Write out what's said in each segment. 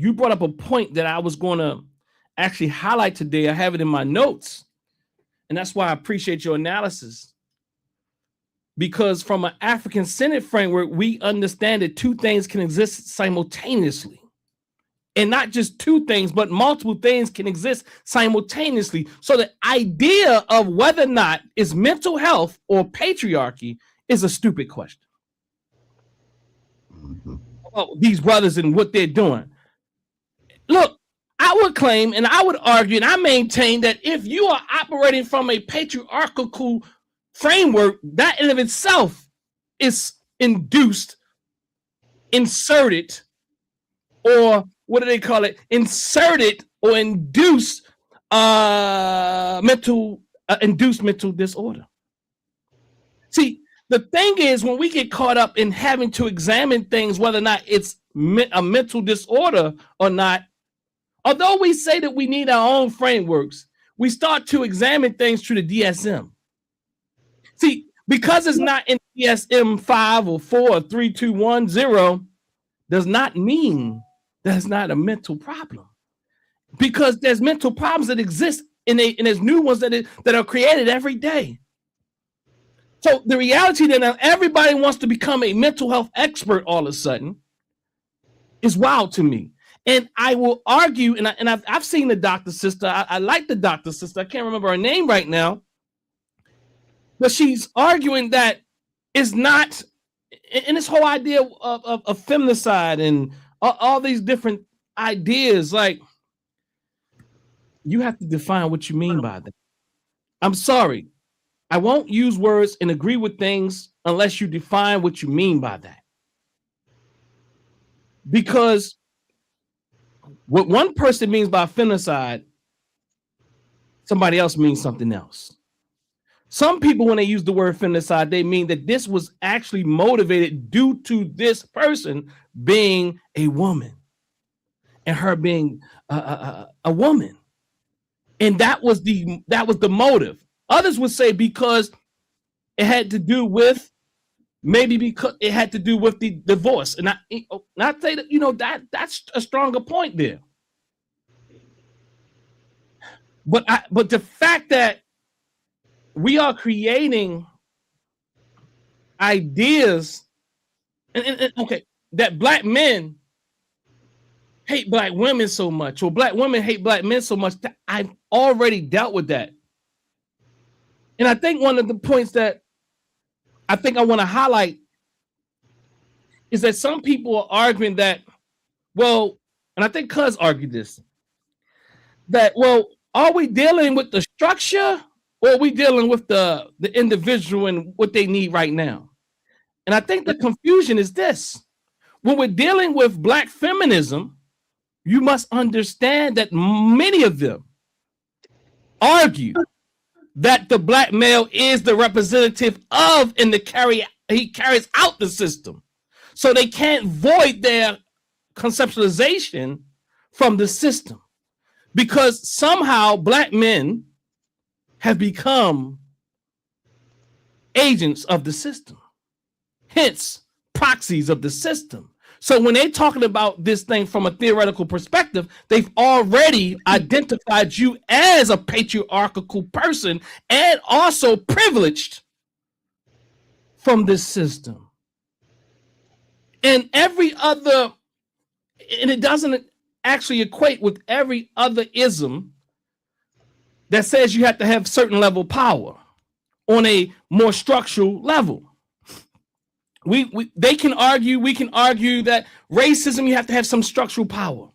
you brought up a point that I was going to actually highlight today. I have it in my notes, and that's why I appreciate your analysis. Because from an African-centered framework, we understand that two things can exist simultaneously. And not just two things, but multiple things can exist simultaneously. So the idea of whether or not it's mental health or patriarchy is a stupid question. About these brothers and what they're doing. Look, I would claim and I would argue and I maintain that if you are operating from a patriarchal framework, that in of itself is induced, inserted, or what do they call it? Inserted or induced induced mental disorder. See, the thing is, when we get caught up in having to examine things, whether or not it's a mental disorder or not, although we say that we need our own frameworks, we start to examine things through the DSM. See, because it's not in DSM 5 or 4 or 3, 2, 1, 0, does not mean that it's not a mental problem. Because there's mental problems that exist and there's new ones that are created every day. So the reality that now everybody wants to become a mental health expert all of a sudden is wild to me. And I will argue, and I've seen the doctor sister. I like the doctor sister. I can't remember her name right now. But she's arguing that it's not, and this whole idea of feminicide and all these different ideas, like, you have to define what you mean by that. I'm sorry. I won't use words and agree with things unless you define what you mean by that. Because what one person means by feminicide, somebody else means something else. Some people, when they use the word feminicide, they mean that this was actually motivated due to this person being a woman and her being a woman. And that was the motive. Others would say because it had to do with, maybe because it had to do with the divorce. And not say that, that's a stronger point there. But the fact that we are creating ideas and okay, that black men hate black women so much, or black women hate black men so much, that I've already dealt with that. And I think one of the points that I think I want to highlight is that some people are arguing that, well, and I think Cuz argued this, that, well, are we dealing with the structure or are we dealing with the individual and what they need right now? And I think the confusion is this. When we're dealing with Black feminism, you must understand that many of them argue that the Black male is the representative of and he carries out the system. So they can't void their conceptualization from the system, because somehow Black men have become agents of the system, hence proxies of the system. So when they're talking about this thing from a theoretical perspective, they've already identified you as a patriarchal person and also privileged from this system. And it doesn't actually equate with every other ism that says you have to have certain level of power on a more structural level. We can argue that racism, you have to have some structural power.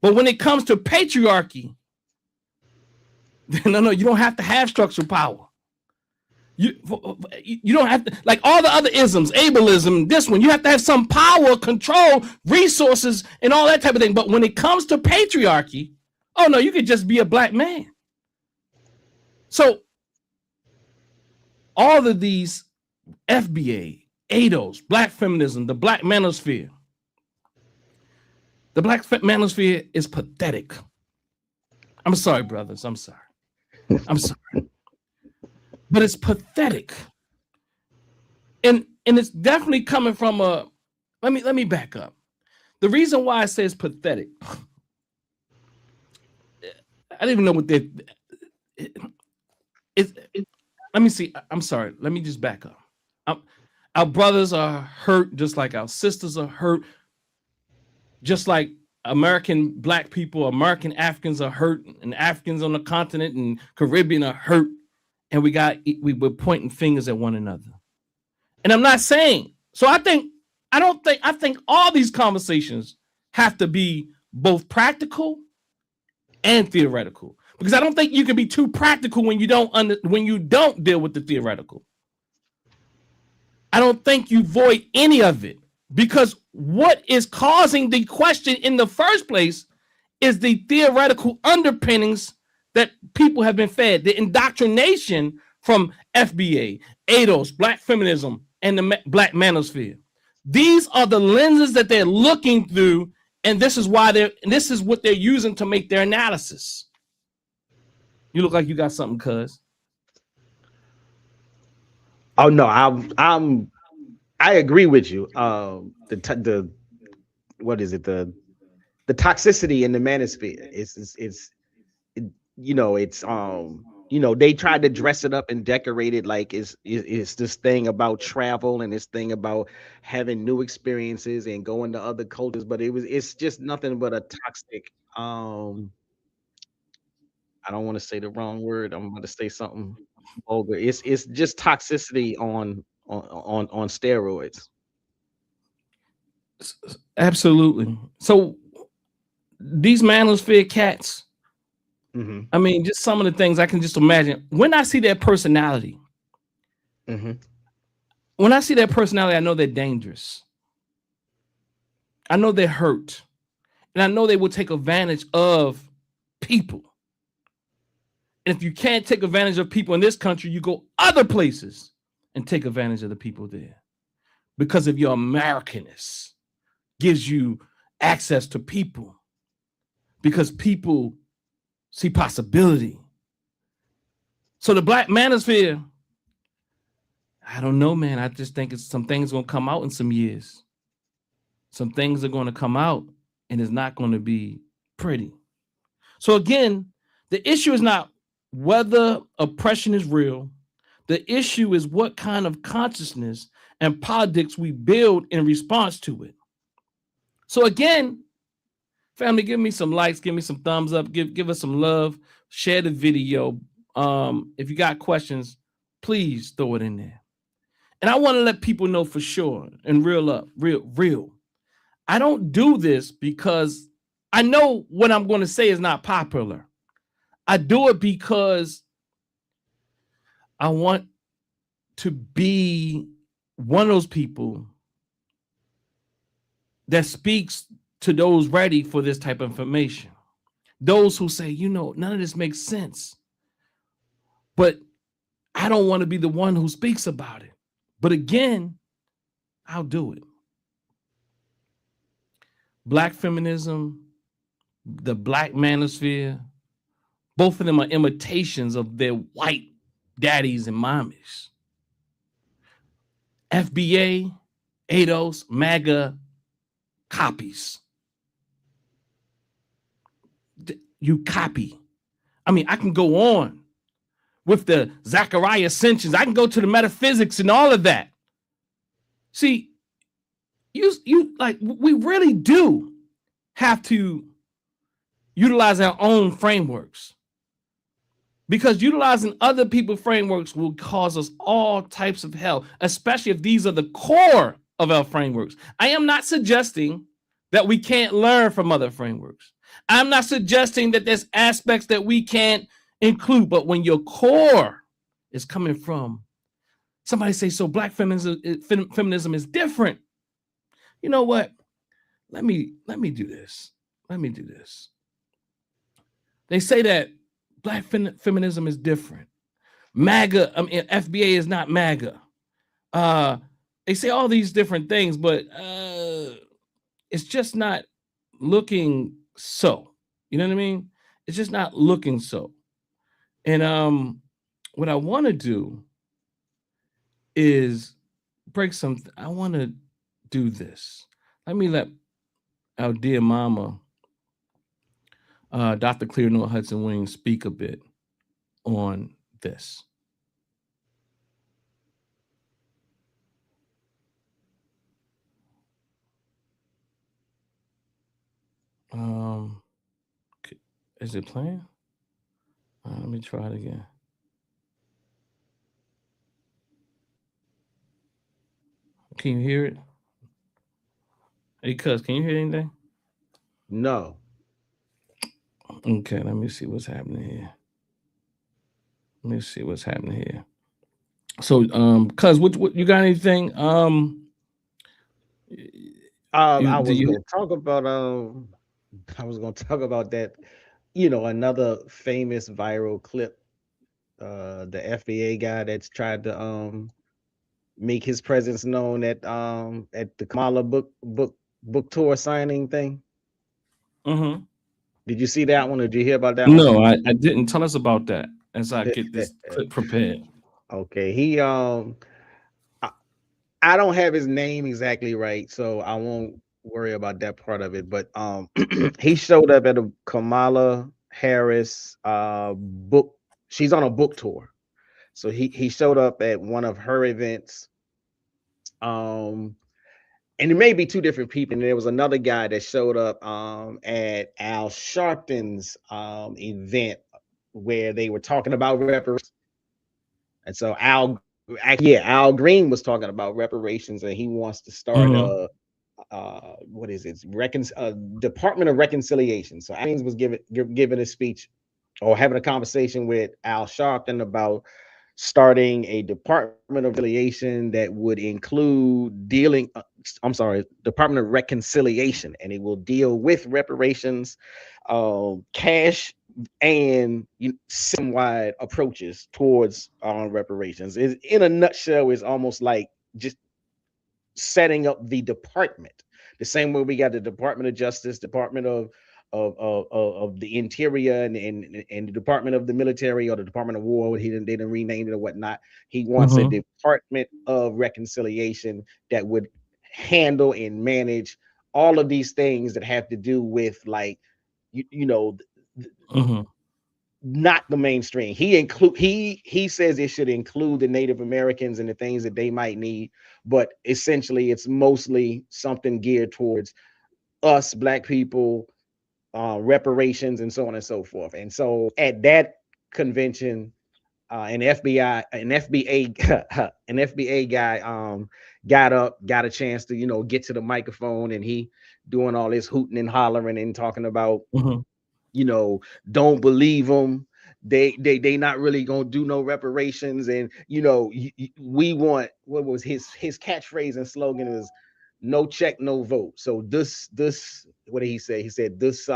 But when it comes to patriarchy, no, you don't have to have structural power. You don't have to, like all the other isms, ableism, this one, you have to have some power, control, resources, and all that type of thing. But when it comes to patriarchy, oh no, you could just be a Black man. So all of these FBA, ADOS, Black feminism, the Black Manosphere. The Black Manosphere is pathetic. I'm sorry, brothers. I'm sorry. But it's pathetic. And it's definitely coming from let me back up. The reason why I say it's pathetic, I don't even know what they. Let me see. I'm sorry. Let me just back up. Our brothers are hurt just like our sisters are hurt, just like American black people, American Africans are hurt, and Africans on the continent and Caribbean are hurt, and we were pointing fingers at one another. And I'm not saying so. I think all these conversations have to be both practical and theoretical, because I don't think you can be too practical when you don't deal with the theoretical. I don't think you void any of it, because what is causing the question in the first place is the theoretical underpinnings that people have been fed, the indoctrination from FBA, ADOS, Black Feminism, and the Black Manosphere. These are the lenses that they're looking through, and this is what they're using to make their analysis. You look like you got something, cuz. Oh no, I agree with you. What is it? The toxicity in the manosphere they tried to dress it up and decorate it like it's this thing about travel and this thing about having new experiences and going to other cultures, but it's just nothing but a toxic. I don't want to say the wrong word. I'm going to say something vulgar. It's just toxicity on steroids. Absolutely. So these Manosphere cats, Mm-hmm. I mean, just some of the things I can just imagine when I see their personality. Mm-hmm. When I see their personality, I know they're dangerous. I know they're hurt. And I know they will take advantage of people. And if you can't take advantage of people in this country, you go other places and take advantage of the people there. Because of your Americanness gives you access to people. Because people see possibility. So the Black Manosphere, I don't know, man. I just think some things going to come out in some years. Some things are going to come out, and it's not going to be pretty. So again, the issue is not whether oppression is real. The issue is what kind of consciousness and politics we build in response to it. So again, family, give me some likes, give me some thumbs up, give us some love, share the video. If you got questions, please throw it in there. And I want to let people know for sure and real. I don't do this because I know what I'm going to say is not popular. I do it because I want to be one of those people that speaks to those ready for this type of information. Those who say, none of this makes sense. But I don't want to be the one who speaks about it. But again, I'll do it. Black feminism, the Black Manosphere, both of them are imitations of their white daddies and mommies. FBA, ADOS, MAGA, copies. You copy. I mean, I can go on with the Zachariah ascensions. I can go to the metaphysics and all of that. See, we really do have to utilize our own frameworks, because utilizing other people's frameworks will cause us all types of hell, especially if these are the core of our frameworks. I am not suggesting that we can't learn from other frameworks. I'm not suggesting that there's aspects that we can't include, but when your core is coming from somebody say, so Black feminism is different. You know what? Let me do this. They say that Black feminism is different. MAGA, FBA is not MAGA. They say all these different things, but it's just not looking so. You know what I mean? It's just not looking so. And what I want to do is break something. I want to do this. Let me let our dear mama, Dr. Clearnote Hudson Wing, speak a bit on this. Um, is it playing? Let me try it again. Can you hear it? Hey, cuz, can you hear anything? No. Okay, let me see what's happening here. Let me see what's happening here. So, cuz, what you got anything? You I do was you? gonna talk about I was gonna talk about that, you know, another famous viral clip, the FBA guy that's tried to make his presence known at the Kamala book tour signing thing. Mm-hmm. Did you see that one or did you hear about that one? No, I didn't. Tell us about that as I get this clip prepared. Okay, he I, I don't have his name exactly right, so I won't worry about that part of it. But he showed up at a Kamala Harris book. She's on a book tour, so he showed up at one of her events. Um, and it may be two different people. And there was another guy that showed up at Al Sharpton's event where they were talking about reparations. And so Al Green was talking about reparations, and he wants to start Mm-hmm. what is it? Department of Reconciliation. So Al Green was giving a speech or having a conversation with Al Sharpton about starting a Department of Reconciliation that would include I'm sorry, Department of Reconciliation, and it will deal with reparations, cash, and system-wide approaches towards reparations. In a nutshell, is almost like just setting up the department the same way we got the Department of Justice, Department of the Interior, and the Department of the Military or the Department of War. They didn't rename it or whatnot. He wants a Mm-hmm. Department of Reconciliation that would handle and manage all of these things that have to do with, like, you know, Mm-hmm. not the mainstream. He says it should include the Native Americans and the things that they might need, but essentially it's mostly something geared towards us black people, reparations, and so on and so forth. And so at that convention, an FBA guy got up, got a chance to get to the microphone, and he doing all this hooting and hollering and talking about, Mm-hmm. you know, don't believe them. They not really gonna do no reparations, and we want, what was his catchphrase and slogan is, no check, no vote. So this what did he say? He said this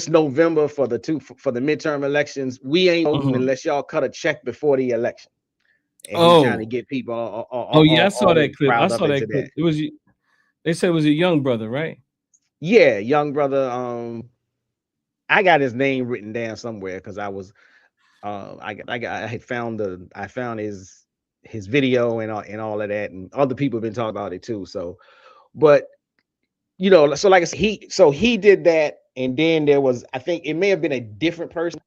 November for the midterm elections, we ain't voting Mm-hmm. unless y'all cut a check before the election. And he trying to Oh, get people oh yeah, I saw all that clip. I riled up saw into that clip. that. It was you. They said it was a young brother, right? Yeah, young brother. I got his name written down somewhere because I had I found his video and all of that, and other people have been talking about it too. So, but so like I said, he did that, and then there was, I think it may have been a different person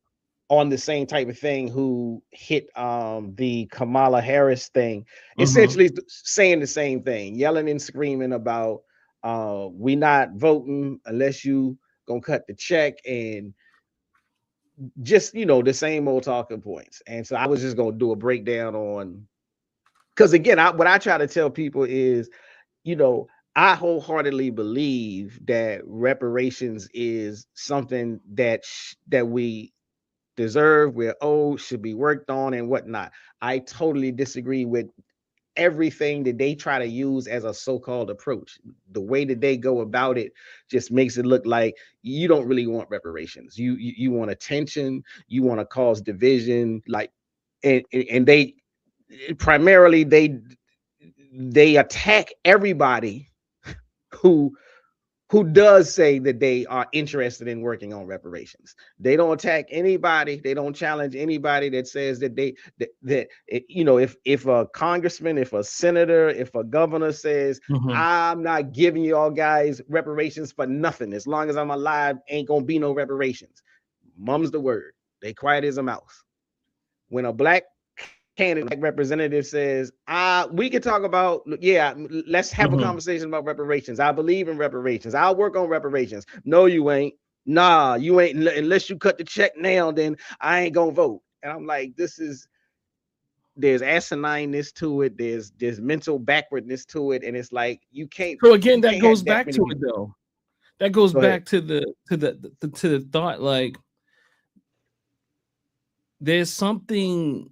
on the same type of thing who hit the Kamala Harris thing, Mm-hmm. essentially saying the same thing, yelling and screaming about we not voting unless you gonna cut the check, and just the same old talking points. And so I was just gonna do a breakdown on, because again, what I try to tell people is, you know, I wholeheartedly believe that reparations is something that we deserve, we're owed, should be worked on, and whatnot. I totally disagree with everything that they try to use as a so-called approach. The way that they go about it just makes it look like you don't really want reparations. You want attention, you want to cause division, like, and they primarily they attack everybody who who does say that they are interested in working on reparations. They don't attack anybody. They don't challenge anybody that says that if a congressman, if a senator, if a governor says, Mhm. I'm not giving you all guys reparations for nothing. As long as I'm alive, ain't gonna be no reparations. Mum's the word. They quiet as a mouse. When a black candidate, black representative says, we can talk about, yeah, let's have a Mhm. conversation about reparations. I believe in reparations. I'll work on reparations. No, you ain't. Nah, you ain't. Unless you cut the check now, then I ain't gonna vote. And I'm like, there's asinineness to it. There's mental backwardness to it. And it's like, So again, you that can't goes have that back many to it people. though. That goes Go ahead. back to the thought, like there's something,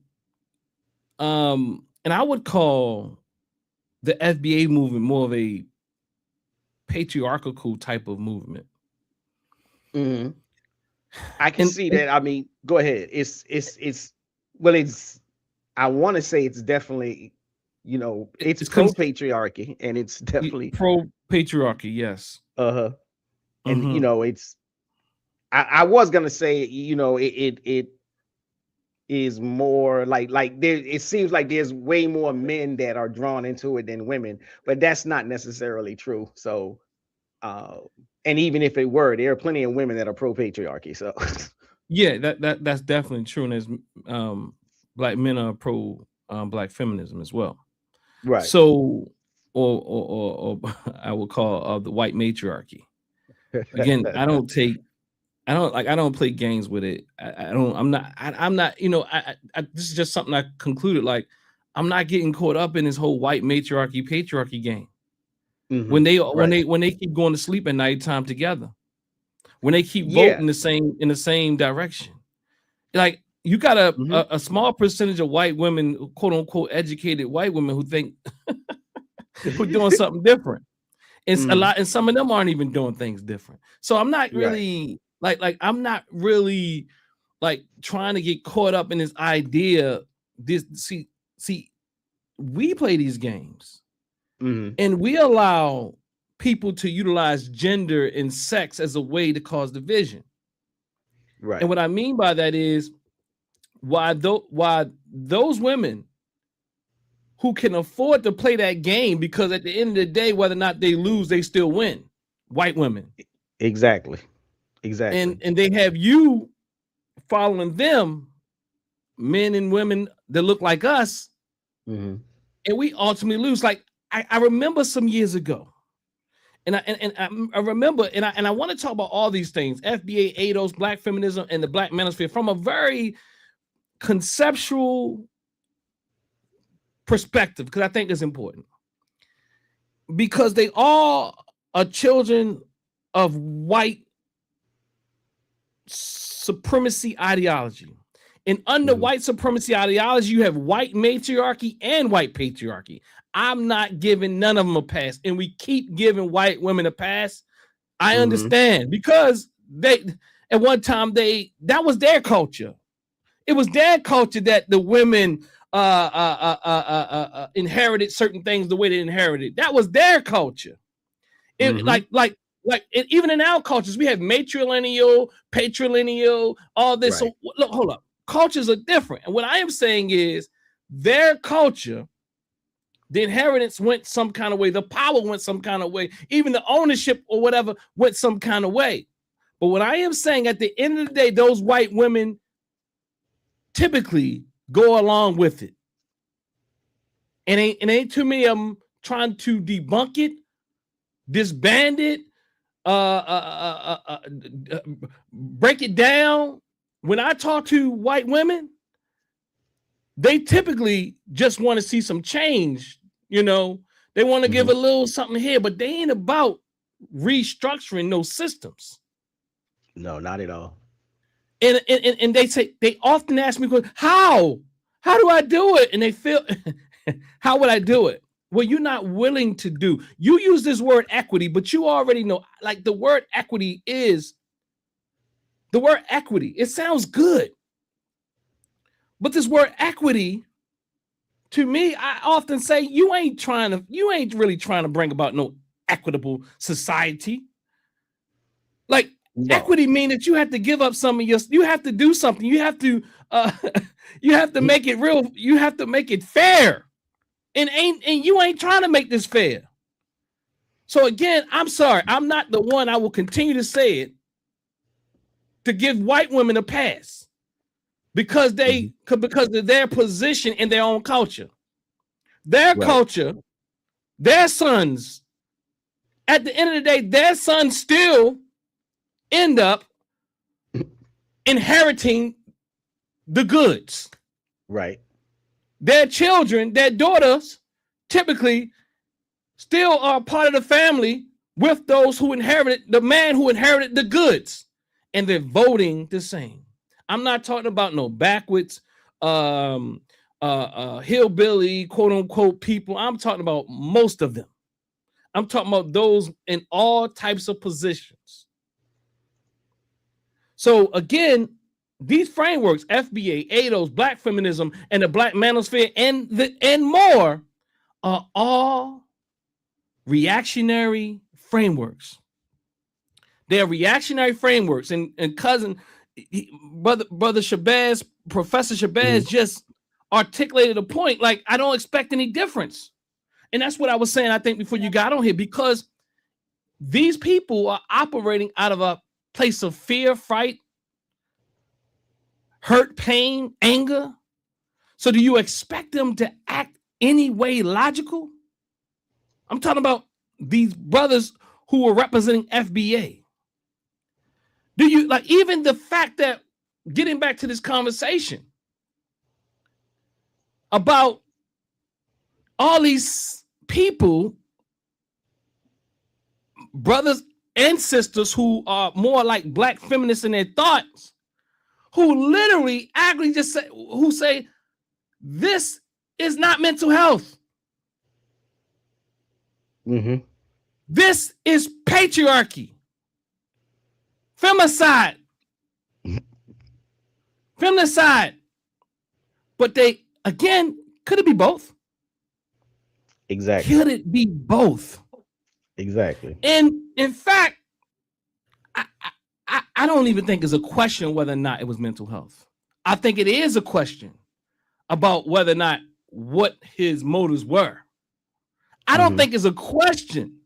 and I would call the FBA movement more of a patriarchal type of movement. Mhm. I can And see that. I mean, go ahead. Well, I want to say it's definitely, it's it's pro patriarchy, and it's definitely pro patriarchy, yes. uh-huh. And Hmm. it's I was gonna say, it is more like there, it seems like there's way more men that are drawn into it than women, but that's not necessarily true. So uh and even if it were, there are plenty of women that are pro patriarchy. So Yeah, that's definitely true. And there's black men are pro black feminism as well. right. So, or I would call the white matriarchy. Again, I don't play games with it. I don't. I'm not. This is just something I concluded. Like, I'm not getting caught up in this whole white matriarchy patriarchy game. Hmm. Right. When they keep going to sleep at nighttime together, when they keep Yeah. voting in the same direction, like you got Hmm. a small percentage of white women, quote unquote, educated white women who think who are doing something different. It's a Hmm. lot, and some of them aren't even doing things different. So I'm not Right. really I'm not really like trying to get caught up in this idea. This see, we play these games Hmm. and we allow people to utilize gender and sex as a way to cause division. And Right. what I mean by that is why those women who can afford to play that game, because at the end of the day, whether or not they lose, they still win. White women. Exactly. Exactly. And they have you following them, men and women that look like us, Hmm. and we ultimately lose. Like I remember some years ago, I remember, and I want to talk about all these things: FBA, ADOS, Black feminism, and the Black Manosphere from a very conceptual perspective, because I think it's important. Because they all are children of white supremacy ideology. And under Hmm. white supremacy ideology, you have white matriarchy and white patriarchy. I'm not giving none of them a pass. And we keep giving white women a pass. I Hmm. understand, because they at one time that was their culture. It was their culture that the women inherited certain things the way they inherited. That was their culture. It Hmm. even in our cultures, we have matrilineal, patrilineal, all this. Right. So look, hold up. Cultures are different. And what I am saying is their culture, the inheritance went some kind of way, the power went some kind of way, even the ownership or whatever went some kind of way. But what I am saying, at the end of the day, those white women typically go along with it. And ain't too many of them trying to debunk it, disband it, uh, uh, uh, uh, uh, break it down. When I talk to white women, they typically just want to see some change. You know, they want to give Hmm. a little something here, but they ain't about restructuring those systems. No, not at all. And they often ask me, how do I do it? And they feel, how would I do it? Well, you're not willing to do. You use this word equity, but you already know, like the word equity is the word equity. It sounds good, but this word equity, to me, I often say you ain't really trying to bring about no equitable society. No. Equity means that you have to give up some of your, you have to do something. You have to you have to make it real, you have to make it fair. And you ain't trying to make this fair. So again, I'm sorry, I'm not the one. I will continue to say it, to give white women a pass because because of their position in their own culture. Their culture, their sons, at the end of the day, their sons still end up inheriting the goods. Right. Their children, their daughters, typically still are part of the family with those who inherited, the man who inherited the goods, and they're voting the same. I'm not talking about no backwards, hillbilly, quote unquote people. I'm talking about most of them. I'm talking about those in all types of positions. So again, these frameworks, FBA, ADOS, Black Feminism, and the Black Manosphere, and more, are all reactionary frameworks. They're reactionary frameworks, and cousin, brother Shabazz, Professor Shabazz just articulated a point. Like, I don't expect any difference, and that's what I was saying, I think, before you got on here, because these people are operating out of a place of fear, fright, hurt, pain, anger. So do you expect them to act any way logical? I'm talking about these brothers who were representing FBA. Do you, like, even the fact that, getting back to this conversation about all these people, brothers and sisters who are more like Black feminists in their thoughts, who literally actually just say, who say, this is not mental health. This is patriarchy, femicide, feminicide. But they, again, could it be both? Exactly. Could it be both? Exactly. And in fact, I don't even think it's a question whether or not it was mental health. I think it is a question about whether or not what his motives were. I don't think it's a question.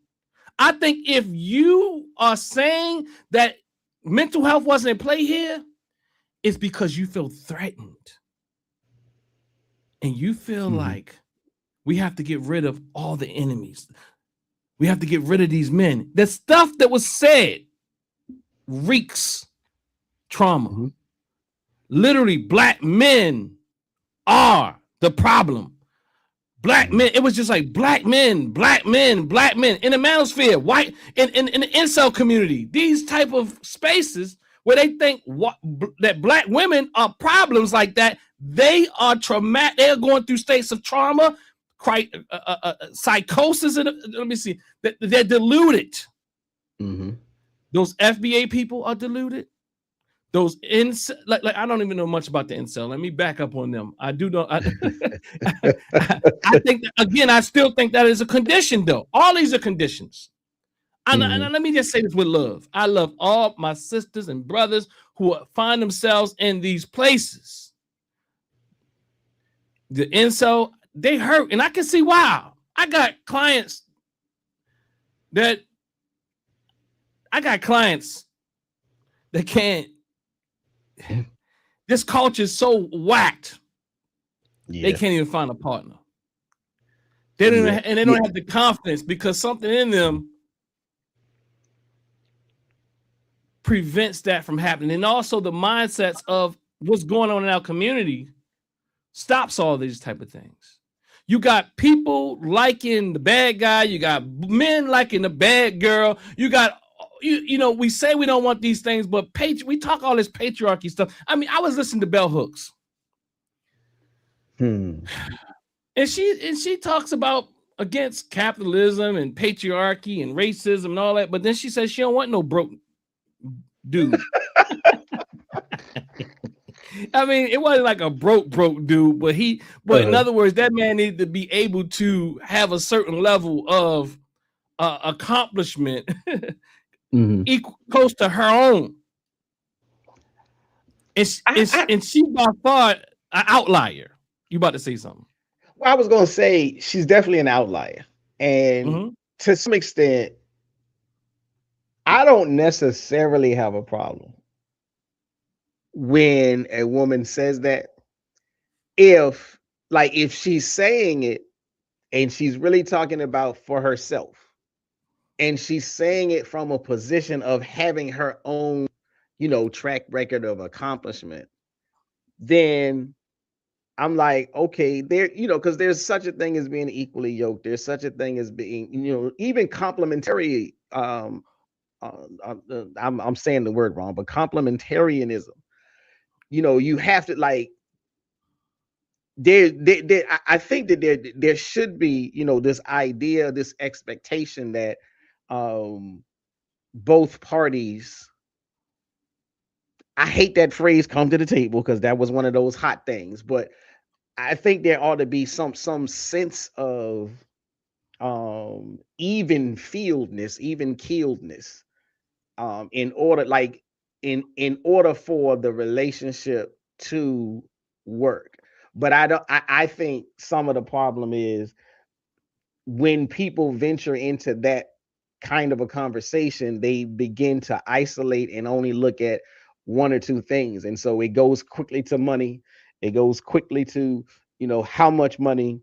I think if you are saying that mental health wasn't in play here, it's because you feel threatened. And you feel like we have to get rid of all the enemies. We have to get rid of these men. The stuff that was said reeks trauma. Literally, Black men are the problem. Black men, it was just like Black men, Black men, Black men in the manosphere, white, in the incel community, these type of spaces where they think that Black women are problems like that. They are traumatic. They're going through states of trauma, psychosis. Let me see. They're deluded. Those FBA people are deluded. Those like I don't even know much about the incel. Let me back up on them. I do know. I think that, again, I still think that is a condition, though. All these are conditions. And let me just say this with love. I love all my sisters and brothers who find themselves in these places. The incel, they hurt, and I can see why. I got clients that can't. This culture is so whacked. They can't even find a partner. They don't even, and they don't have the confidence because something in them prevents that from happening. And also the mindsets of what's going on in our community stops all these type of things. You got people liking the bad guy. You got men liking the bad girl. You got, you know, we say we don't want these things, but we talk all this patriarchy stuff. I mean, I was listening to Bell Hooks. And she talks about against capitalism and patriarchy and racism and all that, but then she says she don't want no broke dude. I mean, it wasn't like a broke dude, but in other words, that man needed to be able to have a certain level of accomplishment Mhm. equal close to her own. I And she by far an outlier. You about to say something? well, I was gonna say she's definitely an outlier, and Mm-hmm. to some extent, I don't necessarily have a problem when a woman says that if if she's saying it and she's really talking about for herself and she's saying it from a position of having her own track record of accomplishment, then I'm like, okay, there, because there's such a thing as being equally yoked. There's such a thing as being, even complementary. I'm saying the word wrong, but complementarianism. You have to like I think that there should be, this idea, this expectation that um both parties. I hate that phrase "come to the table" because that was one of those hot things, but I think there ought to be some sense of even fieldness, even keeledness, in order in order for the relationship to work. But I think some of the problem is when people venture into that kind of a conversation, they begin to isolate and only look at one or two things. And so it goes quickly to money. It goes quickly to, how much money.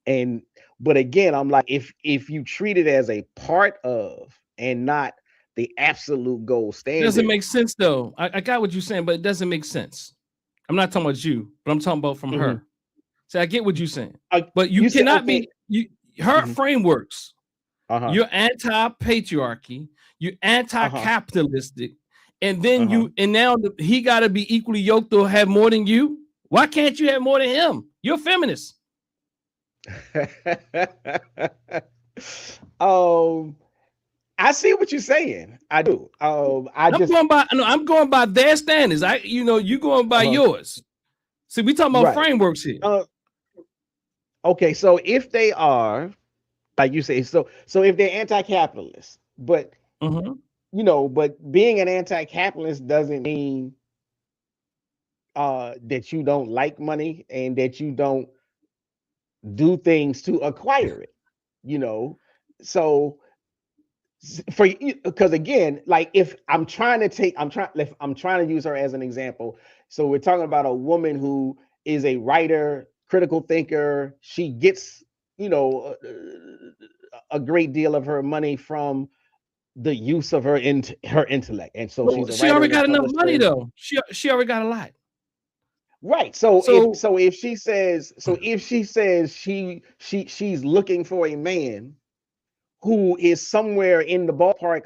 And but again, I'm like, if you treat it as a part of and not the absolute gold Doesn't standard. make sense though. I got what you're saying, but it doesn't make sense. I'm not talking about you, but I'm talking about from Mhm. her. So I get what you're saying, Uh, but you you said cannot okay. be you. Her Mhm. frameworks. Uh-huh. You're anti-patriarchy. You're Uh-huh. anti-capitalistic, and then Uh-huh. he got to be equally yoked or have more than you. Why can't you have more than him? You're a feminist. um I see what you're saying. I do. I I'm just going by no, I'm going by their standards. You going by uh yours. See, we talking about right. frameworks here. Uh okay, so if they are, like you say, so if they're anti-capitalist, but Mhm. but being an anti-capitalist doesn't mean that you don't like money and that you don't do things to acquire it, you know. So for you, because again, like if I'm trying to use her as an example. So we're talking about a woman who is a writer, critical thinker. She gets, you know, a great deal of her money from the use of her intellect. And so Well, she's a she writer already and a got enough money publisher. though. She already got a lot. Right. So So if she says she's looking for a man who is somewhere in the ballpark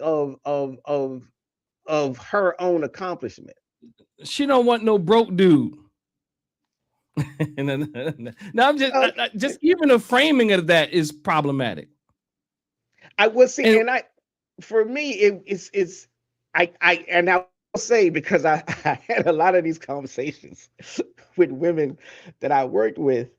of her own accomplishment. she don't want no broke dude. No, I'm Uh, just even the framing of that is problematic. I would see, And and for me, it's and I will say because I had a lot of these conversations with women that I worked with,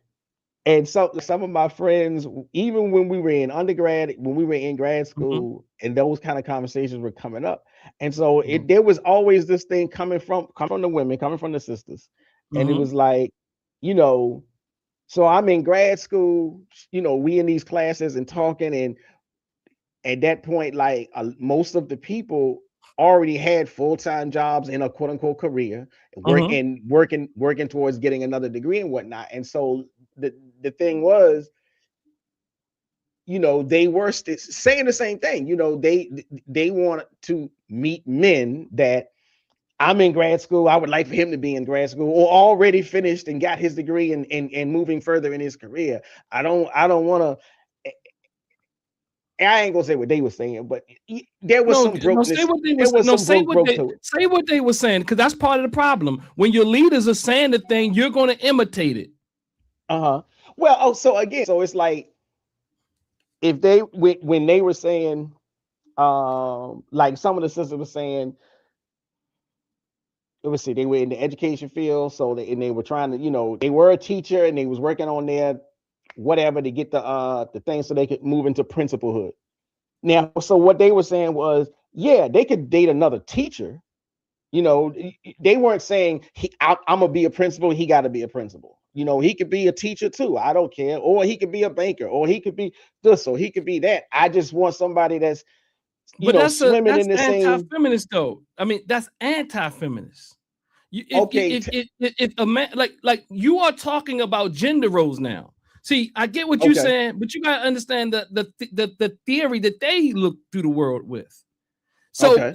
and some of my friends, even when we were in undergrad, when we were in grad mhm, school, and those kind of conversations were coming up, and so mhm, there was always this thing coming from the women, coming from the sisters, and it mhm, was like, you know, so I'm in grad school, we in these classes and talking, and at that point, like most of the people already had full-time jobs in a quote unquote career, mhm. working towards getting another degree and whatnot. And so the thing was, they were saying the same thing. They want to meet men that I'm in grad school. I would like for him to be in grad school or already finished and got his degree and moving further in his career. I don't want to. I ain't gonna say what they were saying, but there was No, some no, say brokenness. what they There was. was No, some broke to it. say what they were saying because that's part of the problem. When your leaders are saying the thing, you're going to imitate it. Uh-huh. Well, so again, so it's like if when they were saying, like some of the sisters were saying, let's see, they were in the education field, so they were trying to, they were a teacher and they was working on their whatever to get the thing so they could move into principalhood. Now, so what they were saying was Yeah, they could date another teacher. You know, they weren't saying I'm gonna be a principal. He got to be a principal. You know, he could be a teacher too. I don't care. Or he could be a banker. Or he could be this. Or he could be that. I just want somebody that's, But swimming that's in the same. anti-feminist though. I mean, that's anti-feminist. You, Okay. if a man like you are talking about gender roles now. See, I get what you're Okay. saying, but you gotta understand the theory that they look through the world with. So Okay.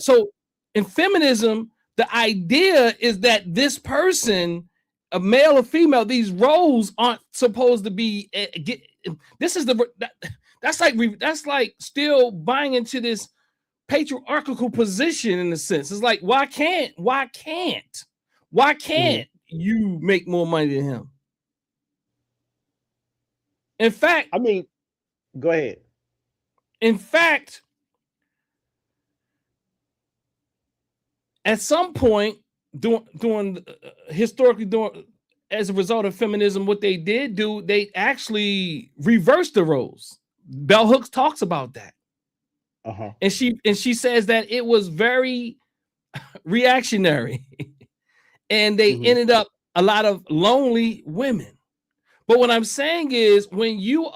in feminism, the idea is that this person, a male or female, these roles aren't supposed to be. This is that's like still buying into this patriarchal position in a sense. It's like why can't you make more money than him? In fact, I mean, go ahead. in fact, at some point during historically during as a result of feminism, what they did do, they actually reversed the roles. Bell Hooks talks about that, Uh-huh. and she says that it was very reactionary, and they Mm-hmm. ended up a lot of lonely women. But what I'm saying is, when you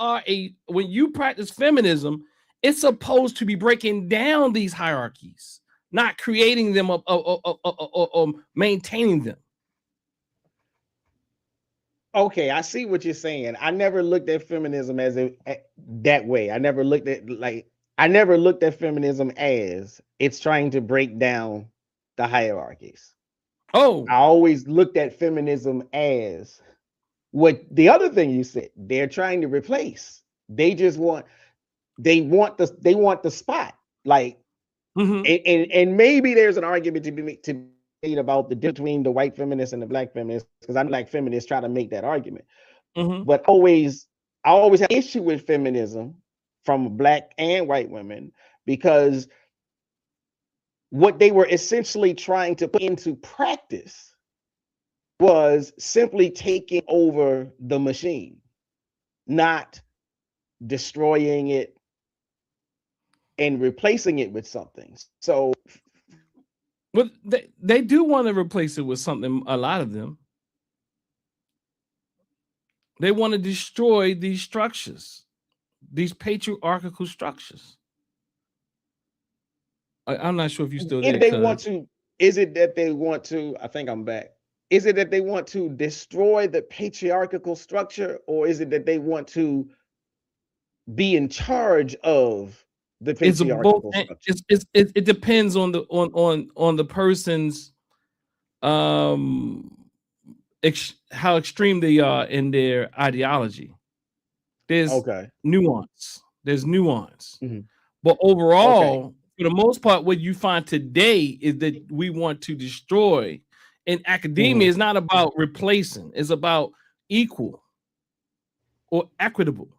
practice feminism, it's supposed to be breaking down these hierarchies, not creating them or maintaining them. Okay, I see what you're saying. I never looked at feminism as that way. I never looked at feminism as it's trying to break down the hierarchies. Oh, I always looked at feminism as what the other thing you said. They're trying to replace. They just want they want the spot. Like, mm-hmm, and maybe there's an argument to be made about the difference between the white feminists and the black feminists, because I know black feminists try to make that argument. mm-hmm. But I always have issue with feminism from black and white women, because what they were essentially trying to put into practice was simply taking over the machine, not destroying it and replacing it with something. So, But they do want to replace it with something. A lot of them, they want to destroy these structures, these patriarchal structures. I'm not sure if you're still if there, they want cuz. to, is it that they want to? I think I'm back. Is it that they want to destroy the patriarchal structure, or is it that they want to be in charge of the It's a both. patriarchal structure? It depends on the person's um how extreme they are in their ideology. There's Okay. nuance. There's nuance. Hmm. But Okay. overall, for the most part, what you find today is that we want to destroy. And academia Hmm. is not about replacing; it's about equal or equitable.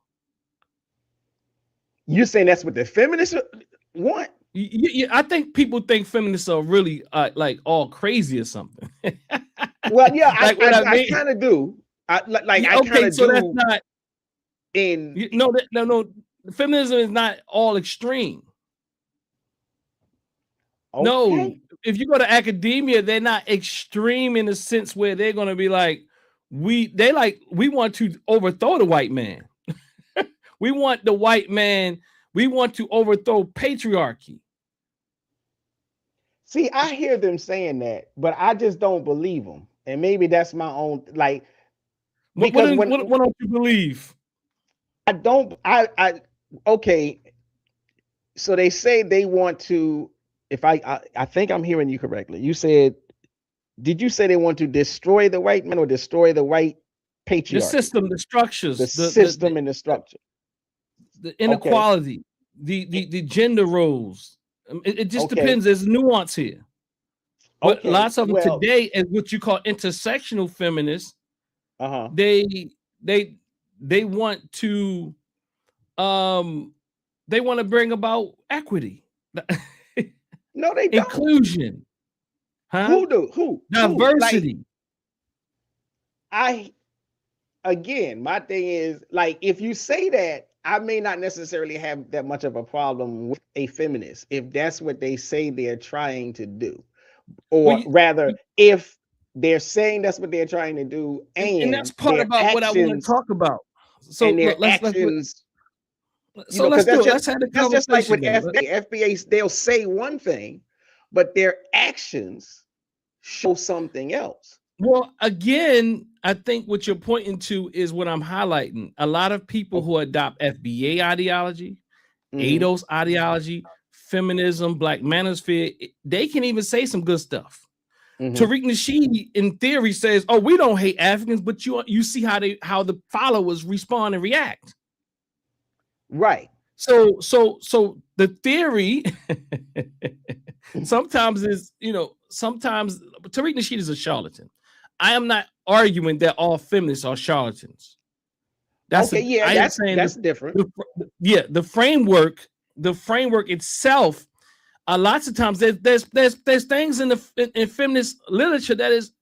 You're saying that's what the feminists want? I think people think feminists are really like all crazy or something. Well, yeah, Like what I I mean? kind of do. Yeah, I kind okay, of so that's do. not In no. Feminism is not all extreme. No, Okay. if you go to academia, they're not extreme in the sense where they're going to be like, we want to overthrow the white man. We want the white man. We want to overthrow patriarchy. See, I hear them saying that, but I just don't believe them. And maybe that's my own, like, because What don't you believe? I don't I okay, so they say they want to, if I think I'm hearing you correctly. You said, did you say they want to destroy the white man or destroy the white The patriarchy? system, the The structures, system and the structure. the Okay. inequality, the gender roles. It just Okay. depends. There's nuance here. But Okay. lots of them Well, today, as what you call intersectional feminists, uh-huh. they they they want to um they want to bring about equity, No, they don't. inclusion, huh? Who do? Who? Like, Diversity. I again, my thing is, like, if you say that, I may not necessarily have that much of a problem with a feminist if that's what they say they're trying to do, Well, or rather, if they're saying that's what they're trying to do, and that's and part about what I want to talk about. So their look, actions, you so know, let's because do it. Let's have the that's just like conversation with then. FBA, they'll say one thing, but their actions show something else. Well, again, I think what you're pointing to is what I'm highlighting. A lot of people who adopt FBA ideology, ADOS ideology, feminism, Black Manosphere, they can even say some good stuff. Tariq Nasheed, in theory, says, "Oh, we don't hate Africans, but you see how the followers respond and react." Right. So the theory sometimes is, sometimes Tariq Nasheed is a charlatan. I am not arguing that all feminists are charlatans. I am saying that's different. The framework itself. Lots of times there's things in feminist literature that is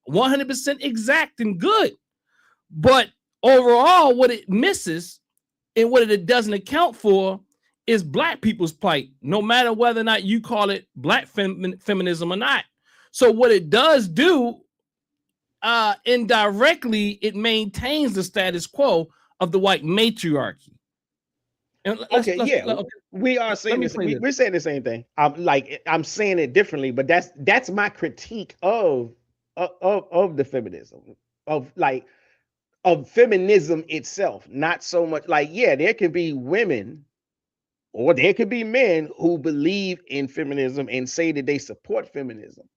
100% exact and good, but overall, what it misses and what it doesn't account for is Black people's plight, no matter whether or not you call it Black feminism or not. So what it does do, indirectly, it maintains the status quo of the white matriarchy. And we are saying this. We're saying the same thing. I'm saying it differently, but that's my critique of the feminism, of feminism itself. Not so much there could be women or there could be men who believe in feminism and say that they support feminism,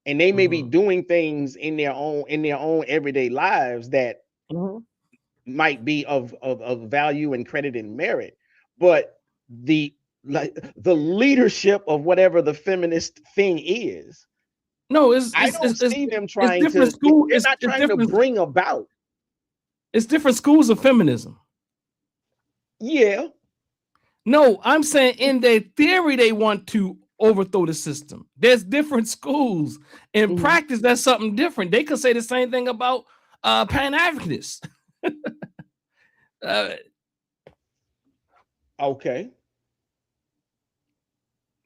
and they may be doing things in their own everyday lives that might be of value and credit and merit, but the leadership of whatever the feminist thing is, I don't see them trying to. They're not trying to bring about. It's different schools of feminism. Yeah. No, I'm saying in their theory they want to overthrow the system. There's different schools. In practice, that's something different. They could say the same thing about Pan-Africanists. Okay.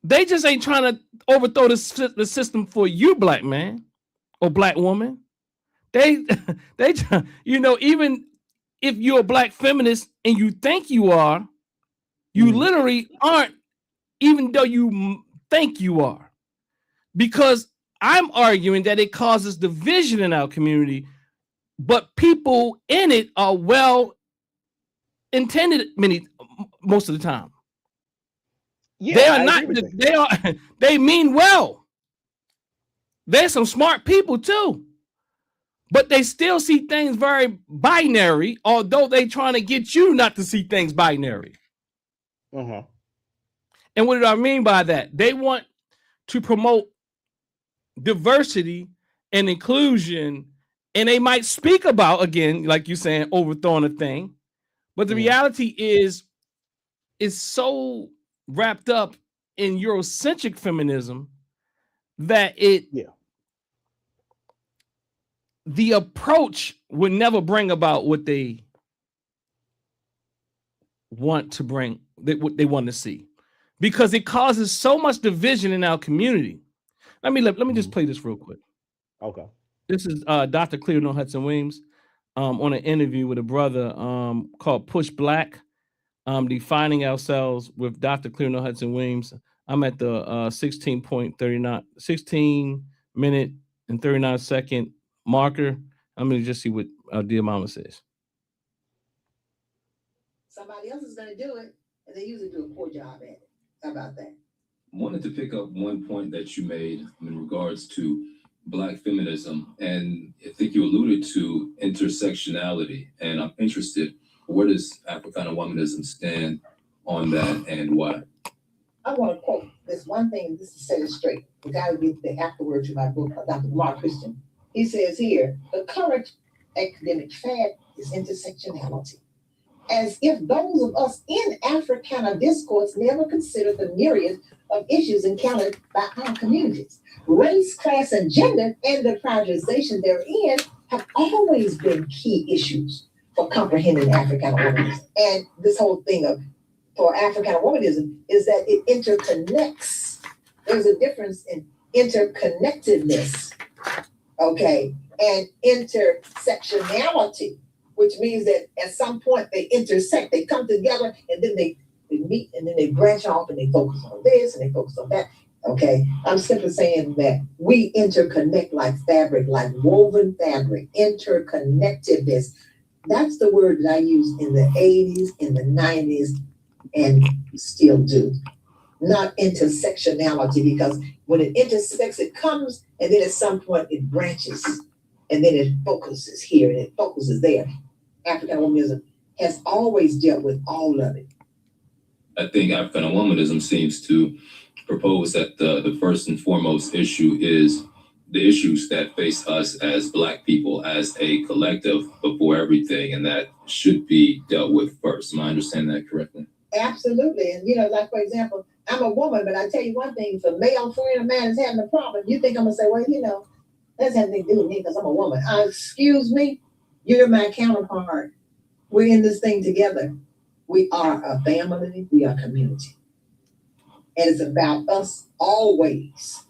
They just ain't trying to overthrow the system for you, Black man or Black woman. They even if you're a Black feminist and you think you are, you literally aren't, even though you think you are. Because I'm arguing that it causes division in our community, but people in it are well intended most of the time. Yeah, they are not. They mean well. There's some smart people too, but they still see things very binary, although they trying to get you not to see things binary. And what do I mean by that? They want to promote diversity and inclusion, and they might speak about, again, like you're saying, overthrowing a thing, but the reality is, it's so wrapped up in Eurocentric feminism that the approach would never bring about what they want to bring, what they want to see, because it causes so much division in our community. Let me just play this real quick. Okay. This is Dr. Clear Hudson Williams on an interview with a brother called Push Black, Defining Ourselves with Dr. Clear Hudson Williams. I'm at the 16 minute and 39 second marker. I'm going to just see what Dear Mama says. Somebody else is going to do it, and they usually do a poor job at it. How about that? I wanted to pick up one point that you made in regards to Black feminism, and I think you alluded to intersectionality, and I'm interested, where does Africana womanism stand on that, and why? I want to quote this one thing, this to set it straight. The guy who gave the afterword to my book, Dr. Mark Christian. He says here, the current academic fad is intersectionality. As if those of us in Africana discourse never considered the myriad of issues encountered by our communities. Race, class, and gender, and the prioritization therein have always been key issues for comprehending African womanism. And this whole thing of for African womanism is that it interconnects. There's a difference in interconnectedness, okay, and intersectionality, which means that at some point they intersect, they come together, and then they meet, and then they branch off, and they focus on this, and they focus on that. Okay, I'm simply saying that we interconnect like fabric, like woven fabric, interconnectedness. That's the word that I used in the 80s, in the 90s, and still do. Not intersectionality, because when it intersects, it comes, and then at some point it branches, and then it focuses here, and it focuses there. African womanism has always dealt with all of it. I think African womanism seems to propose that the first and foremost issue is the issues that face us as Black people, as a collective, before everything, and that should be dealt with first. Am I understanding that correctly? Absolutely. And, you know, like, for example, I'm a woman, but I tell you one thing, if a male friend of mine is having a problem, you think I'm going to say, well, you know, that's has nothing to do with me because I'm a woman. Excuse me, you're my counterpart. We're in this thing together. We are a family, we are a community. And it's about us always,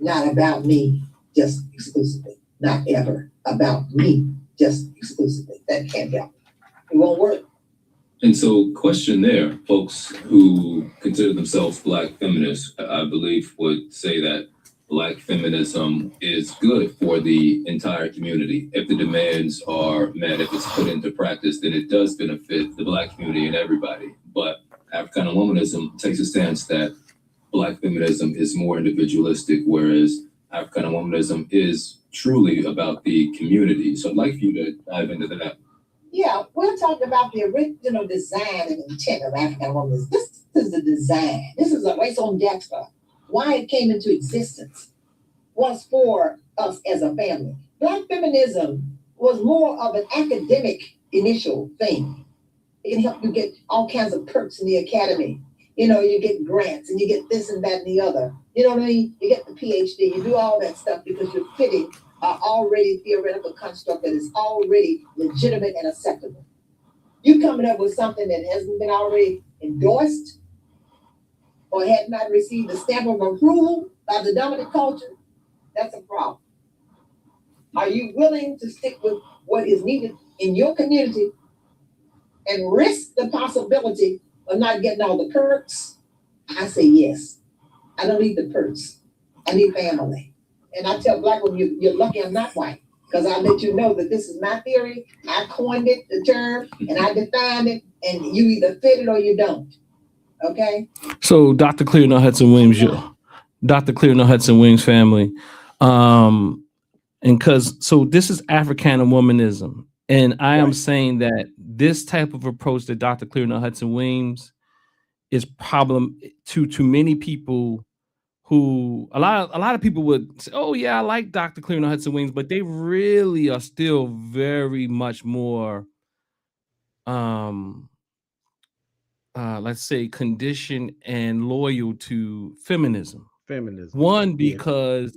not about me just exclusively, not ever about me just exclusively. That can't help. It won't work. And so, question there, folks who consider themselves Black feminists, I believe would say that Black feminism is good for the entire community. If the demands are met, if it's put into practice, then it does benefit the Black community and everybody. But African womanism takes a stance that Black feminism is more individualistic, whereas African womanism is truly about the community. So I'd like for you to dive into that. Yeah, we're talking about the original design and intent of African womanism. This is the design. This is a raison d'etre. Why it came into existence was for us as a family. Black feminism was more of an academic initial thing. It can help you get all kinds of perks in the academy. You know, you get grants and you get this and that and the other. You know what I mean? You get the PhD, you do all that stuff because you're fitting an already theoretical construct that is already legitimate and acceptable. You coming up with something that hasn't been already endorsed or had not received the stamp of approval by the dominant culture, that's a problem. Are you willing to stick with what is needed in your community and risk the possibility of not getting all the perks? I say yes. I don't need the perks. I need family. And I tell Black women, you're lucky I'm not white, because I let you know that this is my theory. I coined it, the term, and I defined it, and you either fit it or you don't. Okay? So Dr. Clear Hudson Williams, Dr. Clear Hudson Williams family. And so this is Africana womanism. And I am saying that this type of approach that Dr. Clear Hudson Williams is problem to many people who a lot of people would say, oh yeah, I like Dr. Clear Hudson Williams, but they really are still very much more let's say conditioned and loyal to feminism. One, because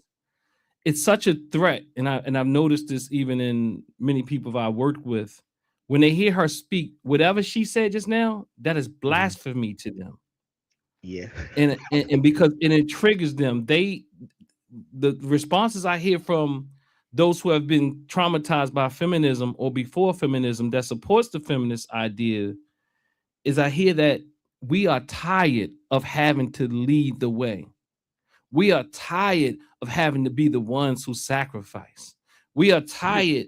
it's such a threat, and I've noticed this even in many people I worked with. When they hear her speak, whatever she said just now, that is blasphemy to them. Yeah. and because it triggers them. The responses I hear from those who have been traumatized by feminism or before feminism that supports the feminist idea is I hear that we are tired of having to lead the way. We are tired of having to be the ones who sacrifice. We are tired,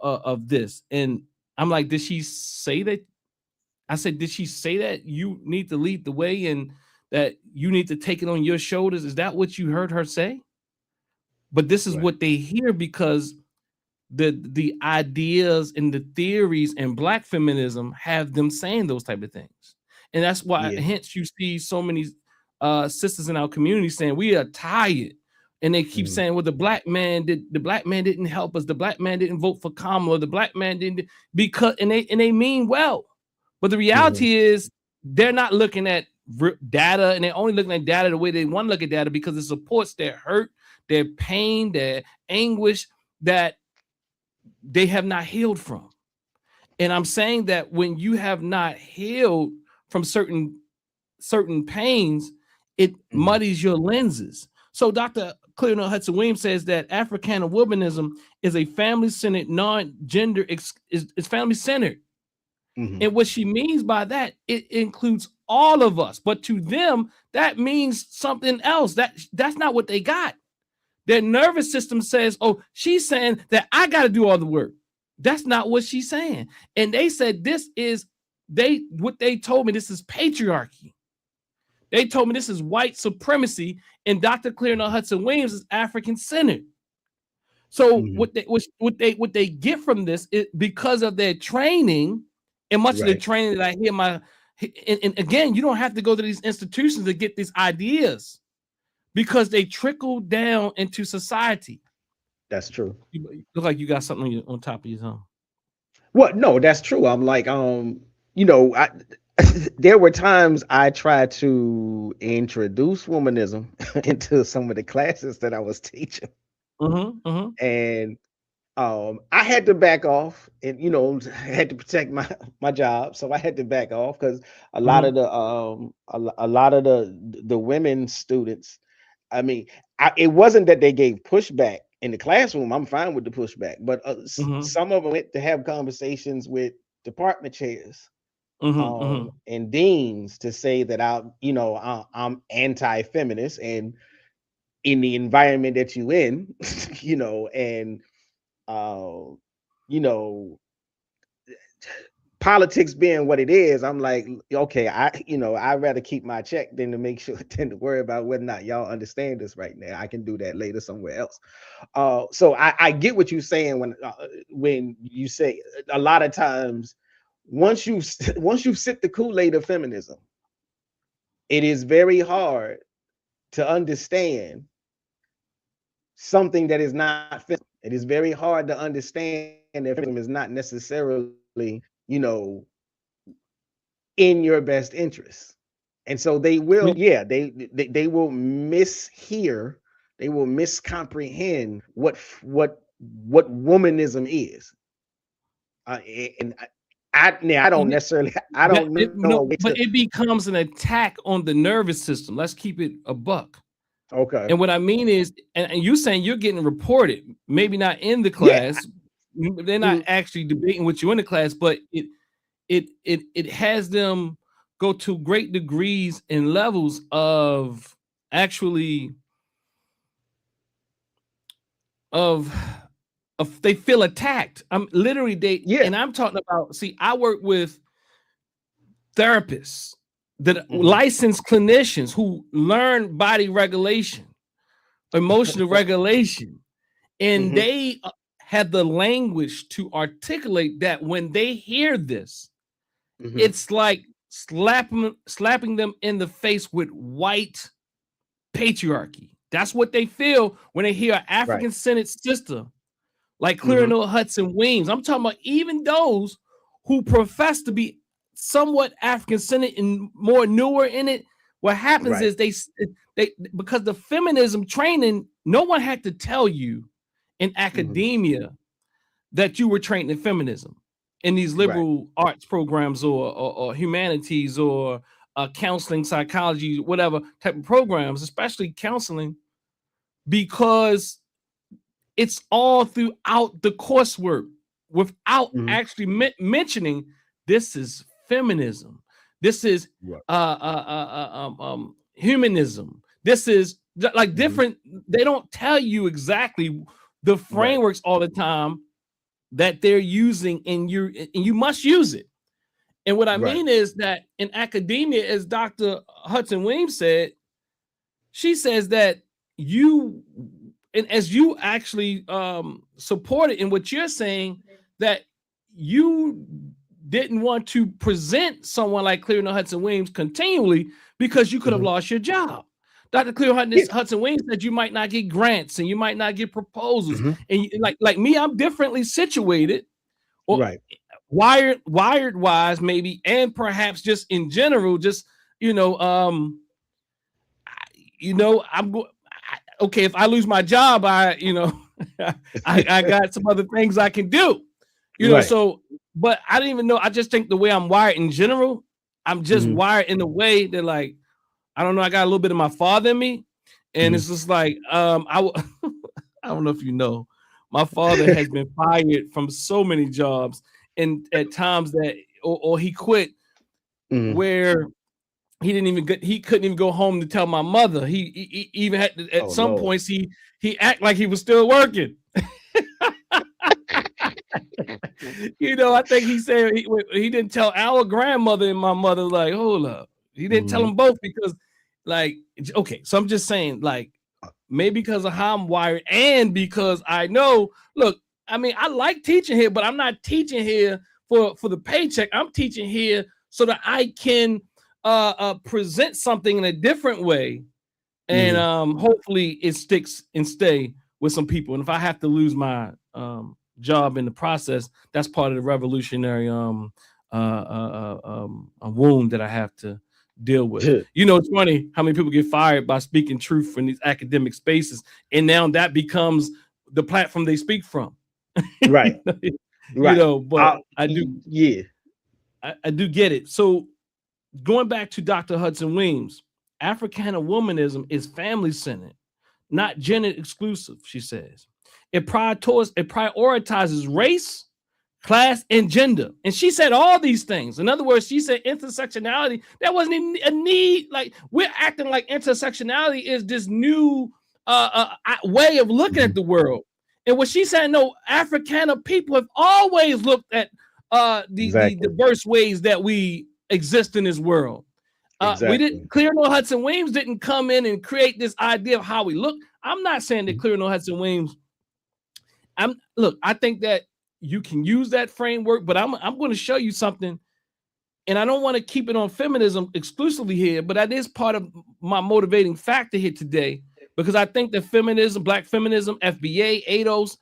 of this. And I'm like, did she say that? I said, did she say that you need to lead the way and that you need to take it on your shoulders? Is that what you heard her say? But this is what they hear because the ideas and the theories in Black feminism have them saying those type of things. And that's why hence you see so many sisters in our community saying we are tired. And they keep saying, well, the black man didn't help us. The Black man didn't vote for Kamala. The Black man didn't, because and they mean well. But the reality is they're not looking at data, and they're only looking at data the way they want to look at data because it supports their hurt, their pain, their anguish that they have not healed from. And I'm saying that when you have not healed from certain pains, it muddies your lenses. So Dr. Cleonel Hudson Williams says that Africana womanism is a family-centered, non-gender, is family-centered. And what she means by that, it includes all of us. But to them, that means something else. That's not what they got. Their nervous system says, oh, she's saying that I got to do all the work. That's not what she's saying. And they said what they told me, this is patriarchy. They told me this is white supremacy, and Dr. Cleonel Hudson Williams is African-centered. So what they get from this is because of their training, and much of the training that I hear and again, you don't have to go to these institutions to get these ideas, because they trickle down into society. That's true. You look like you got something on top of your tongue. Well, no, that's true. I'm like, there were times I tried to introduce womanism into some of the classes that I was teaching. And I had to back off, and had to protect my job, so I had to back off, because a lot of the women students, I mean, it wasn't that they gave pushback in the classroom. I'm fine with the pushback, but some of them went to have conversations with department chairs and deans to say that I'm anti-feminist, and in the environment that you in, and politics being what it is, I'm like, okay, I'd rather keep my check than to worry about whether or not y'all understand this right now. I can do that later somewhere else. So I get what you're saying when you say a lot of times, once you sip the Kool-Aid of feminism, it is very hard to understand something that is not feminism. It is very hard to understand that feminism is not necessarily, in your best interest. And so they will, they will mishear, they will miscomprehend what womanism is. And I don't necessarily, I don't know. But it becomes an attack on the nervous system. Let's keep it a buck. Okay. And what I mean is, and you're saying you're getting reported, maybe not in the class. They're not actually debating with you in the class, but it has them go to great degrees and levels of actually they feel attacked. I'm literally and I'm talking about, see, I work with therapists that licensed clinicians who learn body regulation, emotional regulation, and they have the language to articulate that. When they hear this, it's like slapping them in the face with white patriarchy. That's what they feel when they hear an African-centered system like Cleonel Hudson Williams. I'm talking about even those who profess to be somewhat African-centered and more newer in it. What happens is they because the feminism training, no one had to tell you in academia that you were trained in feminism in these liberal arts programs or humanities or counseling, psychology, whatever type of programs, especially counseling, because it's all throughout the coursework without actually mentioning this is feminism. This is humanism. This is like different. They don't tell you exactly the frameworks all the time that they're using, and you must use it. And what I mean is that in academia, as Dr. Hudson Williams said, she says that and as you actually support it in what you're saying, that you didn't want to present someone like Cleonel Hudson Williams continually because you could have lost your job. Dr. Cleonel Hudson Williams said you might not get grants and you might not get proposals. And like me, I'm differently situated, or wired wise maybe, and perhaps just in general, just I'm okay, if I lose my job, I got some other things I can do, so but I didn't even know. I just think the way I'm wired in general, I'm just wired in a way that, like, I don't know, I got a little bit of my father in me. And it's just like, I don't know if you know, my father has been fired from so many jobs, and at times that, or he quit where he couldn't even go home to tell my mother. He even had to, at some points he act like he was still working. You know, I think he said he didn't tell our grandmother and my mother, like, hold up. He didn't tell them both because, like, okay, so I'm just saying, like, maybe because of how I'm wired and because I know, look, I mean, I like teaching here, but I'm not teaching here for the paycheck. I'm teaching here so that I can present something in a different way, and hopefully it sticks and stay with some people. And if I have to lose my job in the process, that's part of the revolutionary wound that I have to deal with. You know, it's funny how many people get fired by speaking truth in these academic spaces, and now that becomes the platform they speak from. Right. You know, but I do get it. So going back to Dr. Hudson Weems, Africana womanism is family-centered, not gender exclusive, she says. It prioritizes race, class, and gender. And she said all these things. In other words, she said intersectionality, that wasn't even a need. Like, we're acting like intersectionality is this new way of looking at the world. And what she said, no, Africana people have always looked at the diverse ways that we exist in this world. We didn't, Cleo Hudson Weems didn't come in and create this idea of how we look. I'm not saying that Cleo Hudson Weems, look, I think that you can use that framework, but I'm going to show you something, and I don't want to keep it on feminism exclusively here, but that is part of my motivating factor here today, because I think that feminism, Black feminism, FBA, ADOS,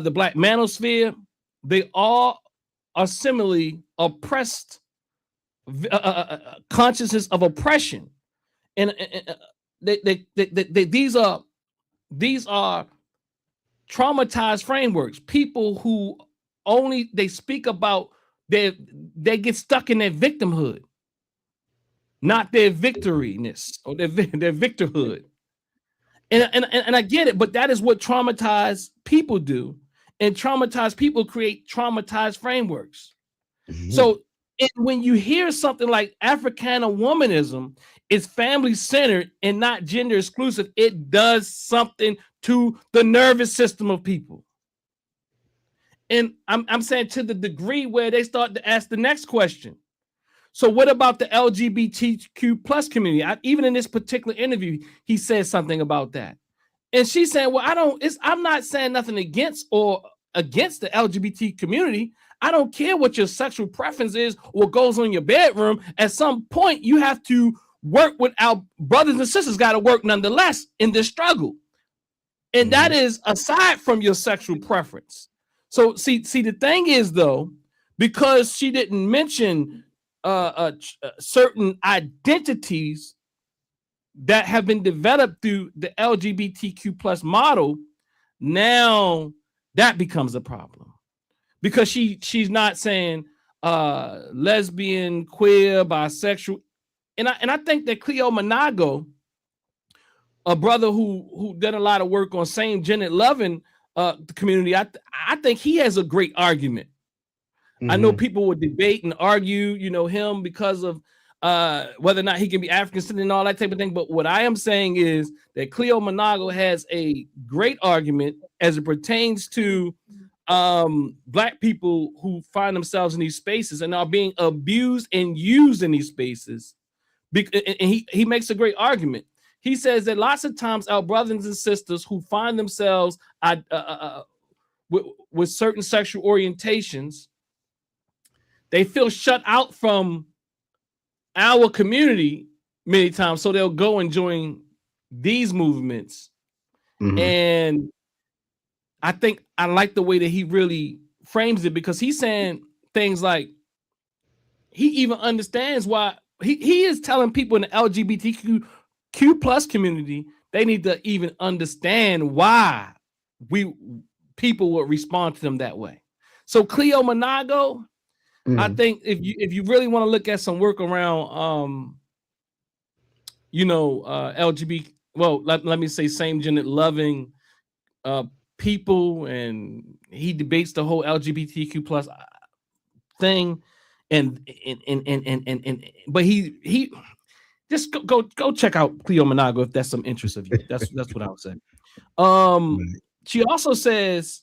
the Black Manosphere, they all are similarly oppressed, consciousness of oppression, and these are traumatized frameworks. People who only they speak about they get stuck in their victimhood, not their victoryness or their victorhood. And I get it, but that is what traumatized people do, and traumatized people create traumatized frameworks. So when you hear something like Africana womanism is family centered and not gender exclusive, it does something to the nervous system of people. And I'm saying to the degree where they start to ask the next question. So what about the LGBTQ plus community? Even in this particular interview, he said something about that. And she's saying, well, I'm not saying nothing against the LGBT community. I don't care what your sexual preference is or what goes on in your bedroom. At some point, you have to work with our brothers and sisters, got to work nonetheless in this struggle. And that is aside from your sexual preference. So see, the thing is, though, because she didn't mention certain identities that have been developed through the LGBTQ plus model, now that becomes a problem, because she's not saying lesbian, queer, bisexual, and I think that Cleo Manago, a brother who did a lot of work on same gender loving the community, I think he has a great argument. I know people would debate and argue, him because of whether or not he can be African descendant and all that type of thing. But what I am saying is that Cleo Manago has a great argument as it pertains to Black people who find themselves in these spaces and are being abused and used in these spaces. And he makes a great argument. He says that lots of times our brothers and sisters who find themselves with certain sexual orientations, they feel shut out from our community many times, so they'll go and join these movements. And I think I like the way that he really frames it, because he's saying things like he even understands why he is telling people in the LGBTQ plus community they need to even understand why people would respond to them that way. So Cleo Manago, I think if you really want to look at some work around LGBT, well, let me say same gender loving people, and he debates the whole LGBTQ plus thing, and but he just go check out Cleo Monago if that's some interest of you. That's what I would say. She also says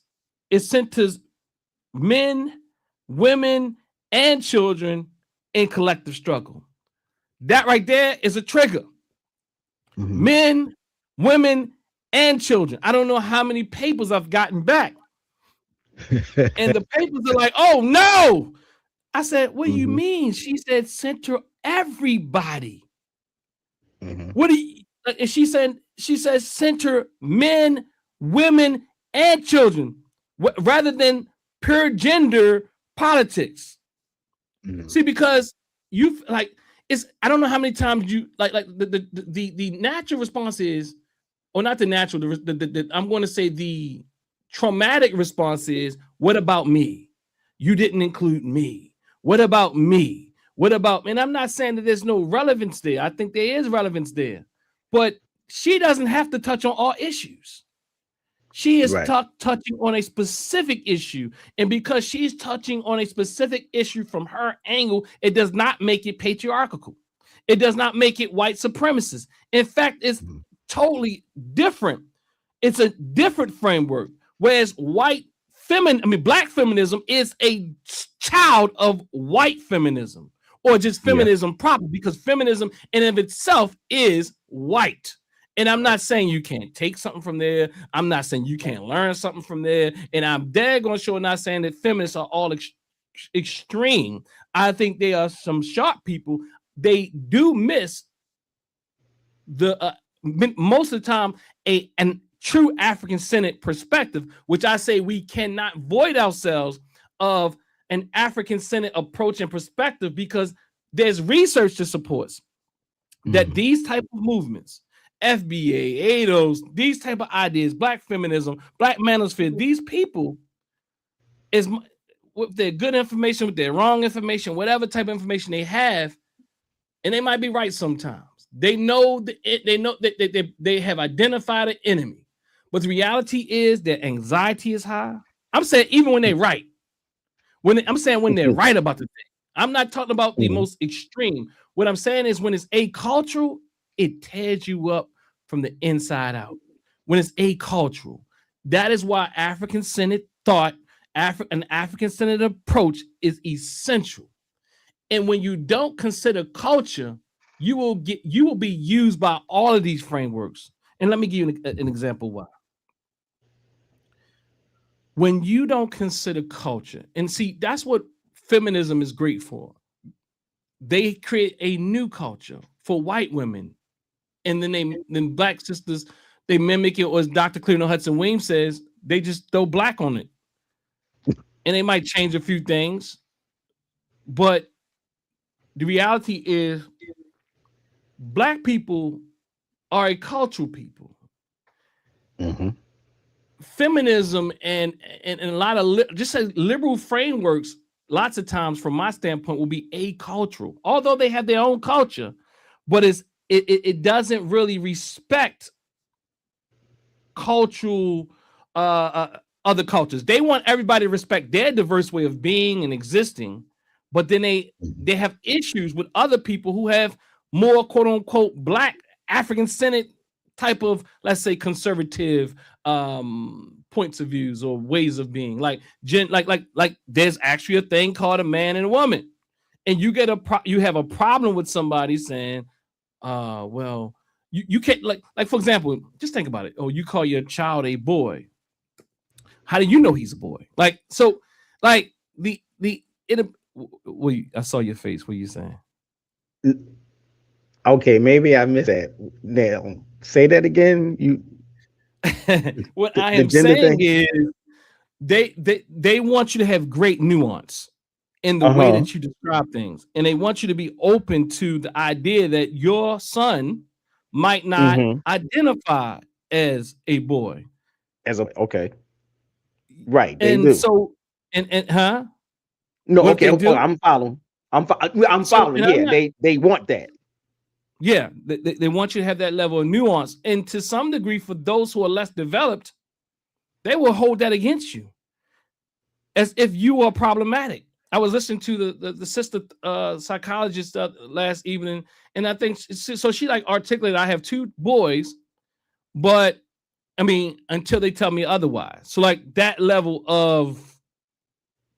it centers men, women, and children in collective struggle. That right there is a trigger. Men, women, and children. I don't know how many papers I've gotten back. And the papers are like, oh no. I said, what do you mean? She said, center everybody. What do you, and she says, center men, women, and children rather than pure gender politics. See, because you've like, it's, I don't know how many times you like the natural response is, or not the natural, I'm going to say the traumatic response is, what about me? You didn't include me. What about me? What about, and I'm not saying that there's no relevance there. I think there is relevance there, but she doesn't have to touch on all issues. She is touching on a specific issue. And because she's touching on a specific issue from her angle, it does not make it patriarchal. It does not make it white supremacist. In fact, it's totally different. It's a different framework. Whereas black feminism is a child of white feminism, or just feminism proper, because feminism in and of itself is white. And I'm not saying you can't take something from there. I'm not saying you can't learn something from there. And I'm daggone sure not saying that feminists are all extreme. I think there are some sharp people. They do miss the most of the time an true African-centered perspective, which I say we cannot void ourselves of an African-centered approach and perspective, because there's research that supports that these type of movements, FBA, ADOS, these type of ideas, black feminism, black manosphere, these people is with their good information, with their wrong information, whatever type of information they have, and they might be right sometimes. They know that they have identified an enemy, but the reality is their anxiety is high. I'm saying even when they're right, I'm saying when they're right about the thing. I'm not talking about the most extreme. What I'm saying is when it's acultural, it tears you up from the inside out. When it's acultural, that is why African-centered thought, an African-centered approach is essential. And when you don't consider culture, you will be used by all of these frameworks. And let me give you an example why. When you don't consider culture, and see, that's what feminism is great for. They create a new culture for white women, and then black sisters, they mimic it, or as Dr. Cleveland Hudson Weems says, they just throw black on it. And they might change a few things, but the reality is black people are a cultural people. Feminism and a lot of just say liberal frameworks, lots of times from my standpoint, will be acultural, although they have their own culture, but it doesn't really respect cultural other cultures. They want everybody to respect their diverse way of being and existing, but then they have issues with other people who have more quote unquote black African-centered type of, let's say, conservative points of views or ways of being. Like there's actually a thing called a man and a woman, and you have a problem with somebody saying, well, you can't, like for example, just think about it. Oh, you call your child a boy. How do you know he's a boy? Like, so, like I saw your face. What are you saying? Okay, maybe I missed that. Now, say that again. What I am saying is they want you to have great nuance in the way that you describe things, and they want you to be open to the idea that your son might not identify as a boy. Okay. Right. And so, and No, What okay, they okay, do. I'm following. I'm So, following. and I'm Yeah, not. they want that. Yeah, they want you to have that level of nuance, and to some degree, for those who are less developed, they will hold that against you as if you are problematic. I was listening to the sister psychologist last evening, and I think so. She like articulated, I have 2 boys, but I mean, until they tell me otherwise. So like that level of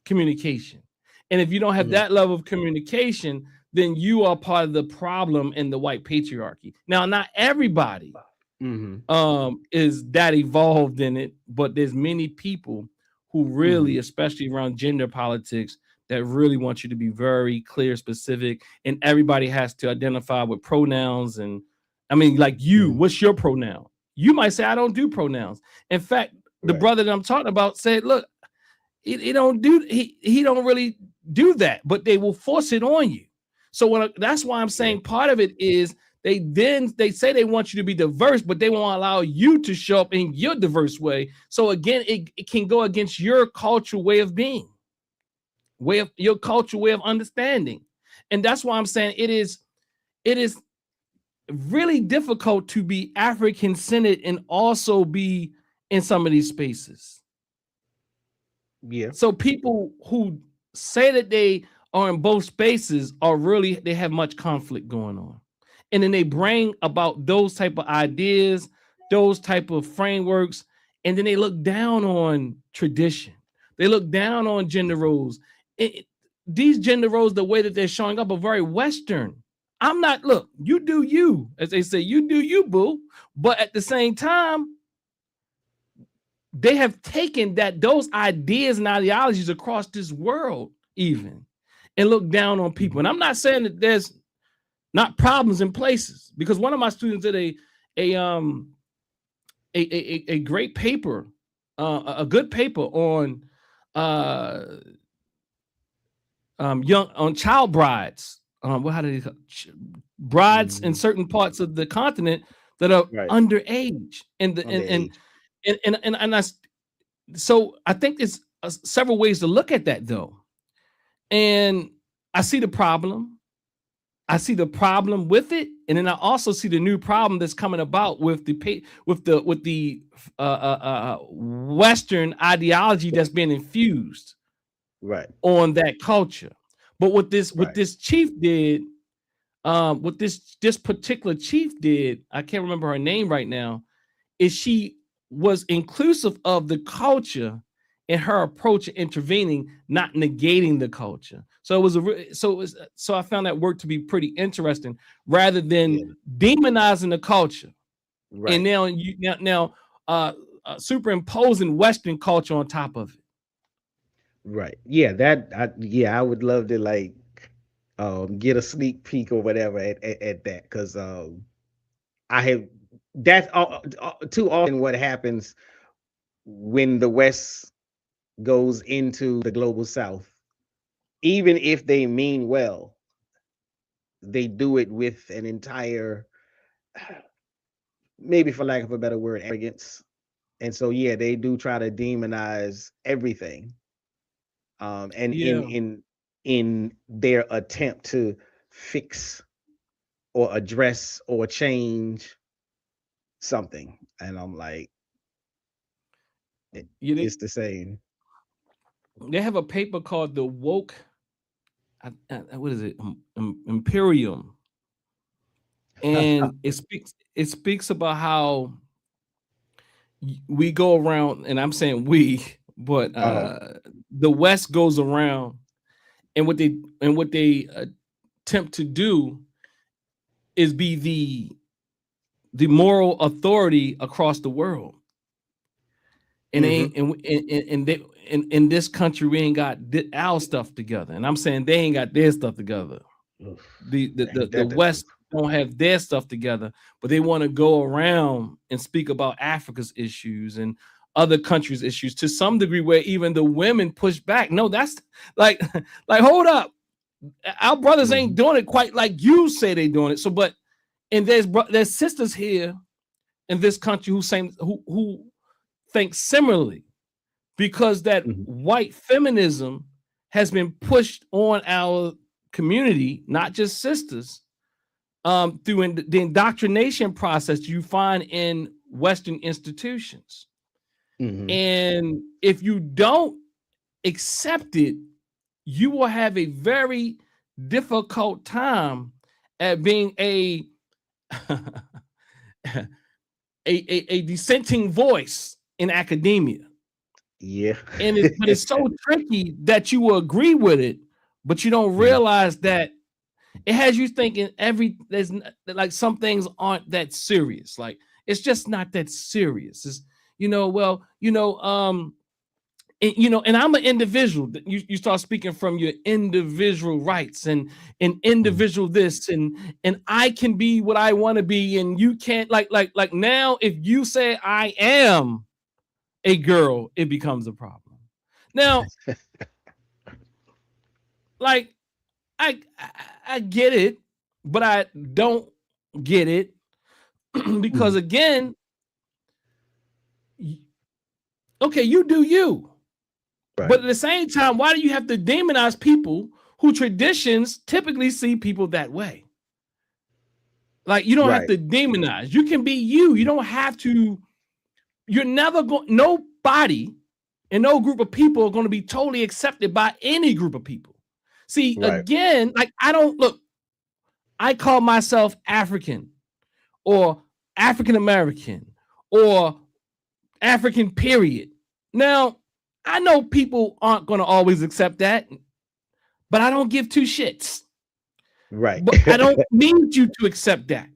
communication. And if you don't have Mhm. that level of communication, then you are part of the problem in the white patriarchy. Now, not everybody Mhm. is that evolved in it, but there's many people who really, Mhm. especially around gender politics, that really want you to be very clear, specific, and everybody has to identify with pronouns. And I mean, like you, Mhm. what's your pronoun? You might say, I don't do pronouns. In fact, the Right. brother that I'm talking about said, look, he don't do he don't really do that, but they will force it on you. So that's why I'm Yeah. saying part of it is they say they want you to be diverse, but they won't allow you to show up in your diverse way. So again, it can go against your cultural way of being, way of your cultural way of understanding. And that's why I'm saying it is really difficult to be African centered and also be in some of these spaces. Yeah. So people who say that they are in both spaces are really, they have much conflict going on. And then they bring about those type of ideas, those type of frameworks, and then they look down on tradition. They look down on gender roles. These gender roles, the way that they're showing up, are very Western. I'm not, look, you do you, as they say, you do you, boo. But at the same time, they have taken those ideas and ideologies across this world even and look down on people. And I'm not saying that there's not problems in places, because one of my students did a great paper, a good paper on uh young on child brides. How do they brides in Mhm. certain parts of the continent that are Right. underage, and the Underage. and I so I think there's several ways to look at that though. And I see the problem. I see the problem with it, and then I also see the new problem that's coming about with the Western ideology that's being infused Right. on that culture. But what Right. this chief did, what this particular chief did, I can't remember her name right now, is she was inclusive of the culture in her approach of intervening, not negating the culture. So it was so I found that work to be pretty interesting, rather than Yeah. demonizing the culture and Right. now uh, superimposing Western culture on top of it. Right. Yeah, I would love to like get a sneak peek or whatever at that, because I have that's too often what happens when the West goes into the global South. Even if they mean well, they do it with an entire, maybe for lack of a better word, arrogance. And so yeah, they do try to demonize everything. And Yeah, in their attempt to fix or address or change something. And I'm like, yeah. it's the same. They have a paper called the woke. What is it? Imperium, and it speaks about how we go around, and I'm saying we, but Uh-huh. the West goes around, and what they attempt to do is be the moral authority across the world. And they Hmm. ain't, and they in this country we ain't got our stuff together, and I'm saying they ain't got their stuff together. The Ain't the that the truth? West don't have their stuff together, but they want to go around and speak about Africa's issues and other countries' issues to some degree, where even the women push back. No, that's like like hold up, our brothers ain't Hmm. doing it quite like you say they doing it. So, but and there's sisters here in this country who think similarly, because that Hmm. white feminism has been pushed on our community, not just sisters, through the indoctrination process you find in Western institutions. And if you don't accept it, you will have a very difficult time at being a a dissenting voice in academia. Yeah. But it's so tricky that you will agree with it, but you don't realize that it has you thinking there's like some things aren't that serious. Like it's just not that serious. It's, and I'm an individual. You start speaking from your individual rights and individual this and I can be what I want to be, and you can't like now if you say I am a girl, it becomes a problem. Now, like I get it, but I don't get it because again, okay, you do you. Right. But at the same time, why do you have to demonize people who traditions typically see people that way? Like you don't have to demonize. You can be you. You don't have to. You're never going. Nobody and no group of people are going to be totally accepted by any group of people. See, again, like I don't look. I call myself African, or African American, or African. Period. Now. I know people aren't going to always accept that, but I don't give two shits. Right. But I don't need you to accept that.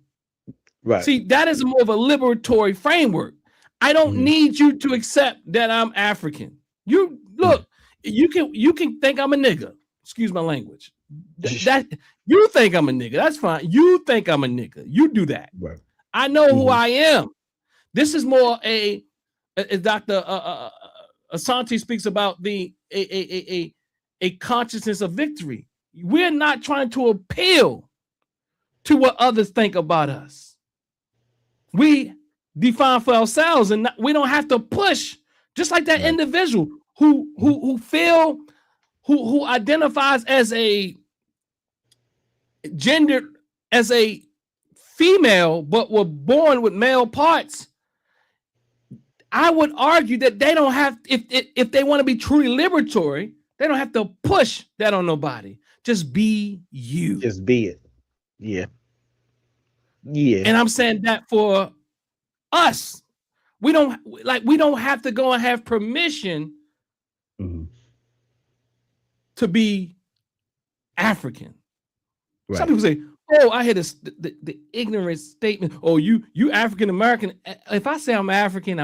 Right. See, that is more of a liberatory framework. I don't need you to accept that I'm African. You look, you can think I'm a nigga. Excuse my language. That you think I'm a nigga. That's fine. You think I'm a nigga. You do that. Right. I know who I am. This is more a Dr. Asante speaks about a consciousness of victory. We're not trying to appeal to what others think about us. We define for ourselves, and we don't have to push. Just like that individual who identifies as a gender as a female, but were born with male parts. I would argue that they don't have, if they want to be truly liberatory, they don't have to push that on nobody. Just be you. Just be it. Yeah. Yeah. And I'm saying that for us, we don't have to go and have permission to be African. Right. Some people say, oh, I hear the ignorant statement. Oh, you African American. If I say I'm African,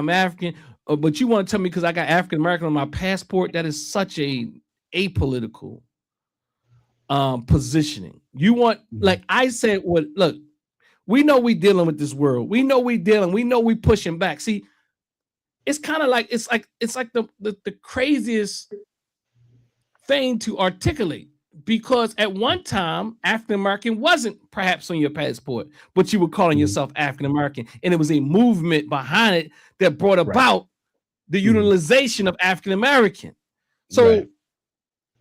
but you want to tell me because I got African American on my passport, that is such a apolitical positioning. You want, like I said, look, we know we dealing with this world. We know we pushing back. See, it's kind of like it's like the craziest thing to articulate. Because at one time, African American wasn't perhaps on your passport, but you were calling yourself African American, and it was a movement behind it that brought about the utilization of African American. So,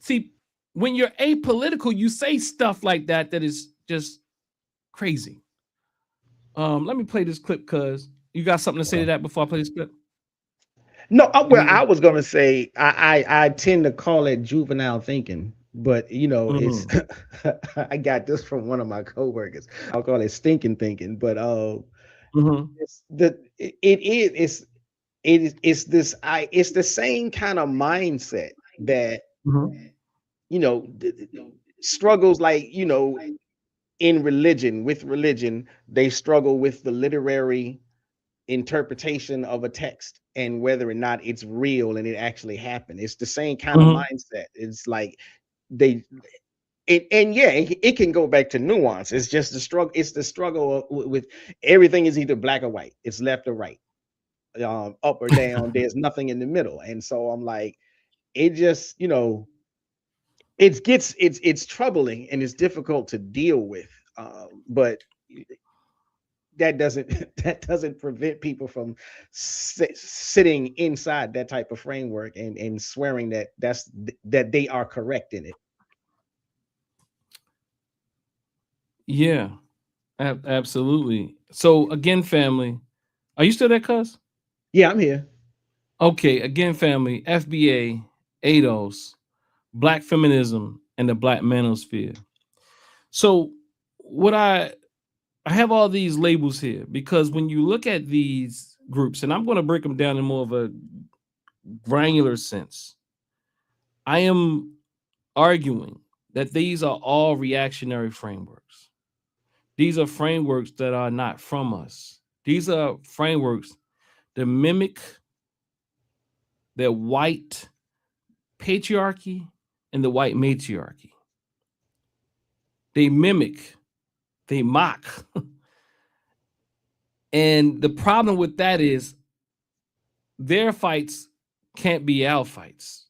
see, when you're apolitical, you say stuff like that is just crazy. Let me play this clip because you got something to say to that before I play this clip. No, well, I was gonna say I tend to call it juvenile thinking. But it's I got this from one of my coworkers. I'll call it stinking thinking. But it's the same kind of mindset that struggles like in religion. With religion, they struggle with the literary interpretation of a text and whether or not it's real and it actually happened. It's the same kind of mindset. It's like it can go back to nuance. It's just the struggle. It's the struggle with everything is either black or white. It's left or right, up or down. There's nothing in the middle. And so I'm like, it just, it's troubling and it's difficult to deal with. But that doesn't that doesn't prevent people from sitting inside that type of framework and swearing that that they are correct in it. Yeah, absolutely. So again, family, are you still there, cuz? Yeah, I'm here. Okay, again, family, FBA, ADOS, Black Feminism, and the Black Manosphere. So what I have all these labels here because when you look at these groups, and I'm going to break them down in more of a granular sense, I am arguing that these are all reactionary frameworks. These are frameworks that are not from us. These are frameworks that mimic the white patriarchy and the white matriarchy. They mimic, they mock. And the problem with that is their fights can't be our fights.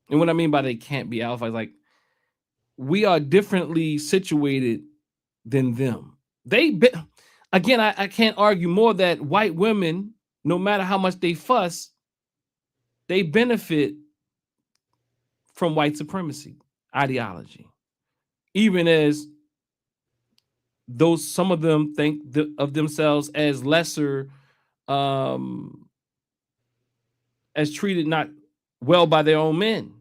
And what I mean by they can't be our fights, like we are differently situated than them. Again, I can't argue more that white women, no matter how much they fuss, they benefit from white supremacy ideology, even as those some of them think of themselves as lesser, um, as treated not well by their own men.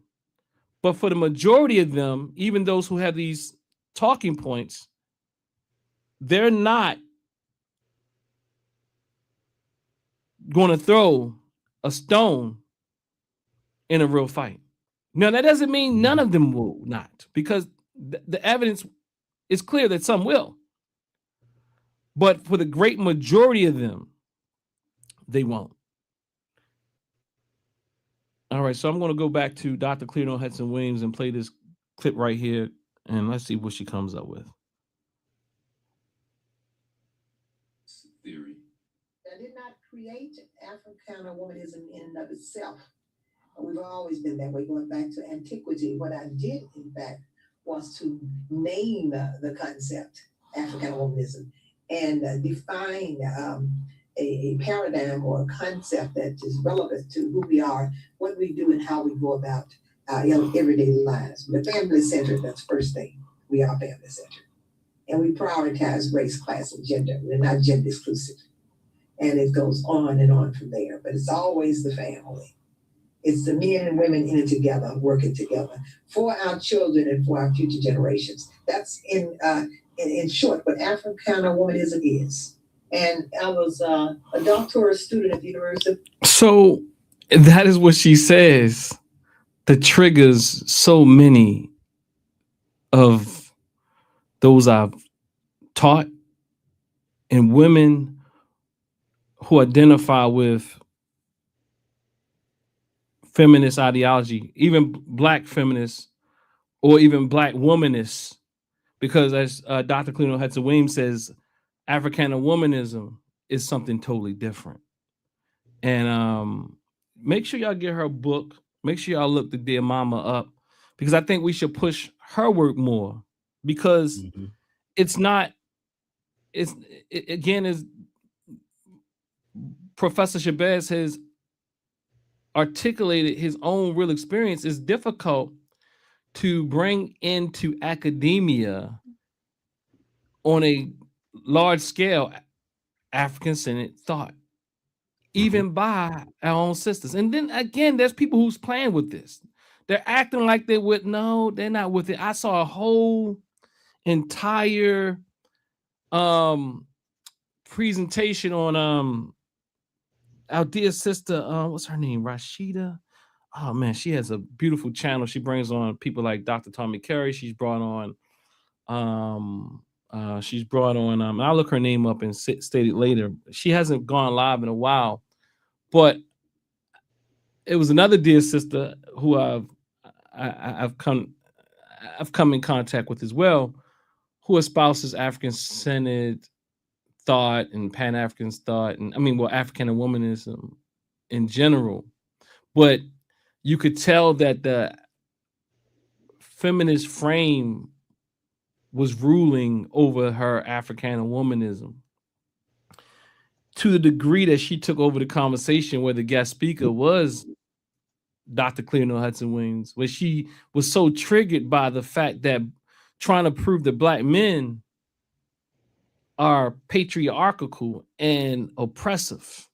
But for the majority of them, even those who have these talking points, they're not going to throw a stone in a real fight. Now, that doesn't mean none of them will not, because the evidence is clear that some will. But for the great majority of them, they won't. All right, so I'm going to go back to Dr. Clear Hudson Williams and play this clip right here, and let's see what she comes up with. Theory. I did not create Africana womanism in and of itself. We've always been that way, going back to antiquity. What I did, in fact, was to name the concept African womanism and define a paradigm or a concept that is relevant to who we are, what we do, and how we go about our everyday lives. The family centered, that's the first thing. We are family centered. And we prioritize race, class, and gender. We're not gender exclusive. And it goes on and on from there. But it's always the family. It's the men and women in it together, working together for our children and for our future generations. That's in short what Africana womanism is. And I was a doctoral student at the University. So that is what she says that triggers so many of those I've taught and women who identify with feminist ideology, even black feminists or even black womanists, because as Dr. Cleo Hudson Williams says, Africana womanism is something totally different. And make sure y'all get her book. Make sure y'all look the Dear Mama up, because I think we should push her work more, because it's not, again, as Professor Shabazz has articulated his own real experience, is difficult to bring into academia on a large scale African-centered thought, even by our own sisters. And then again, there's people who's playing with this. They're acting like they would. No, they're not with it. I saw a whole entire presentation on our dear sister, what's her name? Rashida. Oh man, she has a beautiful channel. She brings on people like Dr. Tommy Carey. She's brought on I'll look her name up and state it later. She hasn't gone live in a while, but it was another dear sister who I've come in contact with as well, who espouses African-centered thought and Pan-African thought, and African and womanism in general. But you could tell that the feminist frame was ruling over her African womanism. to the degree that she took over the conversation where the guest speaker was Dr. Cleonel Hudson Williams, where she was so triggered by the fact that trying to prove that black men are patriarchal and oppressive,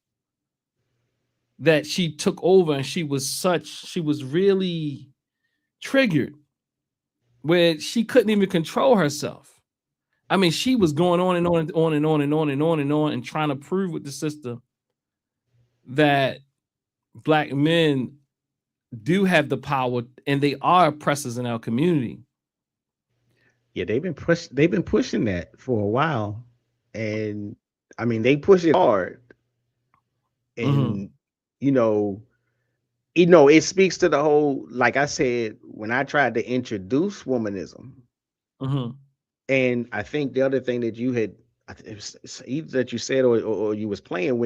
that she took over, and she was really triggered where she couldn't even control herself. I mean, she was going on and on and on and on and on and on and on and trying to prove with the sister that black men do have the power and they are oppressors in our community. Yeah, they've been pushing that for a while. And I mean, they push it hard. And you know, it speaks to the whole, like I said, when I tried to introduce womanism. And I think the other thing that you had, it's either that you said or you was playing,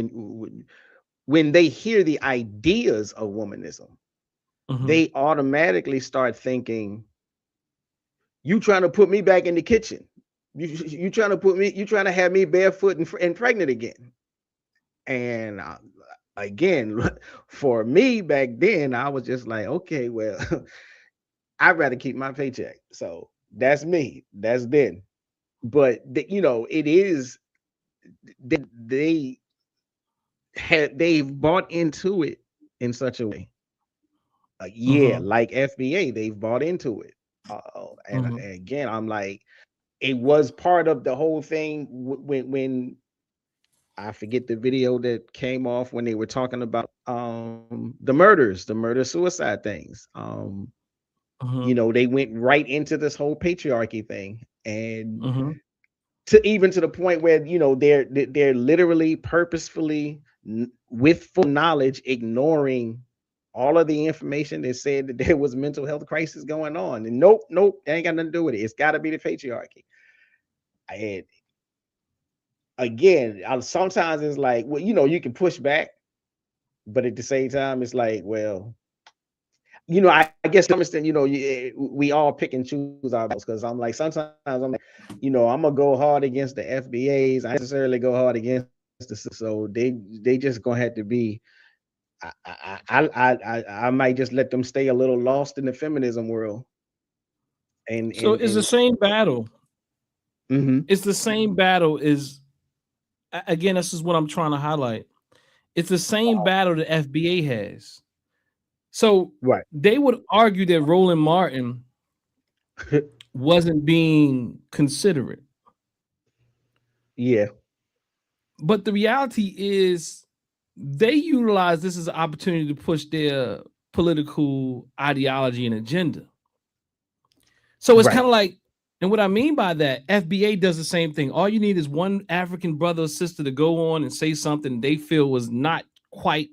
when they hear the ideas of womanism, they automatically start thinking, you trying to put me back in the kitchen. You trying to have me barefoot and pregnant again. And again, for me back then, I was just like, okay, well, I'd rather keep my paycheck. So that's me. That's then. But it is they've bought into it in such a way. Like FBA, they've bought into it. And again, I'm like, it was part of the whole thing when I forget the video that came off when they were talking about the murder suicide things. They went right into this whole patriarchy thing, and to the point where they're literally purposefully with full knowledge ignoring all of the information that said that there was mental health crisis going on. And nope, that ain't got nothing to do with it. It's got to be the patriarchy. And again, sometimes it's like, well, you can push back, but at the same time, it's like, well, I guess to some extent, we all pick and choose our battles, because I'm like, sometimes I'm like, I'm gonna go hard against the FBAs. I necessarily go hard against so they just gonna have to be. I might just let them stay a little lost in the feminism world. And so it's the same battle. It's the same battle. Is again, this is what I'm trying to highlight. It's the same battle that FBA has. So they would argue that Roland Martin wasn't being considerate. Yeah. But the reality is they utilize this as an opportunity to push their political ideology and agenda. So it's kind of like, and what I mean by that, FBA does the same thing. All you need is one African brother or sister to go on and say something they feel was not quite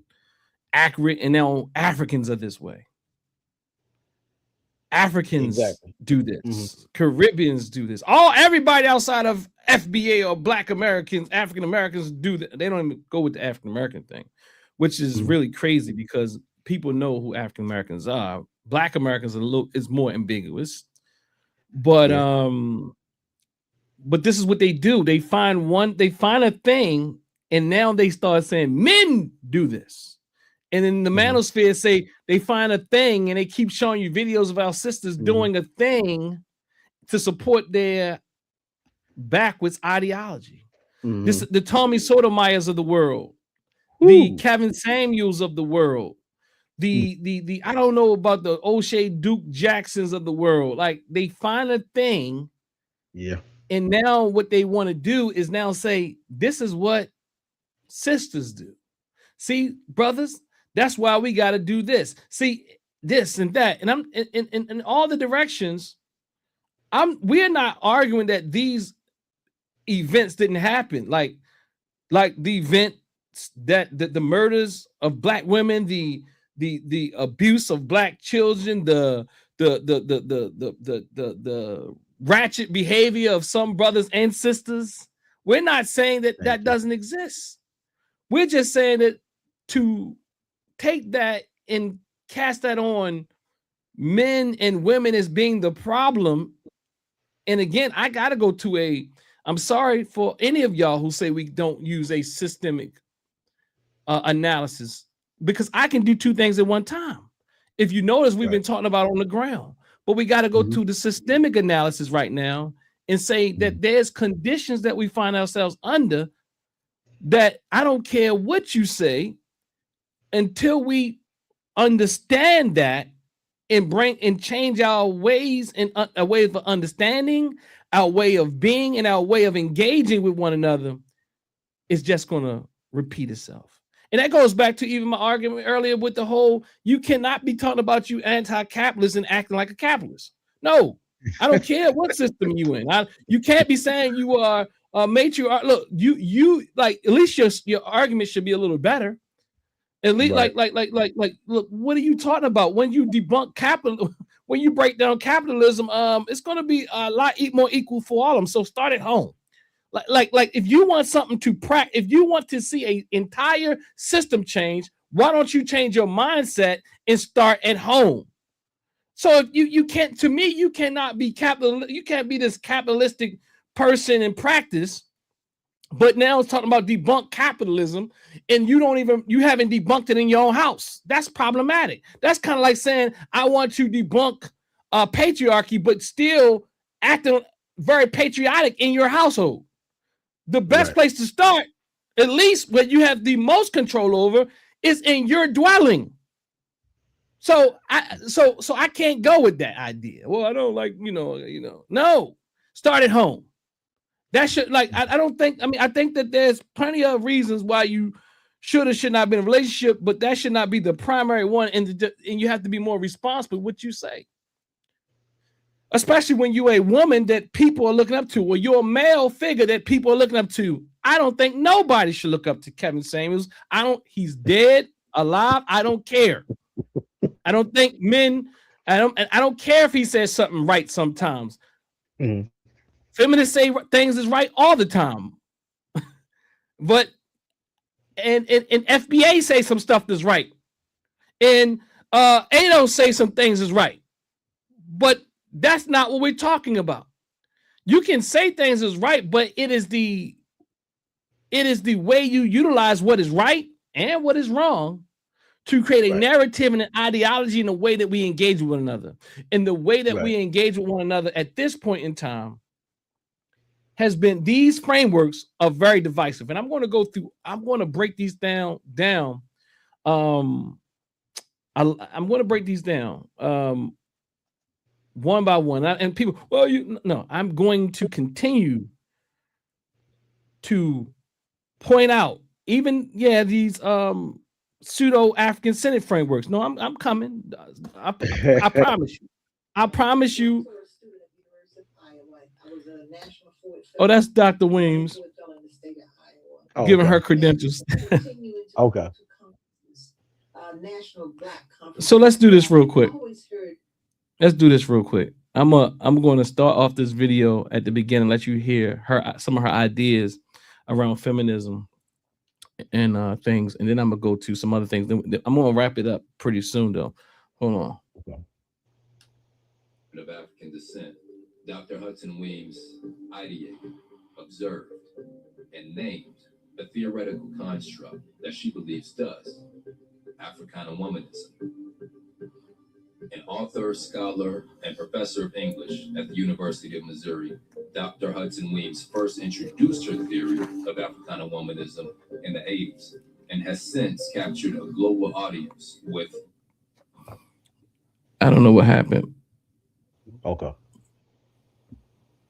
accurate, and now Africans are this way. Africans do this. Caribbeans do this. Everybody outside of FBA or Black Americans, African Americans do that. They don't even go with the African American thing, which is really crazy because people know who African Americans are. Black Americans is more ambiguous, but this is what they do. They find a thing, and now they start saying men do this. And then the Manosphere say they find a thing, and they keep showing you videos of our sisters doing a thing to support their backwards ideology. This the Tommy Sotomayers of the world, the Kevin Samuels of the world, the I don't know about the O'Shea Duke Jacksons of the world. Like, they find a thing, and now what they want to do is now say this is what sisters do. See, brothers, that's why we got to do this. See, this and that. And I'm in all the directions. We're not arguing that these events didn't happen. Like the events that the murders of Black women, the abuse of Black children, the ratchet behavior of some brothers and sisters. We're not saying that doesn't exist. We're just saying that to take that and cast that on men and women as being the problem. And again, I got to go to I'm sorry for any of y'all who say we don't use a systemic analysis, because I can do two things at one time. If you notice, we've been talking about on the ground, but we got to go to the systemic analysis right now and say that there's conditions that we find ourselves under that I don't care what you say until we understand that and bring and change our ways and a way of understanding, our way of being, and our way of engaging with one another. It's just going to repeat itself. And that goes back to even my argument earlier with the whole, you cannot be talking about you anti-capitalist and acting like a capitalist. No, I don't care what system you in. You can't be saying you are a matriarch. Look, you like, at least your argument should be a little better. At least like, look, what are you talking about? When you debunk capital, when you break down capitalism, it's going to be a lot more equal for all of them. So start at home. Like if you want something to practice, if you want to see an entire system change, why don't you change your mindset and start at home? So if you can't, to me, you cannot be capital, you can't be this capitalistic person in practice, but now it's talking about debunk capitalism, and you haven't debunked it in your own house. That's problematic. That's kind of like saying I want to debunk patriarchy, but still acting very patriotic in your household. The best place to start, at least what you have the most control over, is in your dwelling. So I can't go with that idea. Well, I don't like, no, start at home. That should, like, I don't think, I think that there's plenty of reasons why you should or should not be in a relationship, but that should not be the primary one. And you have to be more responsible with what you say. Especially when you're a woman that people are looking up to, or you're a male figure that people are looking up to. I don't think nobody should look up to Kevin Samuels. He's dead, alive. I don't care. I don't think men, I don't care if he says something right sometimes. Feminists say things is right all the time. But and FBA say some stuff that's right. And ADOS say some things is right. But that's not what we're talking about. You can say things is right, but it is the way you utilize what is right and what is wrong to create a narrative and an ideology in the way that we engage with one another. And the way that we engage with one another at this point in time has been, these frameworks are very divisive. And I'm going to break these down. I'm going to break these down. One by one, and people, I'm going to continue to point out even these pseudo African Senate frameworks. No, I'm coming. I promise you. I promise you. Oh, that's Dr. Weems giving her credentials. Okay. So let's do this real quick. I'm going to start off this video at the beginning, let you hear some of her ideas around feminism and things, and then I'm gonna go to some other things. Then I'm gonna wrap it up pretty soon, though. Hold on. Of African descent, Dr. Hudson Weems ideated, observed, and named a theoretical construct that she believes does Africana womanism. An author, scholar, and professor of English at the University of Missouri, Dr. Hudson Weems first introduced her theory of Africana womanism in the 80s and has since captured a global audience with... I don't know what happened. Okay.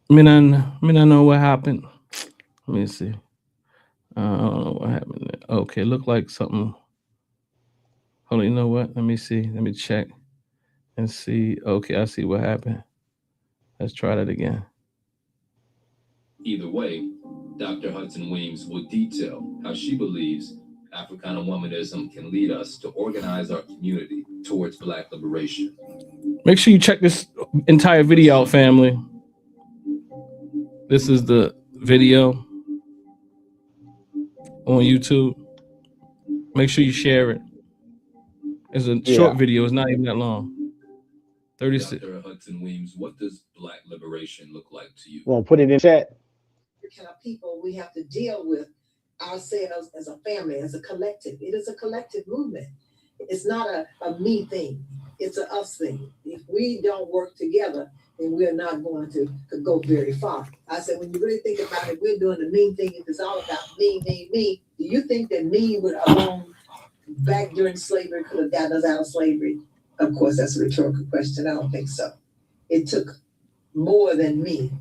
I mean, I know what happened. Let me see. I don't know what happened there. Okay, look like something. Hold on, you know what? Let me see. Let me check and see. Okay, I see what happened. Let's try that again. Either way, Dr. Hudson Weems will detail how she believes Africana womanism can lead us to organize our community towards Black liberation. Make sure you check this entire video out, family. This is the video on YouTube. Make sure you share it. It's a short video. It's not even that long. 36. Dr. Hudson Weems, what does Black liberation look like to you? Want to put it in chat? African people, we have to deal with ourselves as a family, as a collective. It is a collective movement. It's not a me thing. It's a us thing. If we don't work together, then we're not going to go very far. I said, when you really think about it, we're doing the me thing. If it's all about me, me, me, do you think that me would alone back during slavery could have gotten us out of slavery? Of course, that's a rhetorical question. I don't think so. It took more than me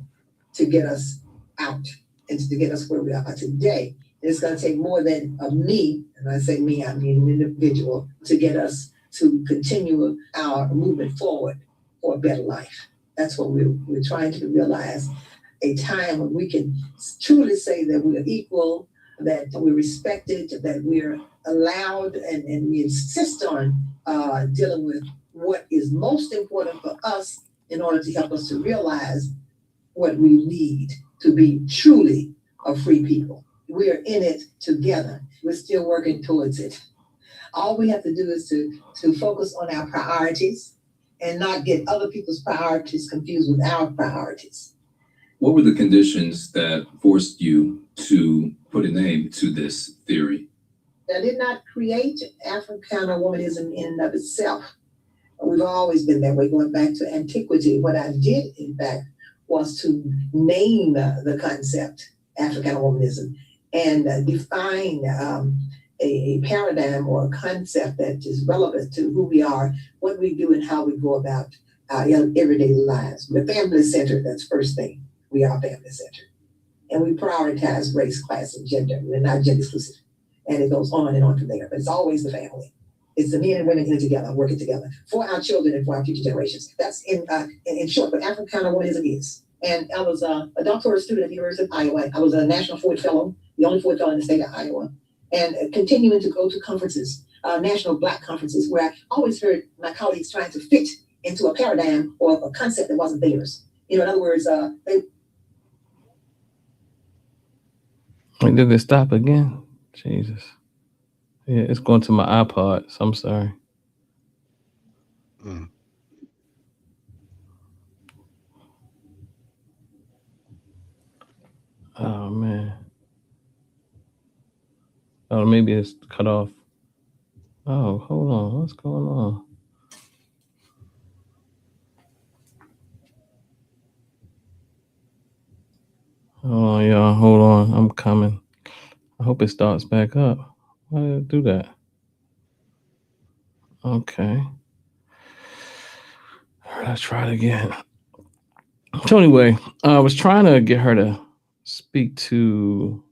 to get us out and to get us where we are today. It's going to take more than a me, and I say me, I mean an individual, to get us to continue our movement forward for a better life. That's what we're trying to realize, a time when we can truly say that we are equal, that we're respected, that we're allowed, and we insist on dealing with what is most important for us in order to help us to realize what we need to be truly a free people. We are in it together. We're still working towards it. All we have to do is to focus on our priorities and not get other people's priorities confused with our priorities. What were the conditions that forced you to put a name to this theory? I did not create Africana womanism in and of itself. We've always been that way, going back to antiquity. What I did, in fact, was to name the concept Africana womanism and define a paradigm or a concept that is relevant to who we are, what we do, and how we go about our everyday lives. We're family-centered, that's first thing. We are family-centered. And we prioritize race, class, and gender. We're not gender-exclusive. And it goes on and on from there. But it's always the family. It's the men and women in it together, working together for our children and for our future generations. That's in short what Africana womanism is. And I was a doctoral student at the University of Iowa. I was a National Ford Fellow, the only Ford Fellow in the state of Iowa. And continuing to go to conferences, national Black conferences, where I always heard my colleagues trying to fit into a paradigm or a concept that wasn't theirs. You know, in other words, Did it stop again? Jesus. Yeah, it's going to my iPod, so I'm sorry. Oh, man. Oh, maybe it's cut off. Oh, hold on. What's going on? Hold on, y'all. Hold on. I'm coming. I hope it starts back up. Why did it do that? Okay. All right, let's try it again. So anyway, I was trying to get her to speak to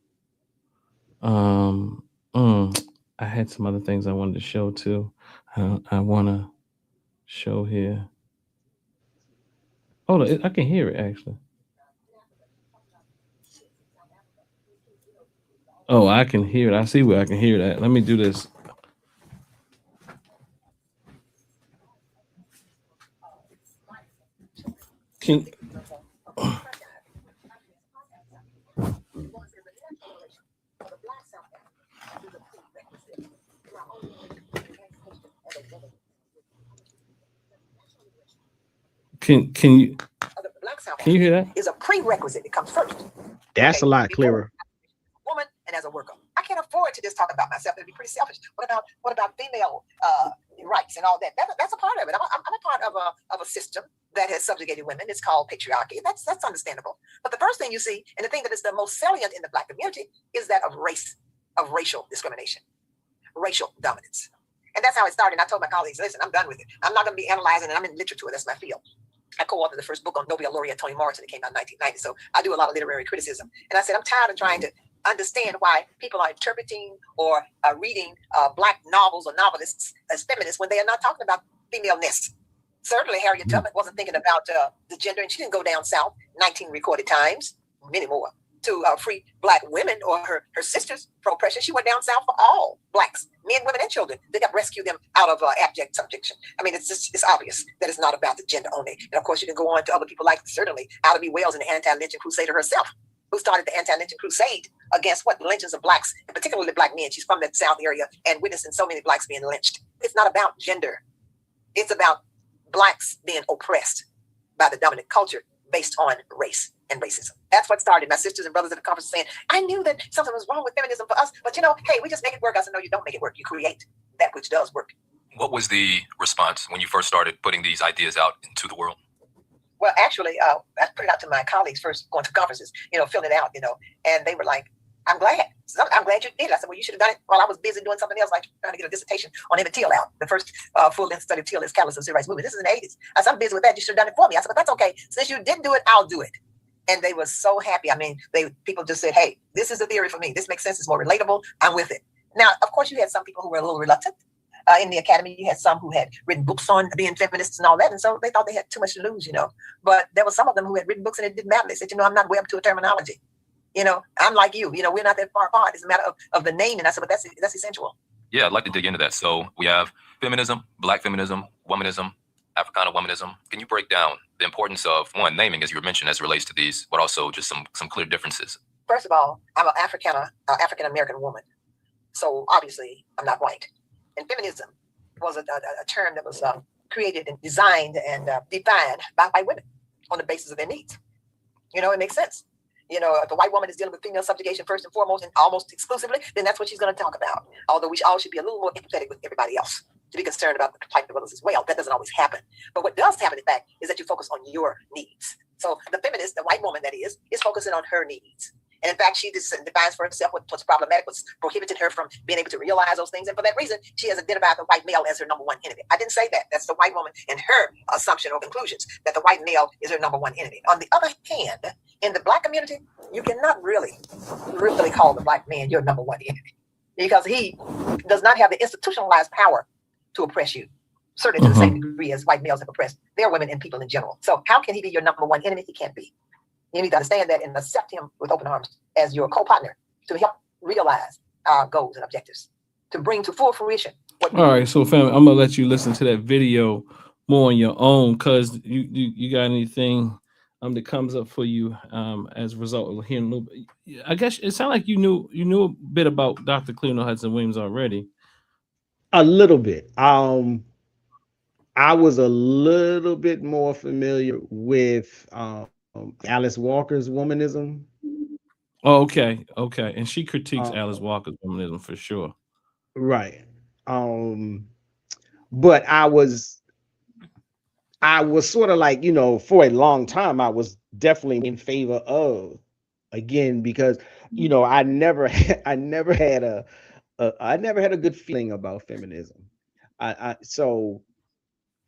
I had some other things I wanted to show too. I want to show here. Oh, I can hear it actually. Oh, I can hear it. I see where I can hear that. Let me do this. Can you hear that? Is a prerequisite. It comes first. That's a lot clearer. Woman and as a worker, I can't afford to just talk about myself. It'd be pretty selfish. What about female rights and all that? That's a part of it. I'm a part of a system that has subjugated women. It's called patriarchy. That's understandable. But the first thing you see, and the thing that is the most salient in the Black community, is that of racial discrimination, racial dominance. And that's how it started. And I told my colleagues, listen, I'm done with it. I'm not going to be analyzing, and I'm in literature. That's my field. I co-authored the first book on Nobel laureate Toni Morrison. It came out in 1990. So I do a lot of literary criticism. And I said, I'm tired of trying to understand why people are interpreting or reading Black novels or novelists as feminists when they are not talking about femaleness. Certainly, Harriet Tubman wasn't thinking about the gender, and she didn't go down south 19 recorded times, many more, to free Black women or her sisters from oppression. She went down south for all Blacks, men, women, and children, to help rescue them out of abject subjection. I mean, it's obvious that it's not about the gender only. And of course, you can go on to other people like, certainly, Ida B. Wells, and the anti-lynching crusader herself, who started the anti-lynching crusade against lynchings of Blacks, and particularly Black men. She's from that South area and witnessing so many Blacks being lynched. It's not about gender. It's about Blacks being oppressed by the dominant culture based on race and racism. That's what started. My sisters and brothers at the conference saying, I knew that something was wrong with feminism for us, but hey, we just make it work. I said, no, you don't make it work. You create that which does work. What was the response when you first started putting these ideas out into the world? Well, actually, I put it out to my colleagues first, going to conferences, filling it out, and they were like, I'm glad. I'm glad you did it. I said, well, you should have done it while I was busy doing something else, like trying to get a dissertation on Emmett Till out. The first full-length study of Till is Catalyst of the Civil Rights Movement. This is in the 80s. I said, I'm busy with that. You should have done it for me. I said, but that's okay. Since you didn't do it, I'll do it. And they were so happy. I mean, people just said, hey, this is a theory for me. This makes sense. It's more relatable. I'm with it. Now, of course, you had some people who were a little reluctant. In the academy, you had some who had written books on being feminists and all that. And so they thought they had too much to lose, But there were some of them who had written books and it didn't matter. They said, I'm not webbed to a terminology. I'm like you. We're not that far apart. It's a matter of the name. And I said, but that's essential. Yeah, I'd like to dig into that. So we have feminism, Black feminism, womanism, Africana womanism. Can you break down the importance of, one, naming, as you mentioned, as it relates to these, but also just some clear differences? First of all, I'm an African-American woman. So obviously, I'm not white. And feminism was a term that was created and designed and defined by white women on the basis of their needs. It makes sense. If a white woman is dealing with female subjugation first and foremost and almost exclusively, then that's what she's going to talk about. Although we all should be a little more empathetic with everybody else to be concerned about the plight of others as well. That doesn't always happen. But what does happen, in fact, is that you focus on your needs. So the feminist, the white woman that is focusing on her needs. And in fact, she defines for herself what's problematic, what's prohibited her from being able to realize those things. And for that reason, she has identified the white male as her number one enemy. I didn't say that. That's the white woman and her assumption or conclusions that the white male is her number one enemy. On the other hand, in the Black community, you cannot really call the Black man your number one enemy because he does not have the institutionalized power to oppress you, certainly to the same degree as white males have oppressed their women and people in general. So how can he be your number one enemy? He can't be. You need to understand that and accept him with open arms as your co-partner to help realize our goals and objectives, to bring to full fruition. All right, so fam, I'm gonna let you listen to that video more on your own, because you got anything that comes up for you as a result of hearing a little bit. I guess it sounded like you knew a bit about Dr. Cleveland Hudson Williams already. A little bit. I was a little bit more familiar with Alice Walker's womanism. Oh, okay. And she critiques Alice Walker's womanism for sure. Right. But I was sort of like, for a long time, I was definitely in favor of, again, because, I never had a good feeling about feminism. And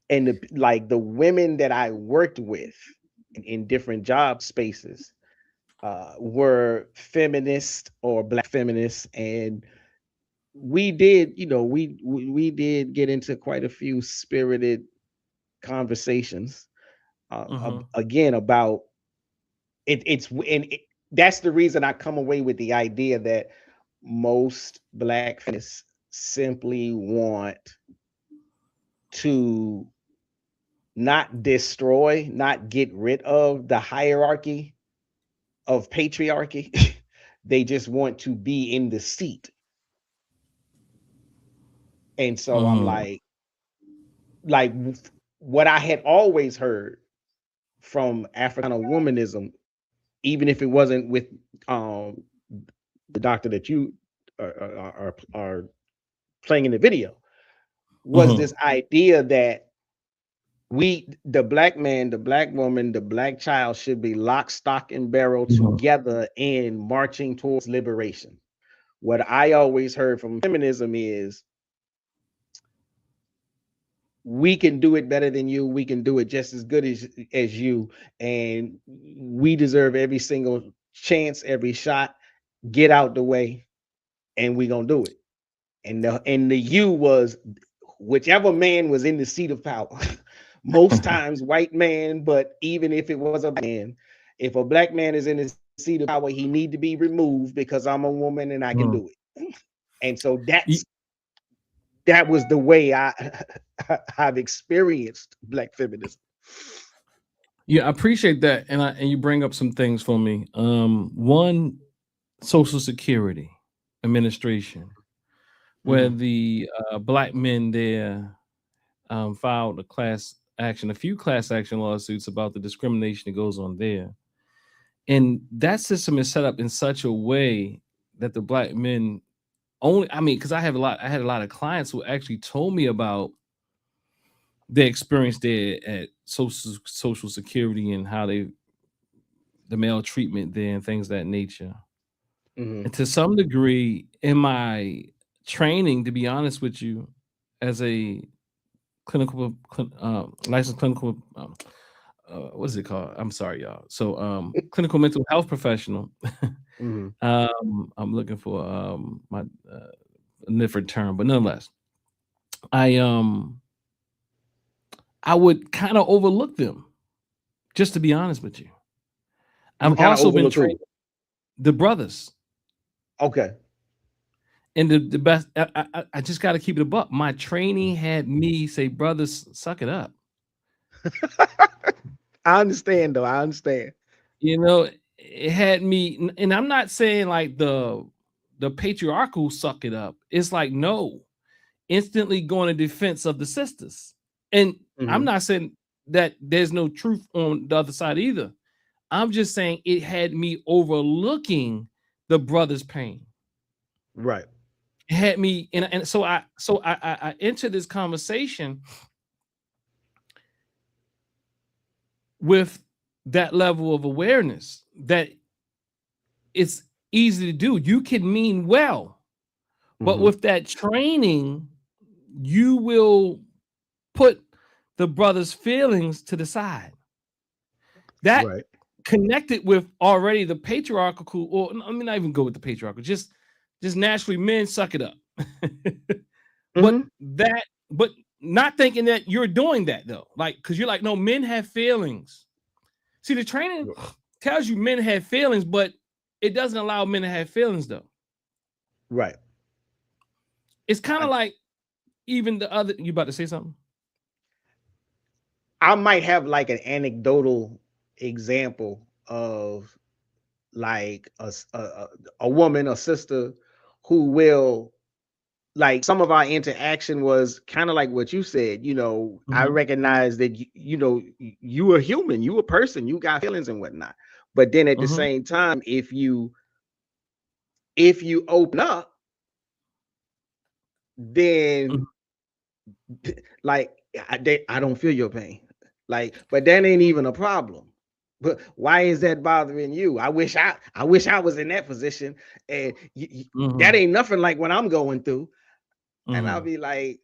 the women that I worked with in different job spaces were feminists or Black feminists, and we did, we did get into quite a few spirited conversations again about it. That's the reason I come away with the idea that most Black feminists simply want to not destroy, not get rid of the hierarchy of patriarchy. They just want to be in the seat. And so I'm like what I had always heard from Africana womanism, even if it wasn't with the doctor that you are playing in the video, was this idea that the Black man, the Black woman, the Black child should be lock, stock, and barrel together in marching towards liberation. What I always heard from feminism is, we can do it better than you. We can do it just as good as you. And we deserve every single chance, every shot. Get out the way, and we're going to do it. And the you was whichever man was in the seat of power. Most times white man, but even if it was a man, if a Black man is in the seat of power, he need to be removed because I'm a woman and I can do it. And so that was the way I've experienced Black feminism. Yeah, I appreciate that, and you bring up some things for me. One, Social Security Administration, where the Black men there filed a class action, a few class action lawsuits about the discrimination that goes on there. And that system is set up in such a way that the black men only, I mean, because I had a lot of clients who actually told me about their experience there at social security and how the maltreatment there and things of that nature. And to some degree, in my training, to be honest with you, as a licensed clinical, what is it called? I'm sorry, y'all. So, clinical mental health professional. I'm looking for my a different term, but nonetheless, I would kind of overlook them, just to be honest with you. I've also been trained the brothers. Okay. And the best, I just got to keep it a buck. My training had me say, brothers, suck it up. I understand, though. I understand. You know, it had me, and I'm not saying like the patriarchal suck it up. It's like, no, instantly going in defense of the sisters. And I'm not saying that there's no truth on the other side either. I'm just saying it had me overlooking the brother's pain. Right. It had me, and so I entered this conversation with that level of awareness that it's easy to do. You can mean well, but with that training, you will put the brother's feelings to the side. That connected with already the patriarchal, or I mean, not even go with the patriarchal, just naturally men suck it up. But not thinking that you're doing that though, like, because you're like, no, men have feelings. See, the training tells you men have feelings, but it doesn't allow men to have feelings though. Right. It's kind of like even the other. You about to say something? I might have like an anecdotal example of like a woman, a sister, who will, like, some of our interaction was kind of like what you said. You know, I recognize that you know, you are human, you a person, you got feelings and whatnot. But then at the same time, if you open up, then like I don't feel your pain. Like, but that ain't even a problem. But why is that bothering you? I wish I was in that position, and that ain't nothing like what I'm going through. And I'll be like,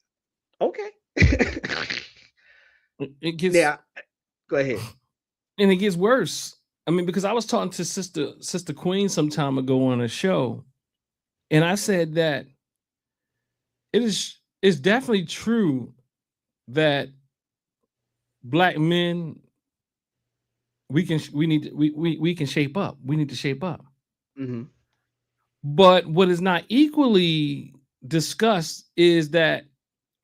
okay. It gets, yeah. Go ahead. And it gets worse. I mean, because I was talking to Sister Queen some time ago on a show, and I said that it's definitely true that Black men, we can shape up. We need to shape up. But what is not equally discussed is that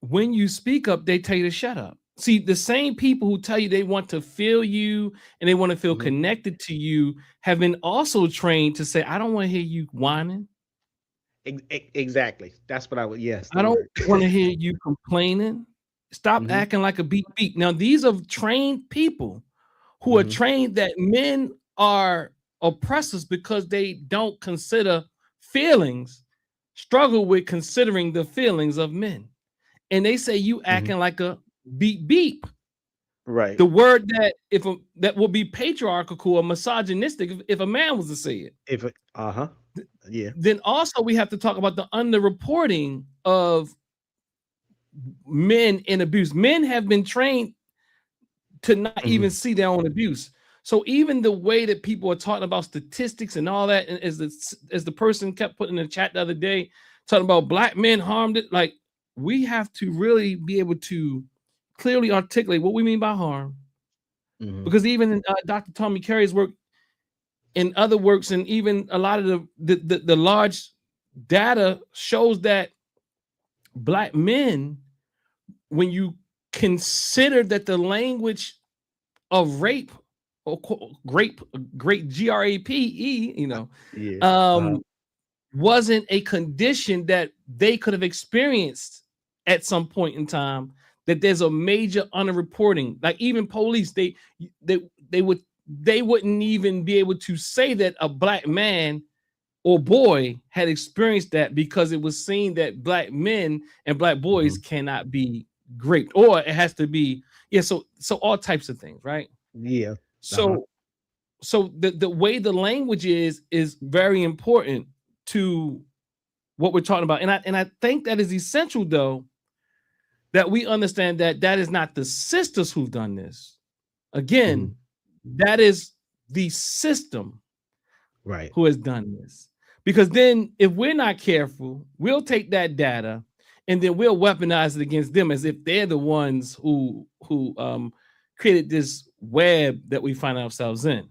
when you speak up, they tell you to shut up. See, the same people who tell you they want to feel you and they want to feel connected to you have been also trained to say, I don't want to hear you whining. Exactly. That's what I would. Yes. I don't want to hear you complaining. Stop acting like a beat. Now, these are trained people who are trained that men are oppressors because they don't consider feelings, struggle with considering the feelings of men. And they say you acting like a beep. Right. The word that that will be patriarchal or misogynistic if a man was to say it. Yeah. Then also we have to talk about the underreporting of men in abuse. Men have been trained to not even see their own abuse. So even the way that people are talking about statistics and all that, and as the person kept putting in the chat the other day, talking about Black men harmed it, like, we have to really be able to clearly articulate what we mean by harm. Because even in Dr. Tommy Carey's work, in other works, and even a lot of the large data shows that Black men, when you consider that the language of rape, or great GRAPE, you know, wasn't a condition that they could have experienced at some point in time, that there's a major underreporting. Like even police, they wouldn't even be able to say that a black man or boy had experienced that, because it was seen that black men and black boys cannot be raped, or it has to be, so all types of things, right? Yeah. So the way the language is very important to what we're talking about. And I think that is essential, though, that we understand that that is not the sisters who've done this. Again, that is the system who has done this. Because then if we're not careful, we'll take that data and then we'll weaponize it against them as if they're the ones who created this web that we find ourselves in.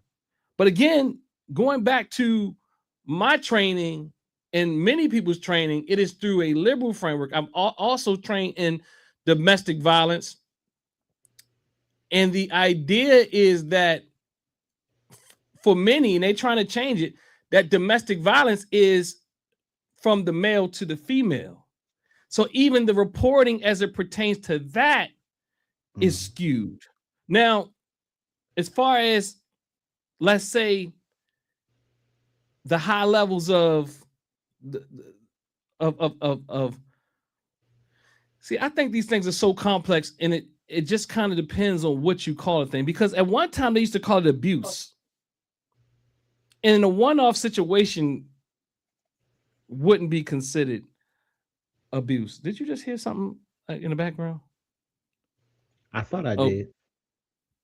But again, going back to my training and many people's training, it is through a liberal framework. I'm also trained in domestic violence. And the idea is that for many, and they're trying to change it, that domestic violence is from the male to the female. So even the reporting as it pertains to that is skewed. Now, as far as, let's say, the high levels of see, I think these things are so complex, and it just kind of depends on what you call a thing. Because at one time they used to call it abuse, and in a one-off situation wouldn't be considered abuse. Did you just hear something in the background? I thought I did.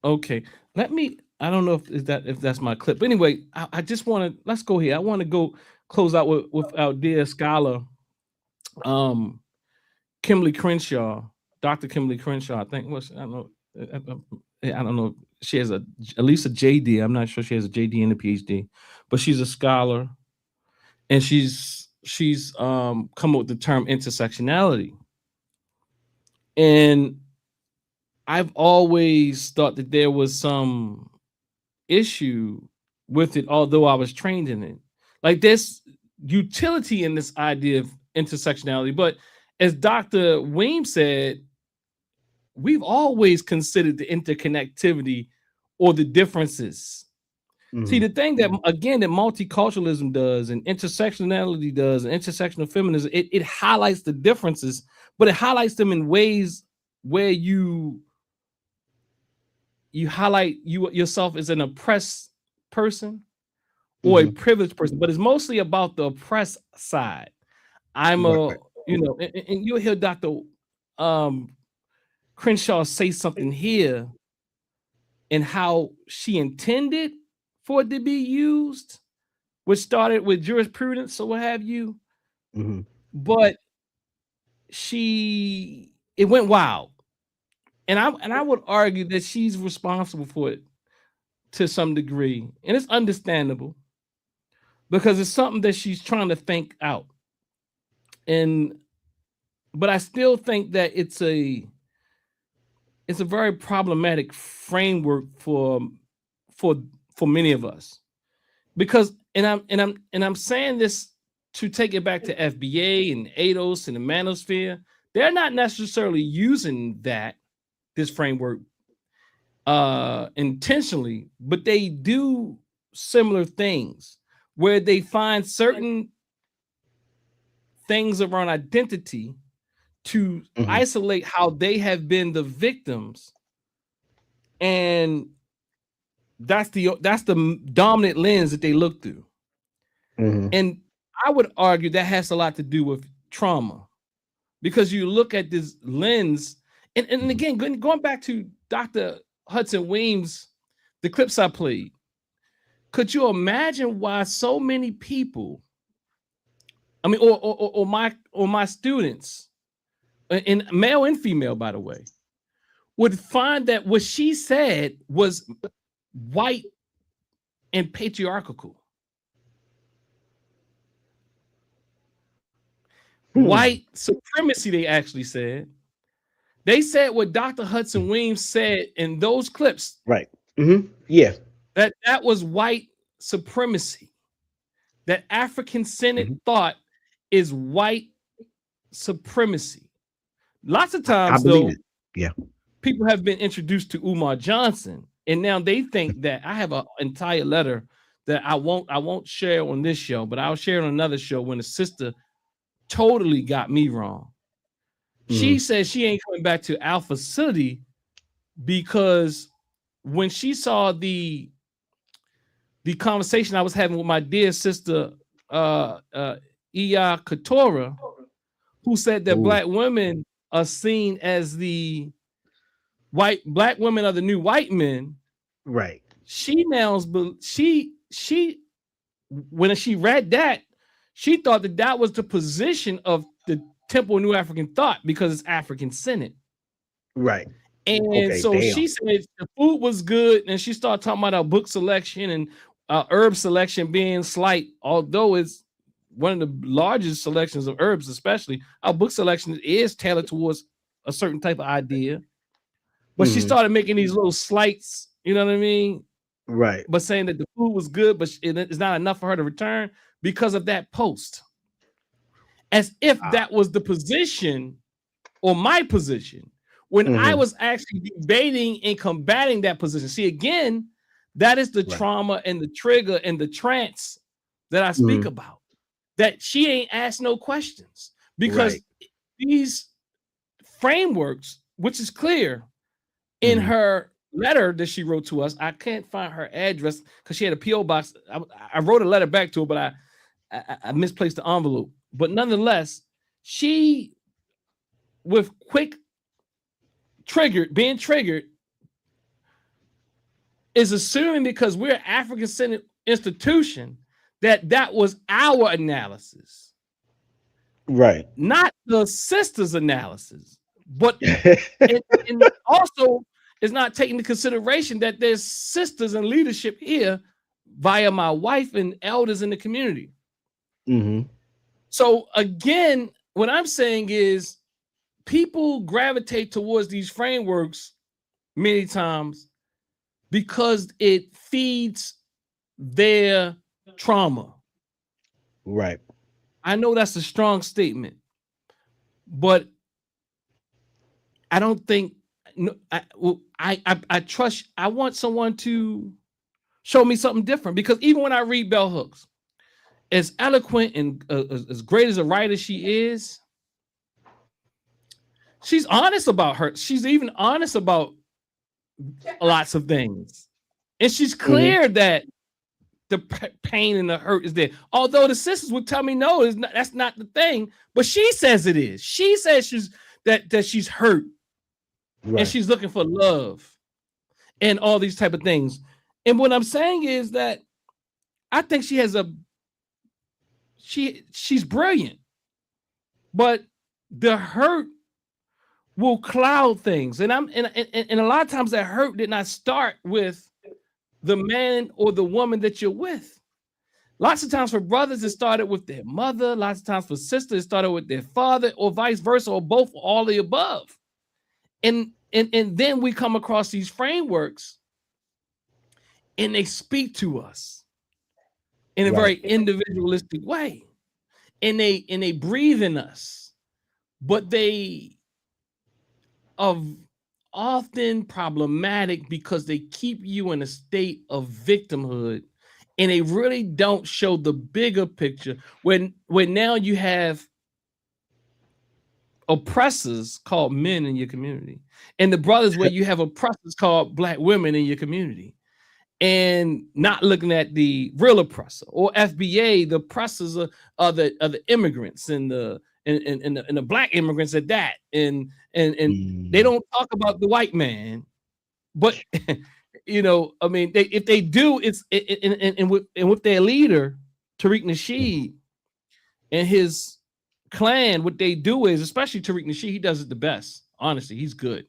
Okay, I don't know if that's my clip. But anyway, I just want to, let's go here. I want to go close out with our dear scholar, Kimberly Crenshaw, Dr. Kimberly Crenshaw. I think I don't know. She has at least a JD. I'm not sure she has a JD and a PhD, but she's a scholar, and she's come up with the term intersectionality. And I've always thought that there was some issue with it, although I was trained in it. Like, there's utility in this idea of intersectionality, but as Dr. Weems said, we've always considered the interconnectivity or the differences. See, the thing that, again, that multiculturalism does and intersectionality does and intersectional feminism, it highlights the differences, but it highlights them in ways where you highlight yourself as an oppressed person or a privileged person, but it's mostly about the oppressed side. I'm and you'll hear Dr. Crenshaw say something here and how she intended for it to be used, which started with jurisprudence or what have you. But it went wild. And I would argue that she's responsible for it to some degree. And it's understandable because it's something that she's trying to think out. But I still think that it's a very problematic framework for many of us, because I'm saying this to take it back to FBA and ADOS and the Manosphere. They're not necessarily using this framework intentionally, but they do similar things where they find certain things around identity to isolate how they have been the victims, and that's the dominant lens that they look through. And I would argue that has a lot to do with trauma, because you look at this lens, and again, going back to Dr. Hudson Weems, the clips I played, could you imagine why so many people, I mean, or my students, and male and female, by the way, would find that what she said was white and patriarchal. White supremacy, they actually said. They said what Dr. Hudson Weems said in those clips. Right. Yeah. That was white supremacy. That African-centered thought is white supremacy. Lots of times, though, Yeah. People have been introduced to Umar Johnson, and now they think that I have an entire letter that I won't share on this show, but I'll share on another show when a sister totally got me wrong. She says she ain't coming back to our facility because when she saw the conversation I was having with my dear sister Iya Katora, who said that black women are seen as the black women are the new white men. Right. She now she when she read that, she thought that that was the position of the Temple of New African Thought because it's African Senate. Right. And Okay, so damn. she said the food was good, and she started talking about our book selection and herb selection being slight, although it's one of the largest selections of herbs, especially our book selection is tailored towards a certain type of idea. But she started making these little slights, you know what I mean? Right. But saying that the food was good, but it's not enough for her to return because of that post. As if that was the position or my position when I was actually debating and combating that position. See, again, that is the trauma and the trigger and the trance that I speak about. That she ain't asked no questions because these frameworks, which is clear in her letter that she wrote to us. I can't find her address because she had a P.O. box. I wrote a letter back to her, but I misplaced the envelope. But nonetheless, she, with being triggered, is assuming because we're an African Senate institution that was our analysis. Right. Not the sisters' analysis. But and also is not taking into consideration that there's sisters and leadership here via my wife and elders in the community. So again, what I'm saying is people gravitate towards these frameworks many times because it feeds their trauma. Right. I know that's a strong statement, but I don't think I trust. I want someone to show me something different because even when I read Bell Hooks, as eloquent and as great as a writer she is, she's honest about her. She's even honest about lots of things, and she's clear that the pain and the hurt is there. Although the sisters would tell me no, that's not the thing, but she says it is. She says that she's hurt. Right. And she's looking for love and all these type of things. And what I'm saying is that I think she has she's brilliant, but the hurt will cloud things. And a lot of times that hurt did not start with the man or the woman that you're with. Lots of times for brothers, it started with their mother. Lots of times for sisters, it started with their father, or vice versa, or both, or all the above. And then we come across these frameworks and they speak to us in a very individualistic way. And they breathe in us, but they are often problematic because they keep you in a state of victimhood and they really don't show the bigger picture when now you have oppressors called men in your community, and the brothers where you have oppressors called black women in your community, and not looking at the real oppressor or FBA. The oppressors are the immigrants and the black immigrants at that, and they don't talk about the white man, but you know, I mean, if they do, it's and with their leader Tariq Nasheed and his clan, what they do is, especially Tariq Nasheed, he does it the best. Honestly, he's good.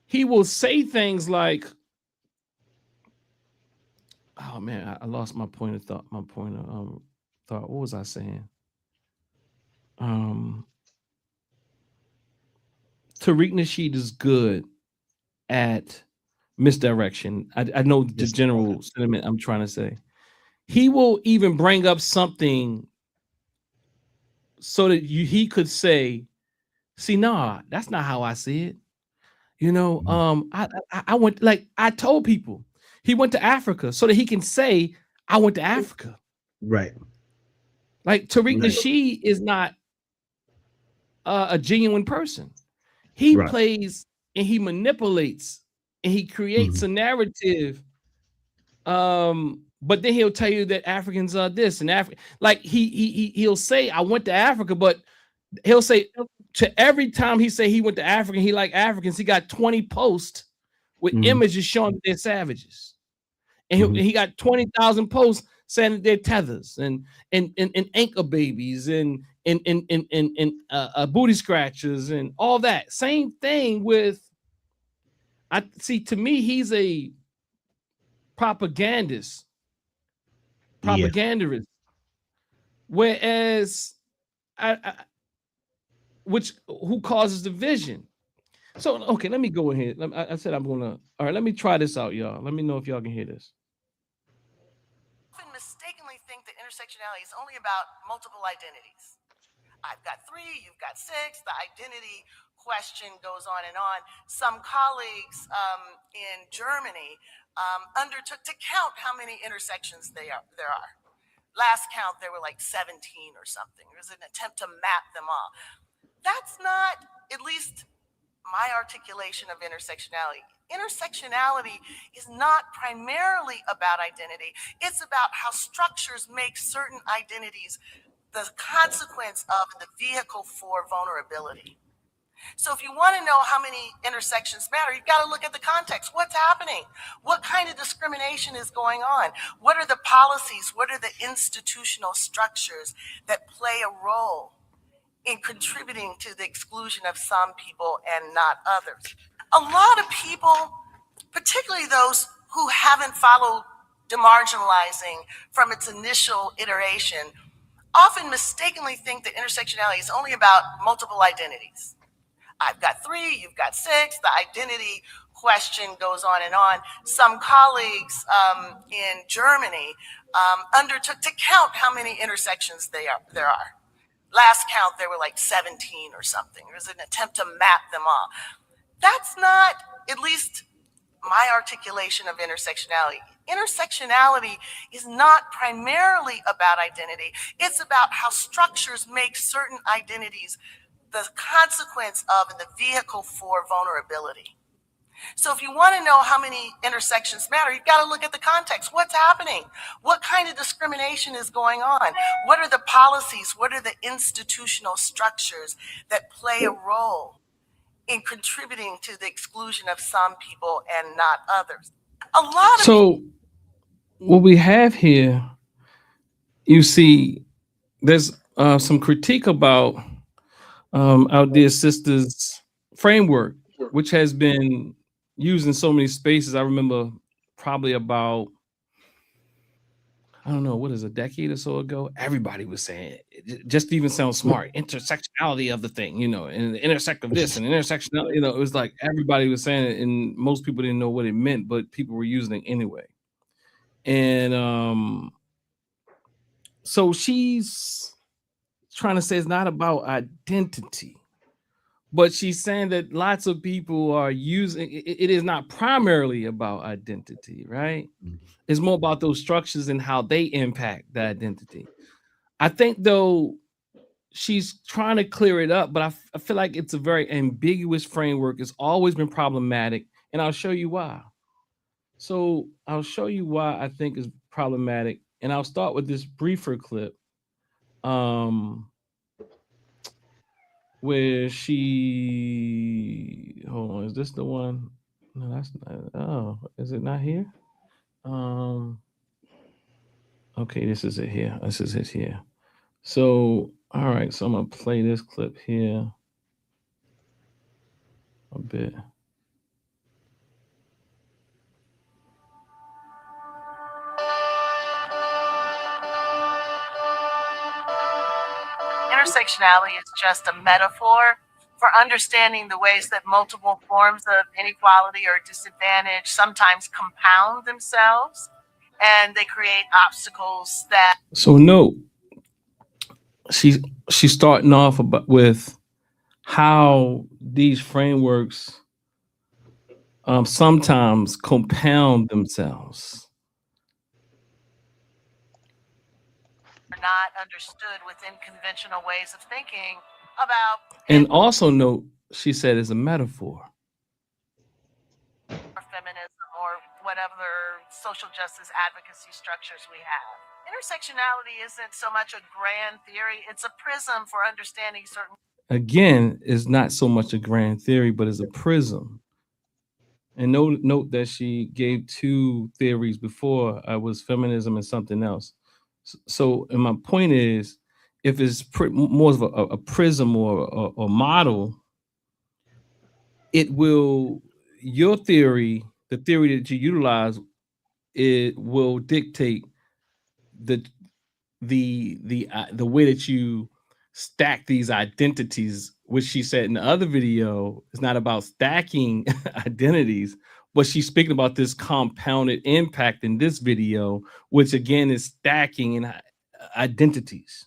He will say things like, "Oh man, I lost my point of thought. My point of thought. What was I saying?" Tariq Nasheed is good at misdirection. I know the general sentiment I'm trying to say. He will even bring up something so that he could say See, nah, that's not how I see it. You know, I went, like I told people, he went to Africa so that he can say, I went to Africa. Right. Like Tariq Right. Nasheed is not a genuine person. He Right. plays and he manipulates and he creates a narrative. But then he'll tell you that Africans are this and Africa. Like he'll say, I went to Africa, but he'll say to every time he say he went to Africa, he like Africans, he got 20 posts with images showing that they're savages. And he got 20,000 posts saying that they're tethers and anchor babies and booty scratchers and all that. Same thing with, I see, to me, he's a propagandist. Whereas who causes division. So okay, let me go ahead. I said I'm gonna, all right, let me try this out, y'all. Let me know if y'all can hear this. Often mistakenly think that intersectionality is only about multiple identities. I've got 3, you've got 6, the identity question goes on and on. Some colleagues in Germany undertook to count how many intersections there are. Last count, there were like 17 or something. It was an attempt to map them all. That's not, at least my articulation of intersectionality. Intersectionality is not primarily about identity. It's about how structures make certain identities the consequence of the vehicle for vulnerability. So if you want to know how many intersections matter, you've got to look at the context. What's happening? What kind of discrimination is going on? What are the policies? What are the institutional structures that play a role in contributing to the exclusion of some people and not others? A lot of people, particularly those who haven't followed demarginalizing from its initial iteration, often mistakenly think that intersectionality is only about multiple identities. I've got 3, you've got 6, the identity question goes on and on. Some colleagues in Germany undertook to count how many intersections there are. Last count, there were like 17 or something. It was an attempt to map them all. That's not, at least my articulation of intersectionality. Intersectionality is not primarily about identity. It's about how structures make certain identities the consequence of and the vehicle for vulnerability. So if you want to know how many intersections matter, you've got to look at the context. What's happening? What kind of discrimination is going on? What are the policies? What are the institutional structures that play a role in contributing to the exclusion of some people and not others? So what we have here, you see, there's some critique about our dear sister's framework, which has been used in so many spaces. I remember probably about, I don't know, what is a decade or so ago, everybody was saying it, just to even sound smart, intersectionality of the thing, you know, and the intersect of this and intersectionality, you know, it was like everybody was saying it and most people didn't know what it meant, but people were using it anyway. And so she's trying to say it's not about identity, but she's saying that lots of people are using it is not primarily about identity, right? It's more about those structures and how they impact the identity. I think though she's trying to clear it up, but I feel like it's a very ambiguous framework. It's always been problematic, and I'll show you why. So I'll show you why I think is problematic, and I'll start with this briefer clip. Where she, hold on, is this the one? No, that's not. Oh, is it not here? Okay, this is it here. This is it here. So, all right, so I'm gonna play this clip here a bit. Intersectionality is just a metaphor for understanding the ways that multiple forms of inequality or disadvantage sometimes compound themselves and they create obstacles that. So no, she's starting off with how these frameworks sometimes compound themselves. Are not understood within conventional ways of thinking about And also note, she said, is a metaphor. feminism or whatever social justice advocacy structures we have. Intersectionality isn't so much a grand theory, it's a prism for understanding certain. Again, is not so much a grand theory, but is a prism. And note that she gave two theories before. Was feminism and something else. So, and my point is, if it's more of a prism or a model, it will, your theory, the theory that you utilize, it will dictate the way that you stack these identities, which she said in the other video is not about stacking identities, but she's speaking about this compounded impact in this video, which again is stacking in identities.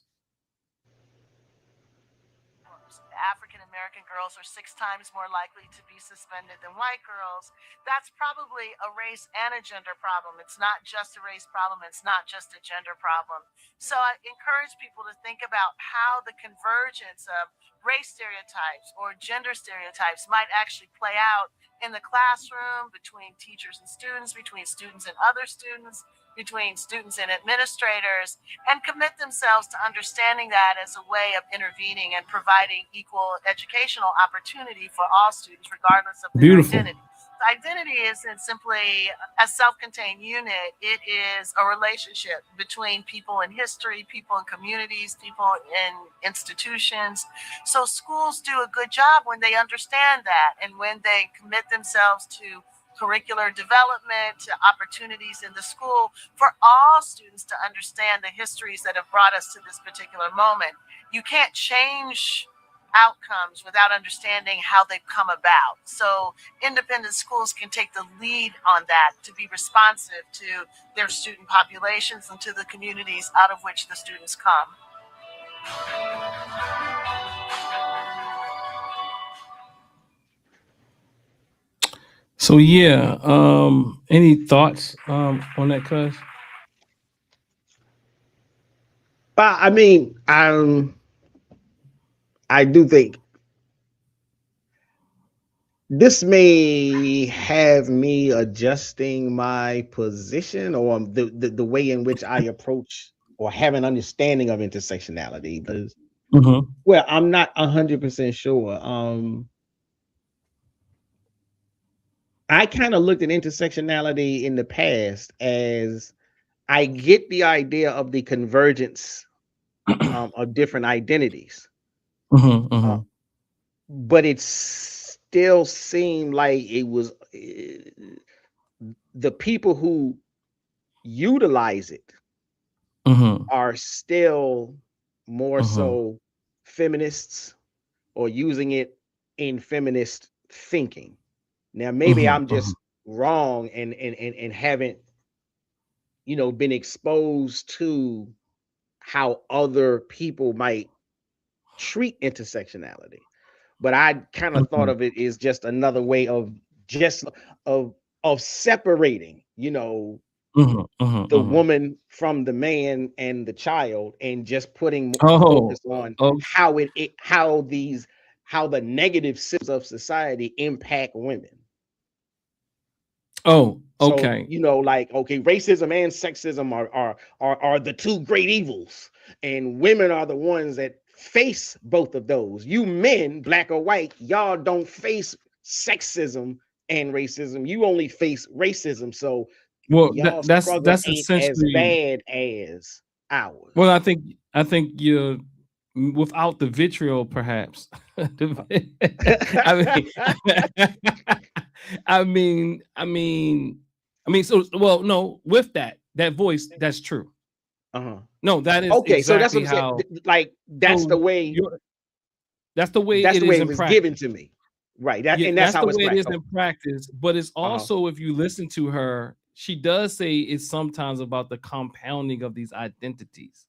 African American girls are 6 times more likely to be suspended than white girls. That's probably a race and a gender problem. It's not just a race problem, it's not just a gender problem. So I encourage people to think about how the convergence of race stereotypes or gender stereotypes might actually play out in the classroom, between teachers and students, between students and other students, between students and administrators, and commit themselves to understanding that as a way of intervening and providing equal educational opportunity for all students, regardless of their identity. Identity isn't simply a self-contained unit. It is a relationship between people in history, people in communities, people in institutions. So schools do a good job when they understand that and when they commit themselves to curricular development, to opportunities in the school for all students to understand the histories that have brought us to this particular moment. You can't change outcomes without understanding how they've come about. So independent schools can take the lead on that, to be responsive to their student populations and to the communities out of which the students come. So yeah, any thoughts on that, cuz? I mean, I do think this may have me adjusting my position or the way in which I approach or have an understanding of intersectionality, because well, I'm not 100% sure. I kind of looked at intersectionality in the past as, I get the idea of the convergence of different identities, but it still seemed like it was the people who utilize it are still more so feminists or using it in feminist thinking. Now, maybe I'm just wrong and haven't, been exposed to how other people might treat intersectionality. But I kind of thought of it as just another way of separating, the woman from the man and the child, and just putting focus on how the negative systems of society impact women. Oh, okay. So, like, okay, racism and sexism are the two great evils, and women are the ones that face both of those. You men, black or white, y'all don't face sexism and racism. You only face racism. So, well, y'all that's struggle ain't as essentially bad as ours. Well, I think you're without the vitriol, perhaps. I mean, so well, no, with that voice, that's true. No, that is okay. Exactly so that's what I'm how. saying. Like, that's the way. That's the way That's it the way is it in was practice. given to me. Right. And that's how the it's way it is practiced. in practice. But it's also, if you listen to her, she does say it's sometimes about the compounding of these identities.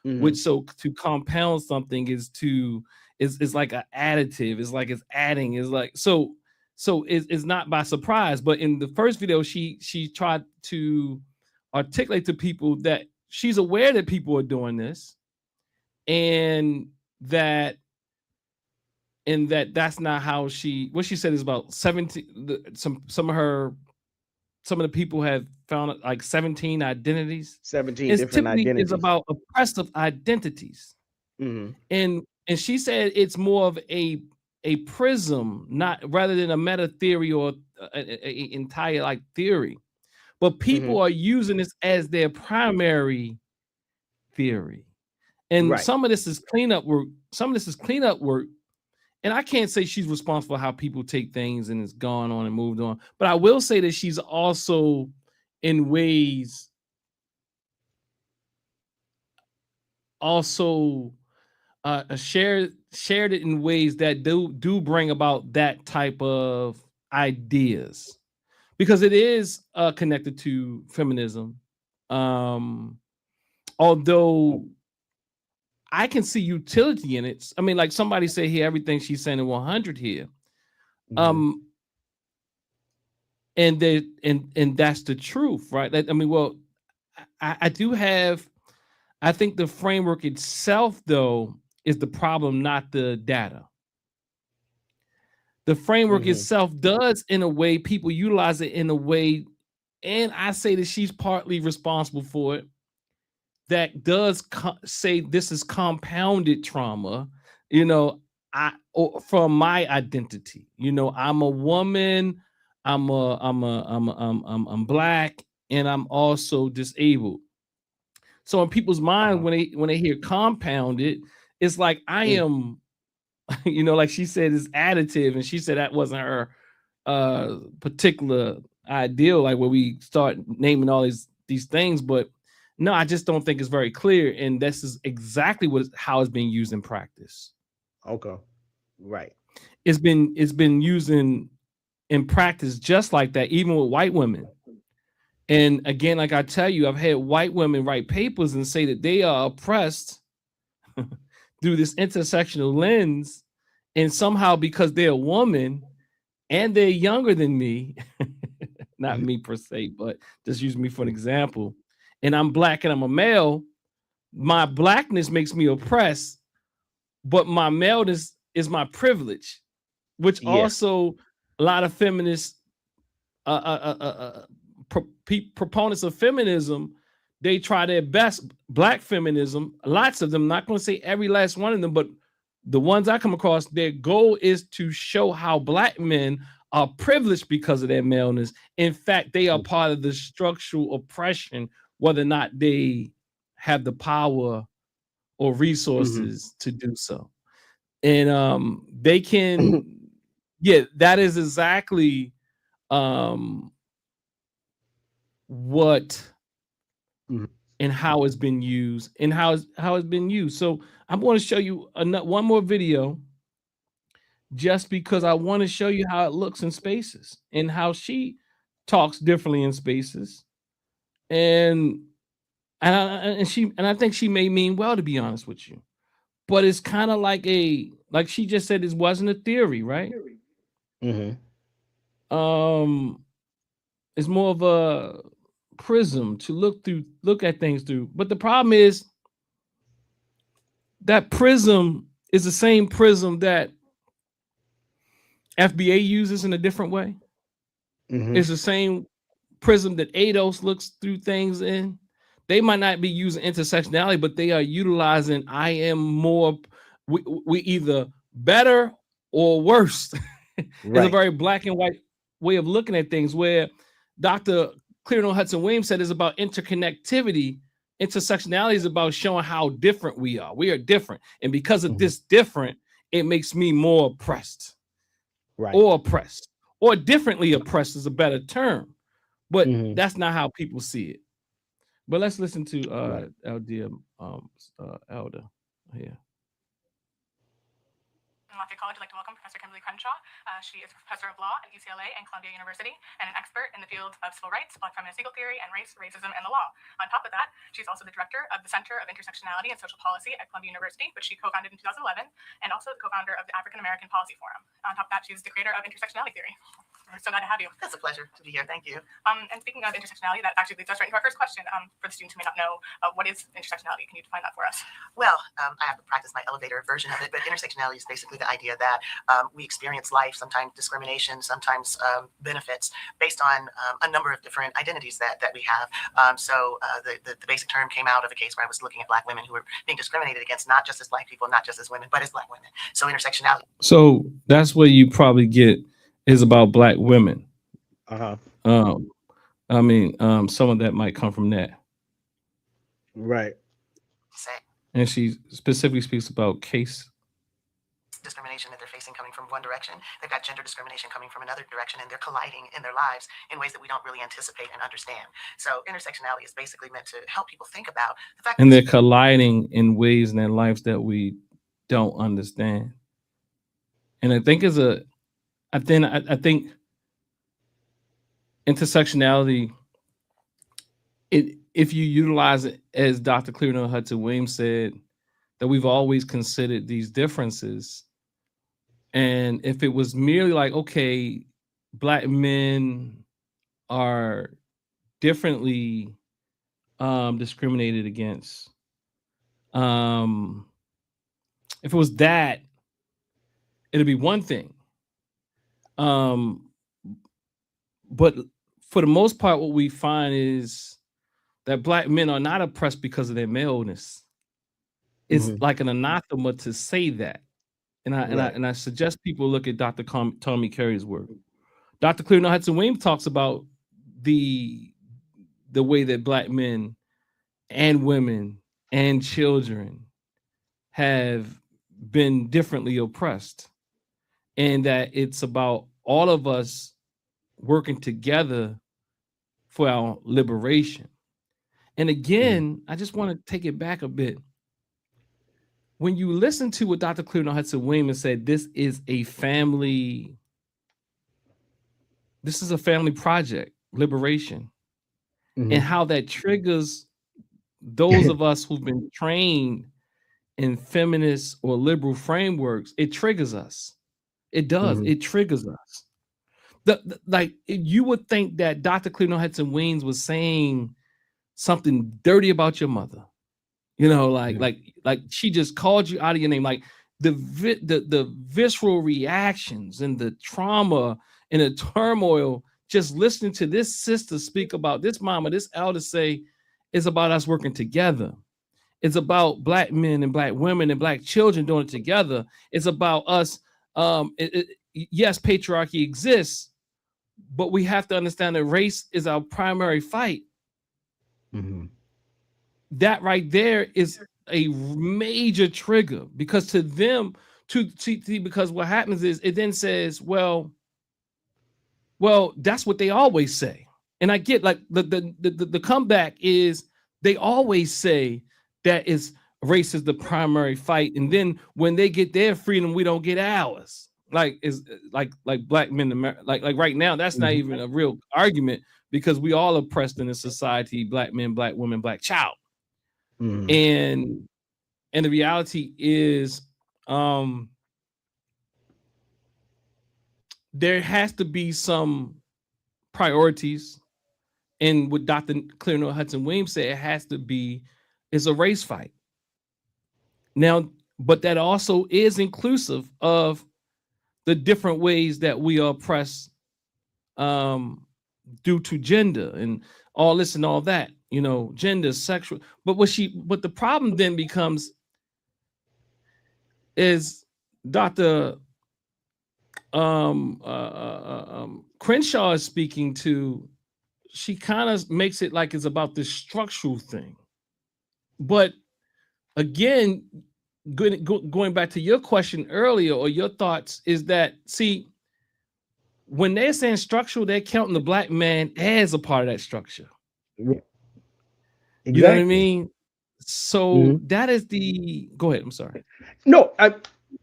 Which, so to compound something is to is like an additive. It's like it's adding. It's like so it's not by surprise. But in the first video, she tried to articulate to people that she's aware that people are doing this, and that's not how what she said is about 17. Some of the people have found like 17 identities. 17 It's different typically is identities. about oppressive identities. And she said it's more of a prism, not rather than a meta theory or an entire like theory. But people are using this as their primary theory. And Right. some of this is cleanup work. And I can't say she's responsible for how people take things and it's gone on and moved on. But I will say that she's also in ways shared it in ways that do bring about that type of ideas, because it is connected to feminism. Although I can see utility in it. I mean, like somebody say here, everything she's saying in 100 here. And that's the truth, right? I mean, well, I do have, I think the framework itself, though, is the problem, not the data. The framework itself does, in a way, people utilize it in a way, and I say that she's partly responsible for it, that does say this is compounded trauma, from my identity. I'm a woman, I'm black, and I'm also disabled. So in people's mind, when they hear compounded, it's like I am, like she said, it's additive, and she said that wasn't her particular ideal, like where we start naming all these things. But no, I just don't think it's very clear, and this is exactly how it's being used in practice. Okay, right. It's been used in practice just like that, even with white women. And again, like I tell you, I've had white women write papers and say that they are oppressed through this intersectional lens, and somehow because they're a woman and they're younger than me, not me per se, but just use me for an example, and I'm black and I'm a male, my blackness makes me oppressed, but my maleness is my privilege, which also a lot of feminists, proponents of feminism, they try their best. Black feminism, lots of them, not going to say every last one of them, but the ones I come across, their goal is to show how black men are privileged because of their maleness. In fact, they are part of the structural oppression, whether or not they have the power or resources to do so. And they can, that is exactly what and how it's been used, and how it's been used. So I'm going to show you one more video, just because I want to show you how it looks in spaces and how she talks differently in spaces. And I think she may mean well, to be honest with you, but it's kind of like she just said, this wasn't a theory, right? It's more of a prism to look at things through. But the problem is that prism is the same prism that FBA uses in a different way. It's the same prism that ADOS looks through things in. They might not be using intersectionality, but they are utilizing I am more, we either better or worse. It's a very black and white way of looking at things, where Dr. Clearno Hudson Williams said is about interconnectivity. Intersectionality is about showing how different we are. We are different. And because of this different, it makes me more oppressed. Or oppressed. Or differently oppressed is a better term. But that's not how people see it. But let's listen to LD Elder here. Manosphere College, I'd like to welcome Professor Kimberly Crenshaw. She is a professor of law at UCLA and Columbia University and an expert in the field of civil rights, Black feminist legal theory, and race, racism, and the law. On top of that, she's also the director of the Center of Intersectionality and Social Policy at Columbia University, which she co-founded in 2011, and also the co-founder of the African American Policy Forum. On top of that, she's the creator of intersectionality theory. We're so glad to have you. It's a pleasure to be here. Thank you. And speaking of intersectionality, that actually leads us right into our first question. For the students who may not know, what is intersectionality? Can you define that for us? Well, I have to practice my elevator version of it, but intersectionality is basically the idea that we experience life, sometimes discrimination, sometimes benefits, based on a number of different identities that we have. So the basic term came out of a case where I was looking at Black women who were being discriminated against, not just as Black people, not just as women, but as Black women. So intersectionality. So that's what you probably get is about Black women. I mean, some of that might come from that. Right. And she specifically speaks about case discrimination that they're facing coming from one direction. They've got gender discrimination coming from another direction, and they're colliding in their lives in ways that we don't really anticipate and understand. So intersectionality is basically meant to help people think about the fact and they're colliding in ways in their lives that we don't understand. And I think I think intersectionality, if you utilize it, as Dr. Clearno Hudson Williams said, that we've always considered these differences. And if it was merely like, okay, Black men are differently discriminated against. If it was that, it'd be one thing. But for the most part, what we find is that Black men are not oppressed because of their maleness. It's like an anathema to say that. And I suggest people look at Dr. Tommy Carey's work. Dr. Clearno Hudson Williams talks about the way that Black men and women and children have been differently oppressed, and that it's about all of us working together for our liberation. And again, I just want to take it back a bit. When you listen to what Dr. Clearno Hudson Williams said, this is a family project, liberation, and how that triggers those of us who've been trained in feminist or liberal frameworks. It triggers us. It does. It triggers us. Like you would think that Dr. Clearno Hudson Williams was saying something dirty about your mother. You know, like she just called you out of your name. Like the visceral reactions and the trauma and the turmoil, just listening to this sister speak about this mama, this elder say, is about us working together. It's about Black men and Black women and Black children doing it together. It's about us. Yes, patriarchy exists, but we have to understand that race is our primary fight. That right there is a major trigger, because to them, because what happens is it then says, well, that's what they always say. And I get like the comeback is they always say that is race is the primary fight, and then when they get their freedom, we don't get ours. Like is like Black men, like right now, that's not even a real argument, because we all oppressed in this society: Black men, Black women, Black child. And the reality is, there has to be some priorities. And what Dr. Clearno Hudson Williams said, it has to be, is a race fight. Now, but that also is inclusive of the different ways that we are oppressed due to gender and all this and all that, you know, gender, sexual. But what the problem then becomes is Dr. Crenshaw is speaking to, she kind of makes it like it's about this structural thing. But again, going back to your question earlier, or your thoughts, is that, see, when they're saying structural, they're counting the Black man as a part of that structure. Yeah. Exactly. You know what I mean? So that is the, go ahead. I'm sorry. No,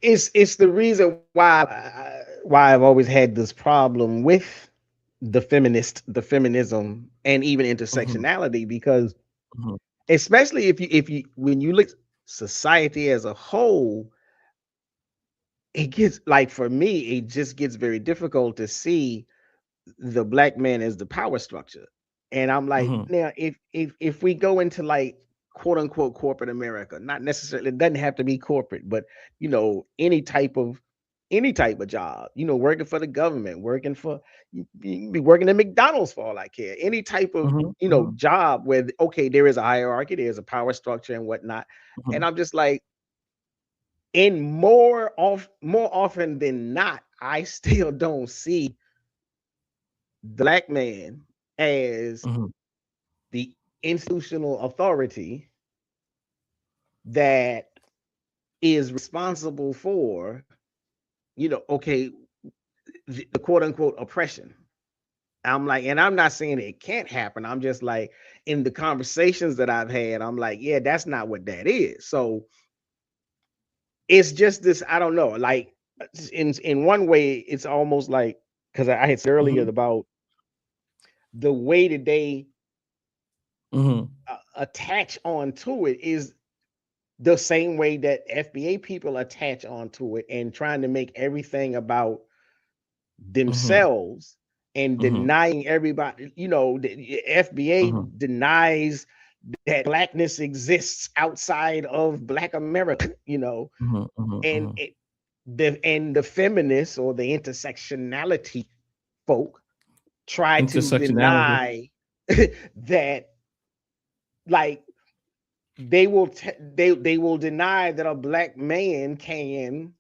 it's the reason why I've always had this problem with the feminism, and even Mhm, intersectionality, because mhm, especially if you when you look society as a whole, it gets like, for me, it just gets very difficult to see the black man as the power structure. And I'm like, mhm, now if we go into like quote unquote corporate America, not necessarily, it doesn't have to be corporate, but any type of job, working for the government, working for, you can be working at McDonald's for all I care. Any type of mhm, mhm, job where, okay, there is a hierarchy, there's a power structure and whatnot. And mhm, I'm just like, more often than not, I still don't see the black man as mhm, the institutional authority that is responsible for, okay, the quote unquote oppression. I'm like, and I'm not saying it can't happen. I'm just like, in the conversations that I've had, I'm like, yeah, that's not what that is. So it's just this, I don't know, like, in one way, it's almost like, because I had said earlier mhm, about the way that they mhm, attach onto it is the same way that FBA people attach onto it, and trying to make everything about mhm, themselves, and mhm, denying everybody, the FBA mhm, denies that blackness exists outside of black America, mhm, mhm, and mhm. the feminists, or the intersectionality folk, try to Intersectionality. deny that, like, they will deny that a black man can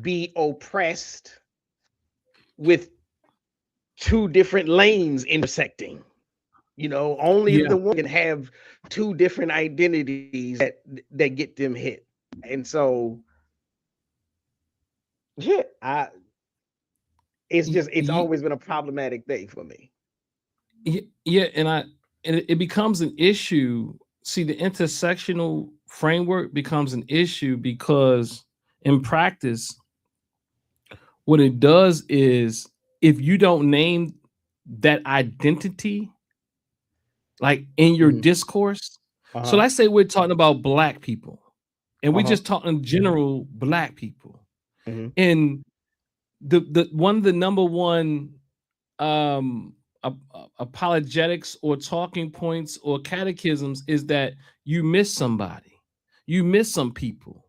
be oppressed with two different lanes intersecting. Only Yeah, the one can have two different identities that get them hit. And so, yeah, it's always been a problematic thing for me. yeah, and it becomes an issue. See, the intersectional framework becomes an issue because in practice, what it does is if you don't name that identity, like in your Hmm. discourse. So Uh-huh. let's say we're talking about black people, and we Uh-huh. just talking general black people. Hmm. And the one of the number one um apologetics or talking points or catechisms is that you miss somebody, you miss some people.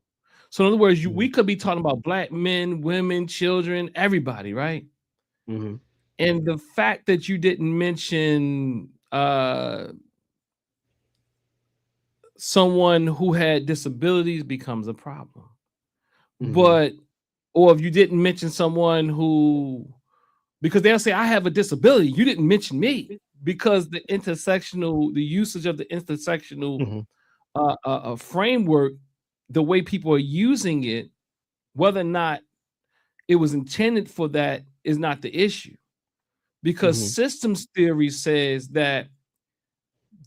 So in other words, we Hmm. could be talking about black men, women, children, everybody, right? Hmm. And the fact that you didn't mention someone who had disabilities becomes a problem. Hmm. But or if you didn't mention someone who, because they'll say I have a disability, you didn't mention me, because the usage of the intersectional Hmm. framework, the way people are using it, whether or not it was intended for that is not the issue. Because Hmm. systems theory says that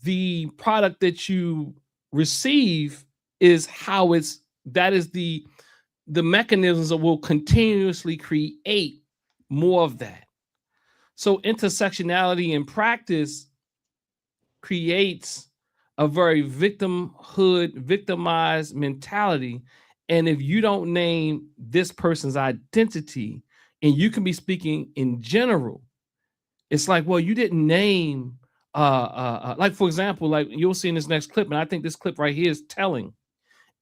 the product that you receive is how it's that is the mechanisms that will continuously create more of that. So intersectionality in practice creates a very victimized mentality. And if you don't name this person's identity, and you can be speaking in general, it's like, well, you didn't name, like for example, like you'll see in this next clip, and I think this clip right here is telling.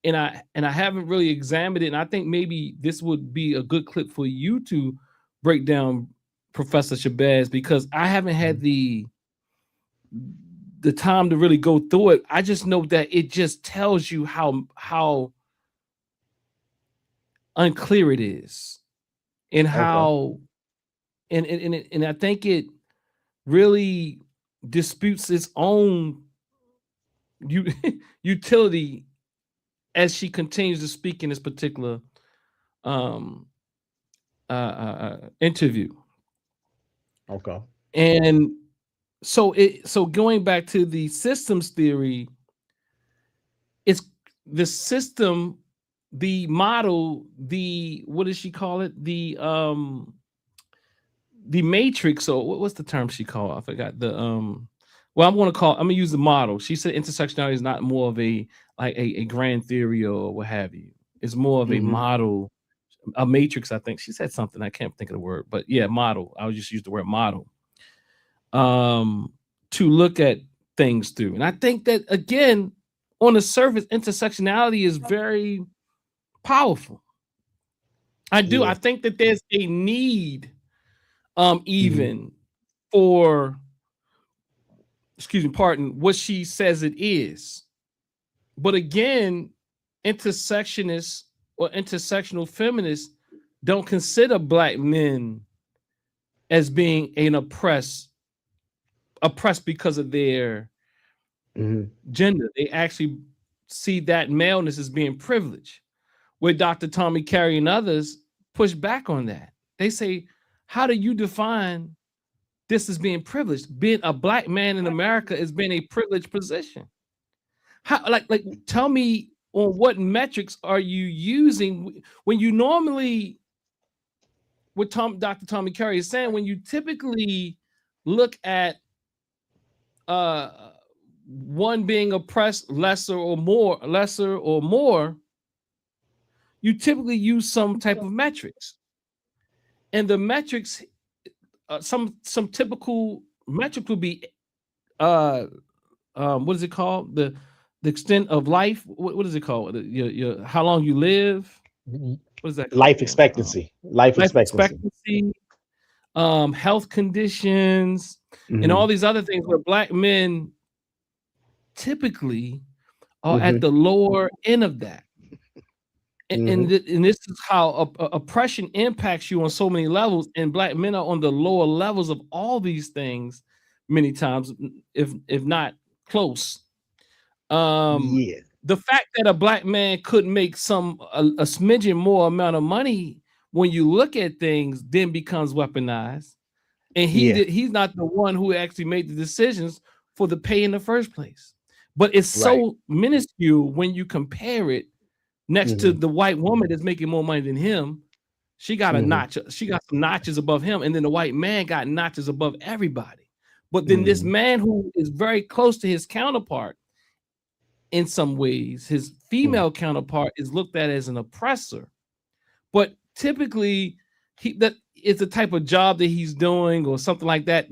And I haven't really examined it, and I think maybe this would be a good clip for you to break down, Professor Shabazz, because I haven't had the time to really go through it. I just know that it just tells you how unclear it is, and Okay. how and I think it really disputes its own u- utility as she continues to speak in this particular um interview. Okay. And so going back to the systems theory, it's the system the model, what does she call it? The matrix, or what's the term she called? I forgot the well, I'm gonna use the model. She said intersectionality is not more of a grand theory or what have you. It's more of a model, a matrix. I think she said something. I can't think of the word, but yeah, model. I would just use the word model to look at things through. And I think that again, on the surface, intersectionality is very powerful. I do. I think that there's a need, even for, pardon, what she says it is. But again, intersectionists or intersectional feminists don't consider Black men as being oppressed because of their gender. They actually see that maleness as being privileged, where Dr. Tommy Carey and others push back on that. They say, how do you define this as being privileged? Being a Black man in America is being a privileged position. How, tell me, on what metrics are you using when you normally, what Dr. Tommy Carey is saying, when you typically look at one being oppressed lesser or more, you typically use some type of metrics. And the metrics, some typical metric would be what is it called? The extent of life. What is it called? Your how long you live. What is that called? Life expectancy. Life expectancy. Health conditions, and all these other things, where Black men typically are at the lower end of that. And this is how oppression impacts you on so many levels, and Black men are on the lower levels of all these things many times, if not close. The fact that a Black man could make a smidgen more amount of money when you look at things then becomes weaponized, and he's not the one who actually made the decisions for the pay in the first place. But it's so minuscule when you compare it next to the white woman that's making more money than him. She got a notch. She got some notches above him, and then the white man got notches above everybody. But then this man, who is very close to his counterpart in some ways, his female counterpart, is looked at as an oppressor. But typically, that is the type of job that he's doing or something like that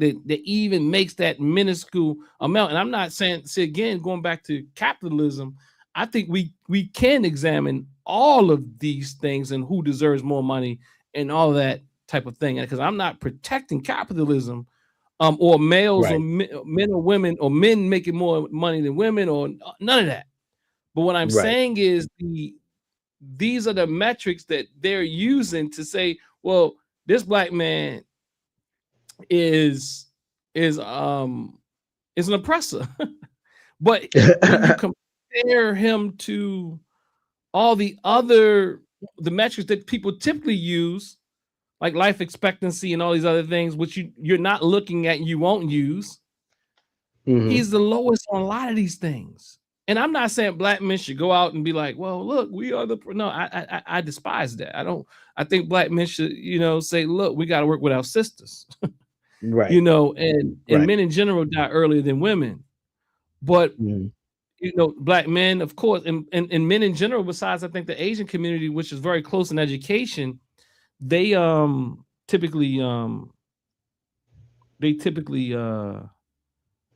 even makes that minuscule amount. And I'm not saying, again, going back to capitalism, I think we can examine all of these things and who deserves more money and all that type of thing. Because I'm not protecting capitalism, or males or men or women, or men making more money than women, or none of that. But what I'm saying is these are the metrics that they're using to say, well, this Black man is an oppressor. But when you compare him to all the metrics that people typically use, like life expectancy and all these other things, which you're not looking at, you won't use, he's the lowest on a lot of these things. And I'm not saying Black men should go out and be like, well, look, we are no, I despise that. I think Black men should, say, look, we got to work with our sisters, and men in general die earlier than women. But, Black men, of course, and men in general, besides, I think, the Asian community, which is very close in education, they typically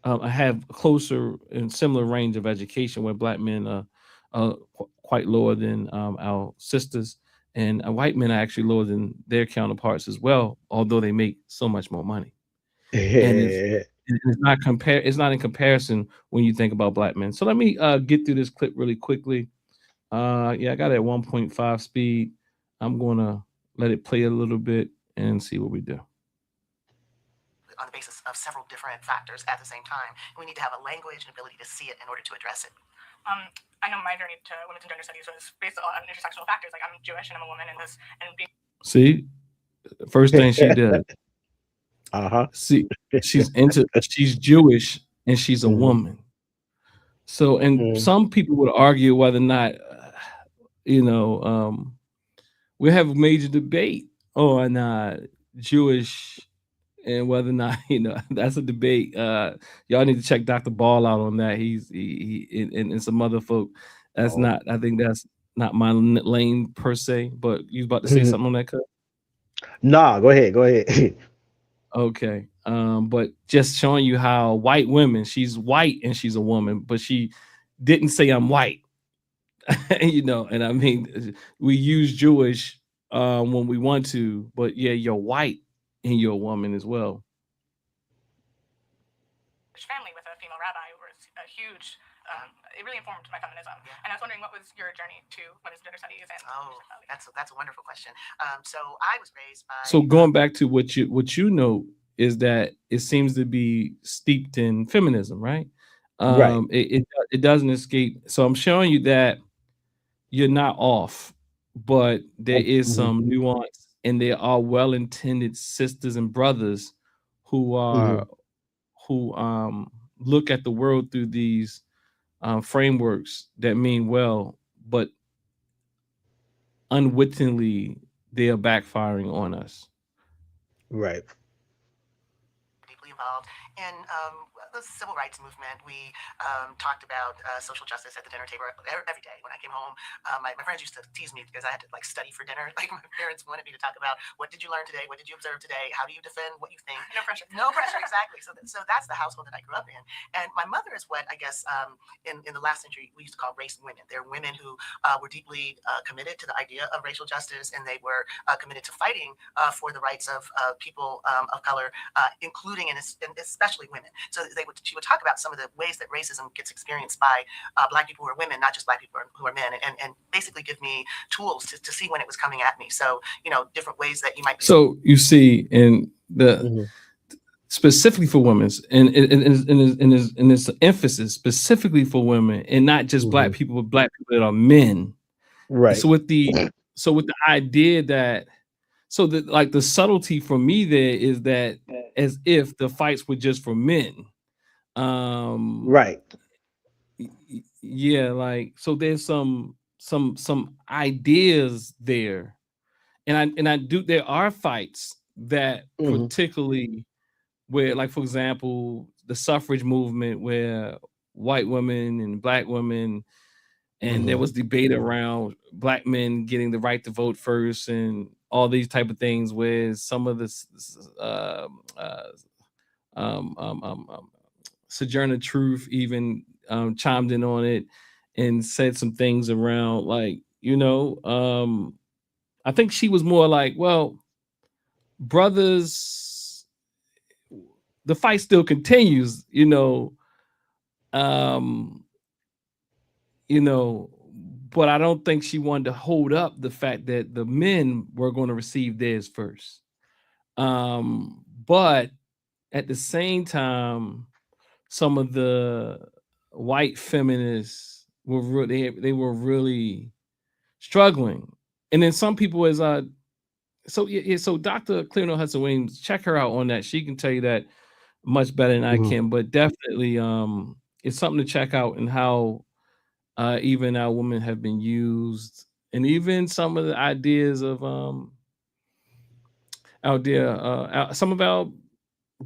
have closer and similar range of education, where Black men are quite lower than our sisters, and white men are actually lower than their counterparts as well, although they make so much more money. And it's not in comparison when you think about Black men. So let me get through this clip really quickly. I got it at 1.5 speed. I'm gonna let it play a little bit and see what we do. On the basis of several different factors at the same time. We need to have a language and ability to see it in order to address it. I know my journey to women's and gender studies was based on intersectional factors. Like, I'm Jewish and I'm a woman, and being. See, first thing she did. See, she's Jewish and she's a woman. So, and some people would argue whether or not, you know, we have a major debate on Jewish and whether or not that's a debate. Y'all need to check Dr. Ball out on that. And some other folk. That's Oh. not. I think that's not my lane per se. But you was about to say something on that, Cut? Nah, go ahead. Go ahead. Okay. But just showing you how white women. She's white and she's a woman, but she didn't say I'm white. And I mean, we use Jewish when we want to, but yeah, you're white and you're a woman as well. Family with a female rabbi was a huge. It really informed my feminism, and I was wondering what was your journey to women's gender studies and That's a wonderful question. So I was raised by. So going back to what you know is that it seems to be steeped in feminism, right? Right. It doesn't escape. So I'm showing you that you're not off, but there is some nuance, and there are well-intended sisters and brothers who are who look at the world through these frameworks that mean well, but unwittingly they are backfiring on us. Right. Deeply involved in the civil rights movement. We talked about social justice at the dinner table every day. When I came home, my friends used to tease me because I had to study for dinner. Like my parents wanted me to talk about what did you learn today, what did you observe today, how do you defend what you think. No pressure. No pressure, exactly. So that's the household that I grew up in. And my mother is what I guess in the last century we used to call race women. They're women who were deeply committed to the idea of racial justice, and they were committed to fighting for the rights of people of color, including and especially women. So she would talk about some of the ways that racism gets experienced by Black people who are women, not just Black people who are men, and basically give me tools to see when it was coming at me. So different ways that you might. So you see, in the specifically for women, and this emphasis specifically for women, and not just Black people, but Black people that are men. Right. So with the idea that. So the subtlety for me there is that as if the fights were just for men. Right. Yeah, so there's some ideas there. And I do there are fights that particularly where, like, for example, the suffrage movement where white women and Black women, and there was debate around Black men getting the right to vote first and all these type of things, where some of this Sojourner Truth even chimed in on it and said some things around I think she was more like, well, brothers, the fight still continues, but I don't think she wanted to hold up the fact that the men were going to receive theirs first. But at the same time, some of the white feminists were they were really struggling. And then some people so Dr. Clearno Hudson Williams, check her out on that. She can tell you that much better than I can, but definitely it's something to check out, and how even our women have been used, and even some of the ideas of some of our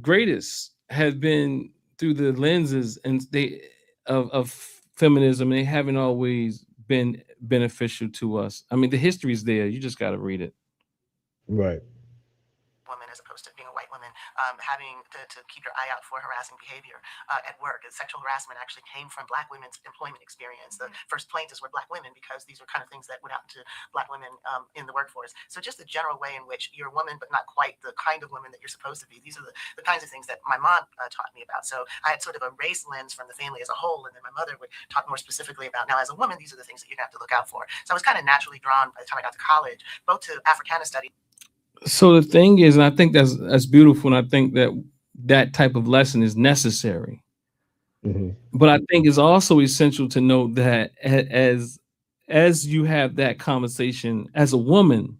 greatest have been through the lenses of feminism. They haven't always been beneficial to us. I mean, the history is there. You just got to read it. Right. Woman as opposed to being a white woman, having to keep your eye out for harassing behavior at work. Sexual harassment actually came from Black women's employment experience. The first plaintiffs were Black women because these were kind of things that would happen to Black women in the workforce. So just the general way in which you're a woman, but not quite the kind of woman that you're supposed to be. These are the kinds of things that my mom taught me about. So I had sort of a race lens from the family as a whole, and then my mother would talk more specifically about, now as a woman, these are the things that you'd have to look out for. So I was kind of naturally drawn by the time I got to college, both to Africana studies. So the thing is, and I think that's beautiful, and I think that type of lesson is necessary. But I think it's also essential to note that as you have that conversation as a woman,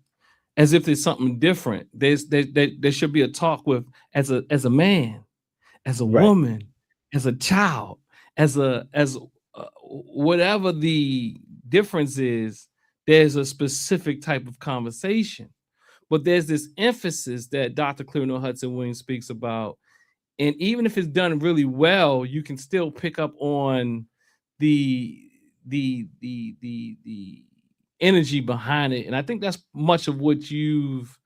as if there's something different, there should be a talk with as a man, as a woman, as a child, as whatever the difference is, there's a specific type of conversation. But there's this emphasis that Dr. Clear Hudson Williams speaks about. And even if it's done really well, you can still pick up on the the energy behind it. And I think that's much of what you've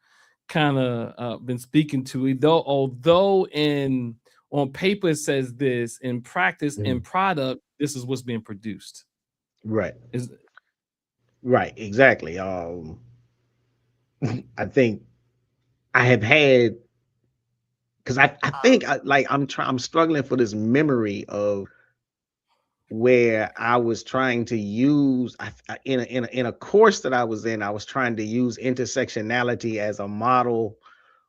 kind of been speaking to. Although in on paper it says this, in practice, in product, this is what's being produced. Right. Is Right. Exactly. I think I have had, because I think I'm struggling for this memory of where I was trying to use in a course that I was in, I was trying to use intersectionality as a model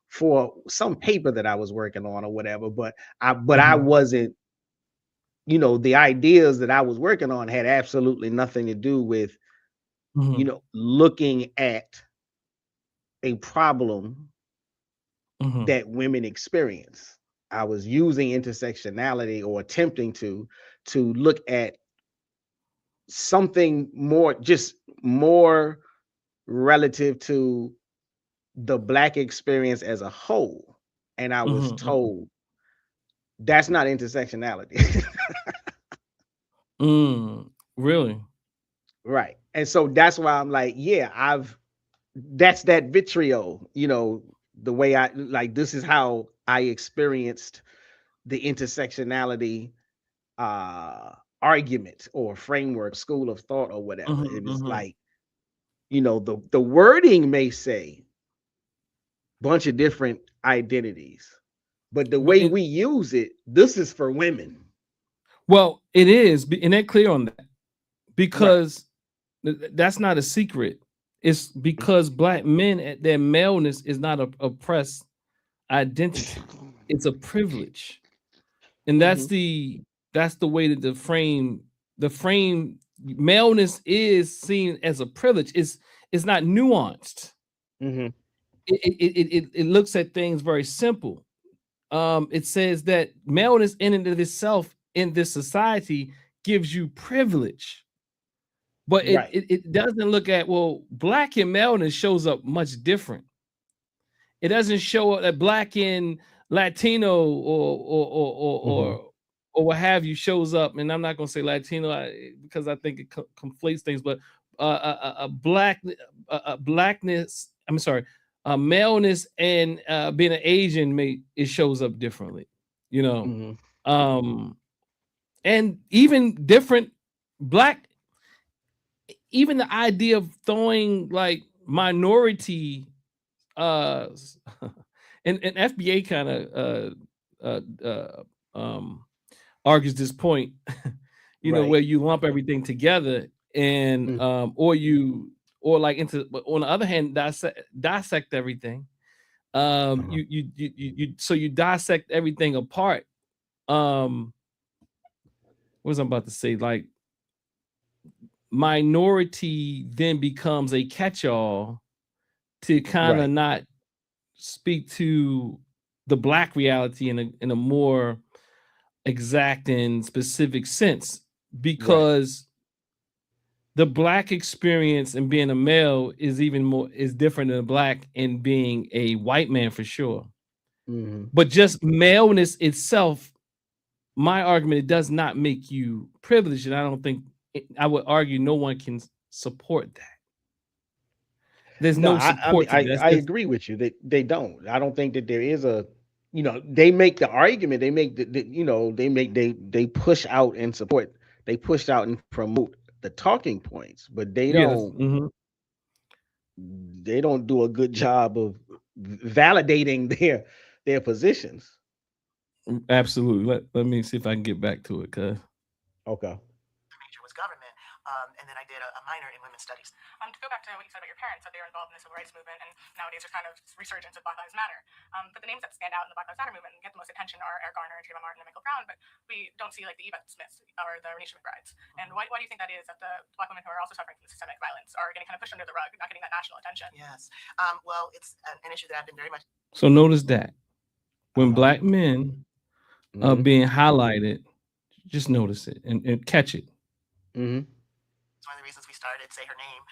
for some paper that I was working on or whatever. But I wasn't, the ideas that I was working on had absolutely nothing to do with, looking at a problem that women experience. I was using intersectionality, or attempting to look at something more relative to the Black experience as a whole. And I was told that's not intersectionality. Really? Right. And so that's why I'm like, yeah, that's that vitriol, the way this is how I experienced the intersectionality argument or framework, school of thought or whatever. It was like, the wording may say bunch of different identities, but the way we use it, this is for women. Well, it is, and they're clear on that, because that's not a secret. It's because Black men, their maleness is not a oppressed identity. It's a privilege. And that's the way that the frame maleness is seen as a privilege. It's not nuanced. It looks at things very simple. It says that maleness in and of itself in this society gives you privilege. But it doesn't look at, well, Black and maleness shows up much different. It doesn't show up that Black and Latino or what have you shows up, and I'm not going to say Latino because I think it conflates things, but blackness. I'm sorry, maleness and being an Asian, it shows up differently, and even different Black. Even the idea of throwing like minority, and FBA kind of argues this point, where you lump everything together and but on the other hand, dissect everything. You dissect everything apart. What was I about to say? Like, minority then becomes a catch-all to kind of not speak to the Black reality in a more exact and specific sense, because the Black experience in being a male is different than Black in being a white man, for sure. But just maleness itself, my argument, it does not make you privileged, and I don't think, I would argue, no one can support that. There's no support. I agree with you that they don't. I don't think that there is a, they make the argument, they make they push out and support, they push out and promote the talking points, but they don't they don't do a good job of validating their positions. Absolutely. Let me see if I can get back to it, cuz. Okay. Major was government, and then I did a minor in women's studies. To go back to what you said about your parents, that they were involved in the civil rights movement, and nowadays there's kind of resurgence of Black Lives Matter. But the names that stand out in the Black Lives Matter movement and get the most attention are Eric Garner, Trayvon Martin, and Michael Brown, but we don't see like the Yvette Smiths or the Renisha McBrides. And why do you think that is, that the Black women who are also suffering from systemic violence are getting kind of pushed under the rug, not getting that national attention? Yes. Well, it's an issue that I've been very much. So notice that when Black men are being highlighted, just notice it and catch it. It's one of the reasons we started Say Her Name,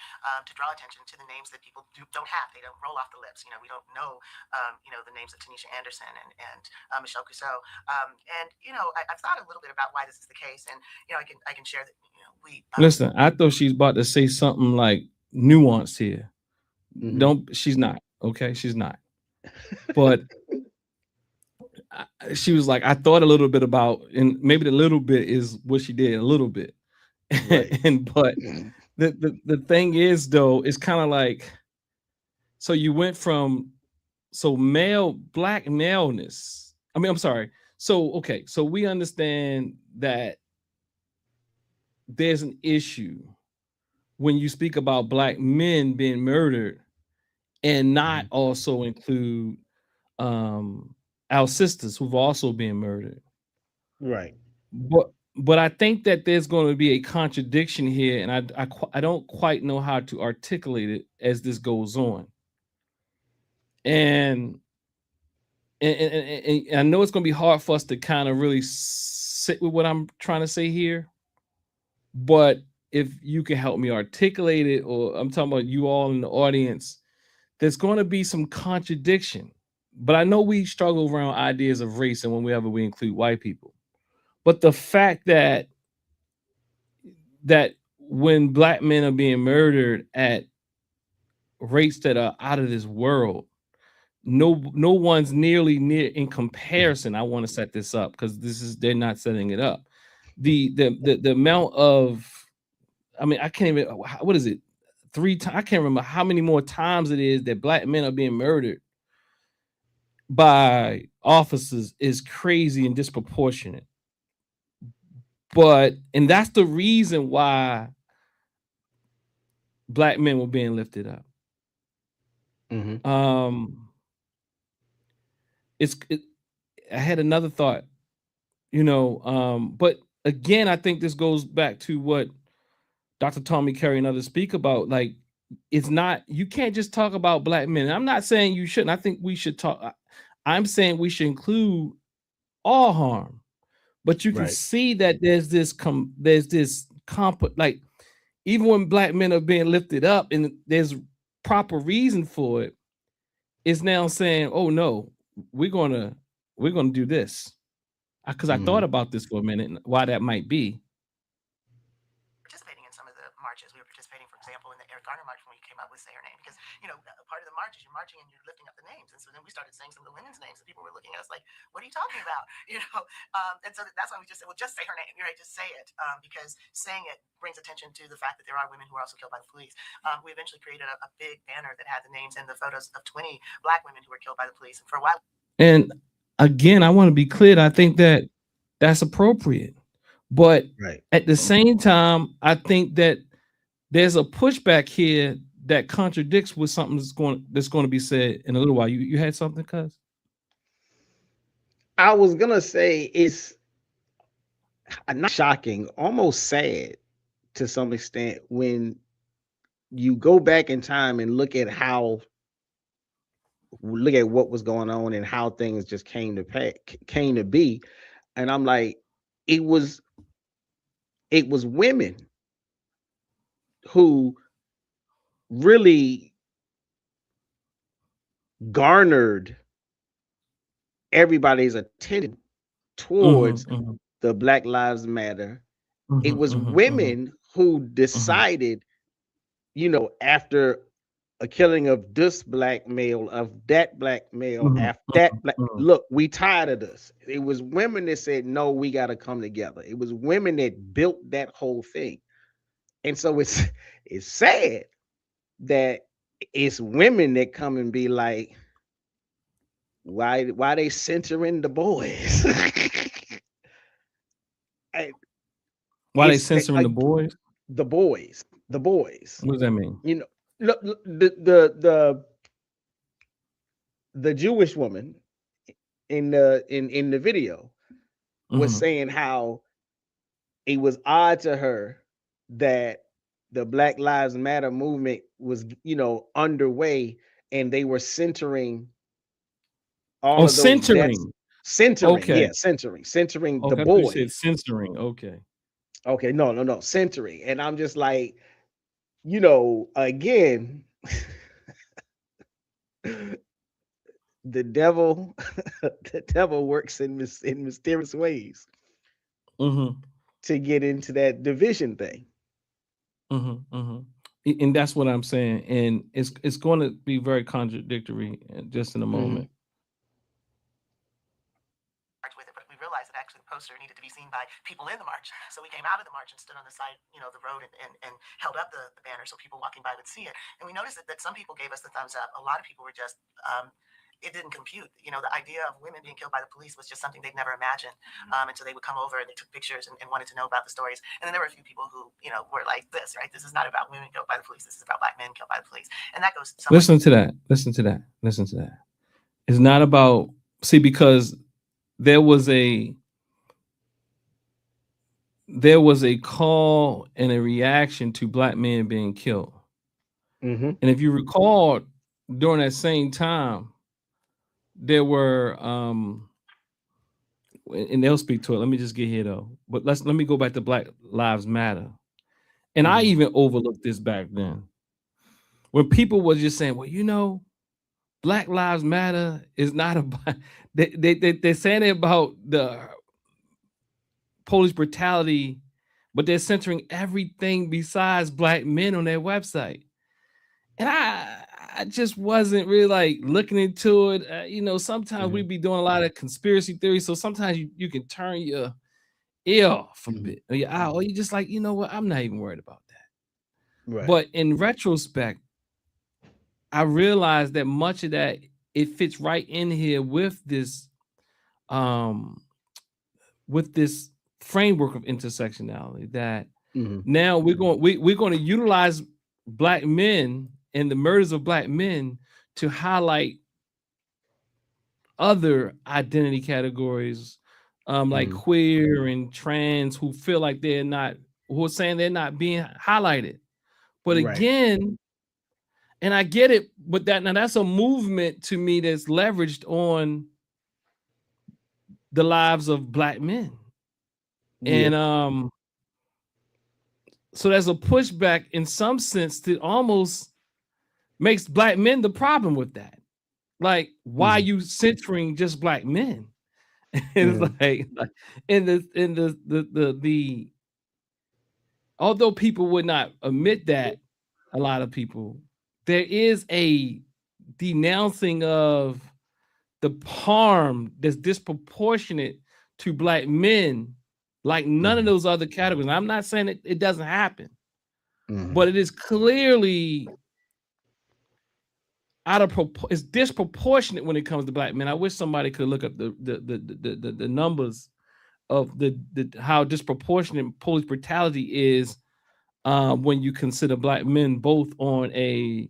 to draw attention to the names that people don't have. They don't roll off the lips. We don't know, the names of Tanisha Anderson and Michelle Cusseau. And I've thought a little bit about why this is the case, and I can share that. Listen, I thought she's about to say something like nuance here. She's not. Okay, she's not. But she was like, I thought a little bit about, and maybe the little bit is what she did a little bit. Right. But the thing is, though, it's kind of like, so you went from black maleness. I mean, I'm sorry. So, okay, so we understand that there's an issue when you speak about black men being murdered and not also include our sisters who've also been murdered. Right. But I think that there's going to be a contradiction here, and I don't quite know how to articulate it as this goes on. And I know it's going to be hard for us to kind of really sit with what I'm trying to say here. But if you can help me articulate it, or I'm talking about you all in the audience, there's going to be some contradiction. But I know we struggle around ideas of race, and whenever we include white people. But the fact that when black men are being murdered at rates that are out of this world, no one's nearly near in comparison. I want to set this up because they're not setting it up. The amount of, I mean, I can't even, what is it? 3 times, I can't remember how many more times it is that black men are being murdered by officers is crazy and disproportionate. And that's the reason why black men were being lifted up. I had another thought, but again, I think this goes back to what Dr. Tommy Carey and others speak about. Like, it's not, you can't just talk about black men. I'm not saying you shouldn't. I think we should talk. I'm saying we should include all harm, but you can see that there's this like, even when black men are being lifted up and there's proper reason for it, it's now saying, oh no, we're gonna do this. Because I thought about this for a minute and why that might be. Participating in some of the marches, we were participating, for example, in the Eric Garner march when we came out with Say Her Name, because part of the march is you're marching and you're lifting up the names, and so then we started saying some of the women's names, and people were looking at us like, "What are you talking about?" And so that's why we just said, "Well, just say her name, right? Just say it," because saying it brings attention to the fact that there are women who are also killed by the police. We eventually created a big banner that had the names and the photos of 20 black women who were killed by the police, and for a while. And again, I want to be clear. I think that that's appropriate, but at the same time, I think that there's a pushback here that contradicts with something that's going to be said in a little while. You had something, cuz? I was gonna say it's not shocking, almost sad to some extent when you go back in time and look at what was going on and how things just came to be, and I'm like, it was women who really garnered everybody's attention towards the Black Lives Matter. It was women who decided, after a killing of this black male, of that black male, after that black, look, we tired of this. It was women that said, no, we got to come together. It was women that built that whole thing. And so it's sad that it's women that come and be like, why they censoring the boys? Why they censoring the boys? The boys. What does that mean? Look, the Jewish woman in the video was saying how it was odd to her that the Black Lives Matter movement was, underway, and they were centering all of those centering. Deaths. Centering, okay. Yeah, centering Okay, the boys. you said censoring, okay. Okay, no, centering. And I'm just like, you know, again, the devil, the devil works in mysterious ways Mm-hmm. to get into that division thing. Mm-hmm. Mm-hmm. And that's what I'm saying. And it's going to be very contradictory just in a moment. With it, but we realized that actually the poster needed to be seen by people in the march. So we came out of the march and stood on the side, the road and held up the banner so people walking by would see it. And we noticed that some people gave us the thumbs up. A lot of people were just, it didn't compute. The idea of women being killed by the police was just something they'd never imagined. And so they would come over and they took pictures and wanted to know about the stories. And then there were a few people who, were like this, right? This is not about women killed by the police. This is about black men killed by the police. And that goes. Listen to that. Listen to that. Listen to that. It's not about, because there was a call and a reaction to black men being killed. And if you recall, during that same time, there were and they'll speak to it. Let me just get here though. But let me go back to Black Lives Matter. And I even overlooked this back then. When people were just saying, well, Black Lives Matter is not about they're saying it about the police brutality, but they're centering everything besides black men on their website. And I just wasn't really like looking into it. Sometimes we'd be doing a lot of conspiracy theories. So sometimes you can turn your ear off a bit, or your eye, or you just like, you know what? I'm not even worried about that. Right. But in retrospect, I realized that much of that, it fits right in here with this framework of intersectionality that now we're going to utilize black men and the murders of black men to highlight other identity categories, like queer and trans, who feel like who are saying they're not being highlighted. But again, and I get it, but that's a movement to me that's leveraged on the lives of black men. And so there's a pushback in some sense that almost makes black men the problem with that. Like, why are you centering just black men? It's like in the although people would not admit that, a lot of people, there is a denouncing of the harm that's disproportionate to black men, like none of those other categories. I'm not saying it doesn't happen, but it is clearly it's disproportionate when it comes to black men. I wish somebody could look up the numbers of the how disproportionate police brutality is when you consider black men, both on a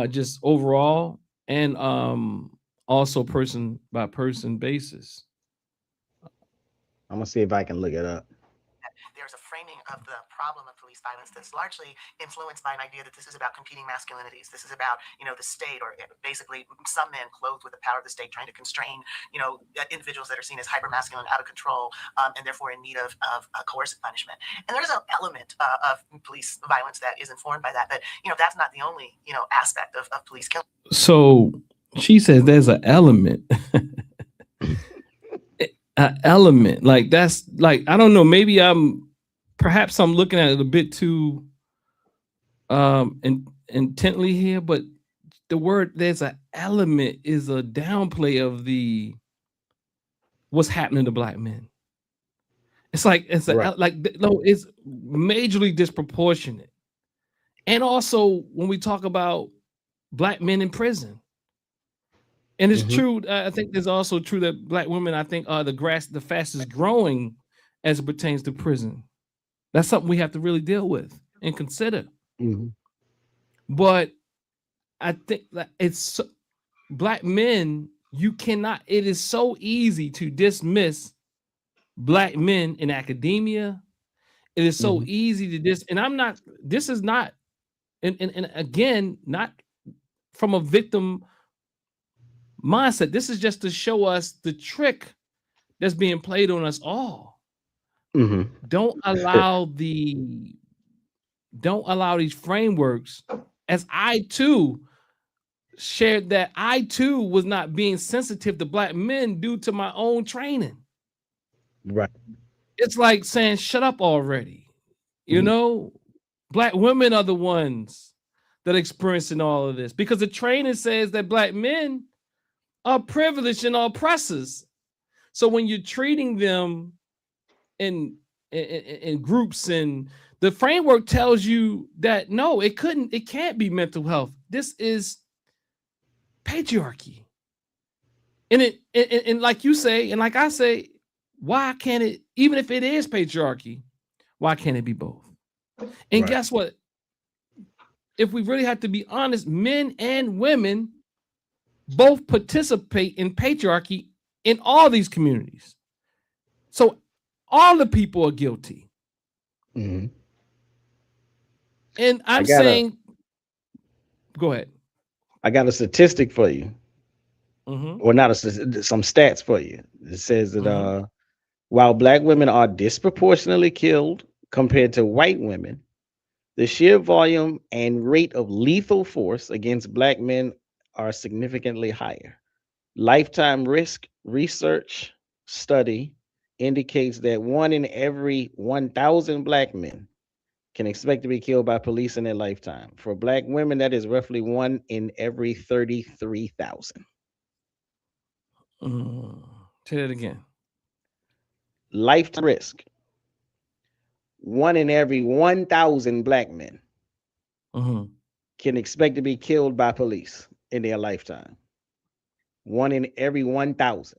just overall and also person by person basis. I'm gonna see if I can look it up. There's a framing of the problem of police violence that's largely influenced by an idea that this is about competing masculinities. This is about, the state, or basically some men clothed with the power of the state trying to constrain, individuals that are seen as hyper-masculine, out of control, and therefore in need of coercive punishment. And there's an element of police violence that is informed by that. But, that's not the only, aspect of police killing. So she says there's an element. Element, like that's like, I don't know, maybe perhaps I'm looking at it a bit too intently here, but the word there's an element is a downplay of what's happening to black men. It's like it's majorly disproportionate. And also when we talk about black men in prison, and it's true. I think it's also true that black women, I think, are the fastest growing as it pertains to prison. That's something we have to really deal with and consider. But I think that it's black men. It is so easy to dismiss black men in academia. It is so easy to and this is not, and again, not from a victim mindset. This is just to show us the trick that's being played on us all. Don't allow the don't allow these frameworks, as I too shared that I too was not being sensitive to black men due to my own training. Right. It's like saying, shut up already. You Mhm. know, black women are the ones that are experiencing all of this because the training says that black men are privileged and are oppressors. So when you're treating them in groups, and the framework tells you that no, it can't be mental health. This is patriarchy. And like you say, and like I say, why can't it, even if it is patriarchy, why can't it be both? And Right. guess what? If we really have to be honest, men and women both participate in patriarchy in all these communities. So all the people are guilty. Hmm. And I I'm got a saying, go ahead. I got a statistic for you, Mm-hmm. or not a some stats for you. It says that Mm-hmm. while black women are disproportionately killed compared to white women, the sheer volume and rate of lethal force against black men are significantly higher. Lifetime risk research study indicates that one in every 1,000 black men can expect to be killed by police in their lifetime. For black women, that is roughly one in every 33,000. Mm. Say that again. Lifetime risk. One in every 1,000 black men Mm-hmm. can expect to be killed by police in their lifetime. One in every 1,000.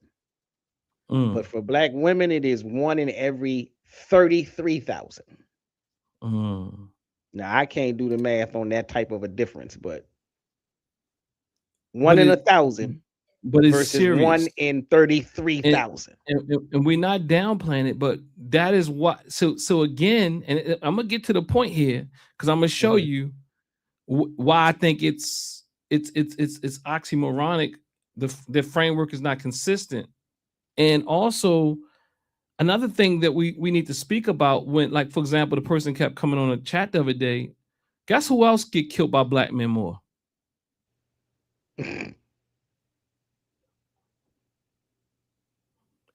Mm. But for black women, it is one in every 33,000. Mm. Now, I can't do the math on that type of a difference, but one But in a it thousand but it's versus one serious. in And, 33,000. and we're not downplaying it, but that is what, so again, and I'm gonna get to the point here because I'm gonna show Mhm. you why I think it's oxymoronic. The framework is not consistent. And also another thing that we need to speak about, when, like, for example, the person kept coming on a chat the other day. Guess who else get killed by black men more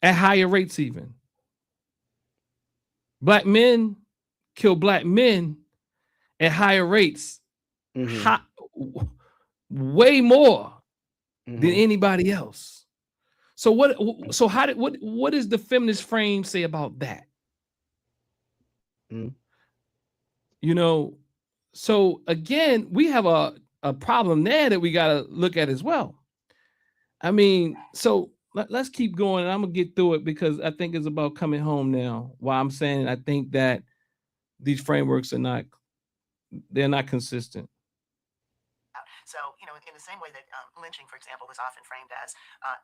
at higher rates? Even black men kill black men at higher rates, Mhm. high, way more than Mhm. anybody else. So what? So how did what does the feminist frame say about that? Mhm. You know, so again, we have a problem there that we got to look at as well. I mean, so let's keep going. I'm gonna get through it because I think it's about coming home now. Why I'm saying I think that these frameworks are not, they're not consistent. So, in the same way that lynching, for example, was often framed as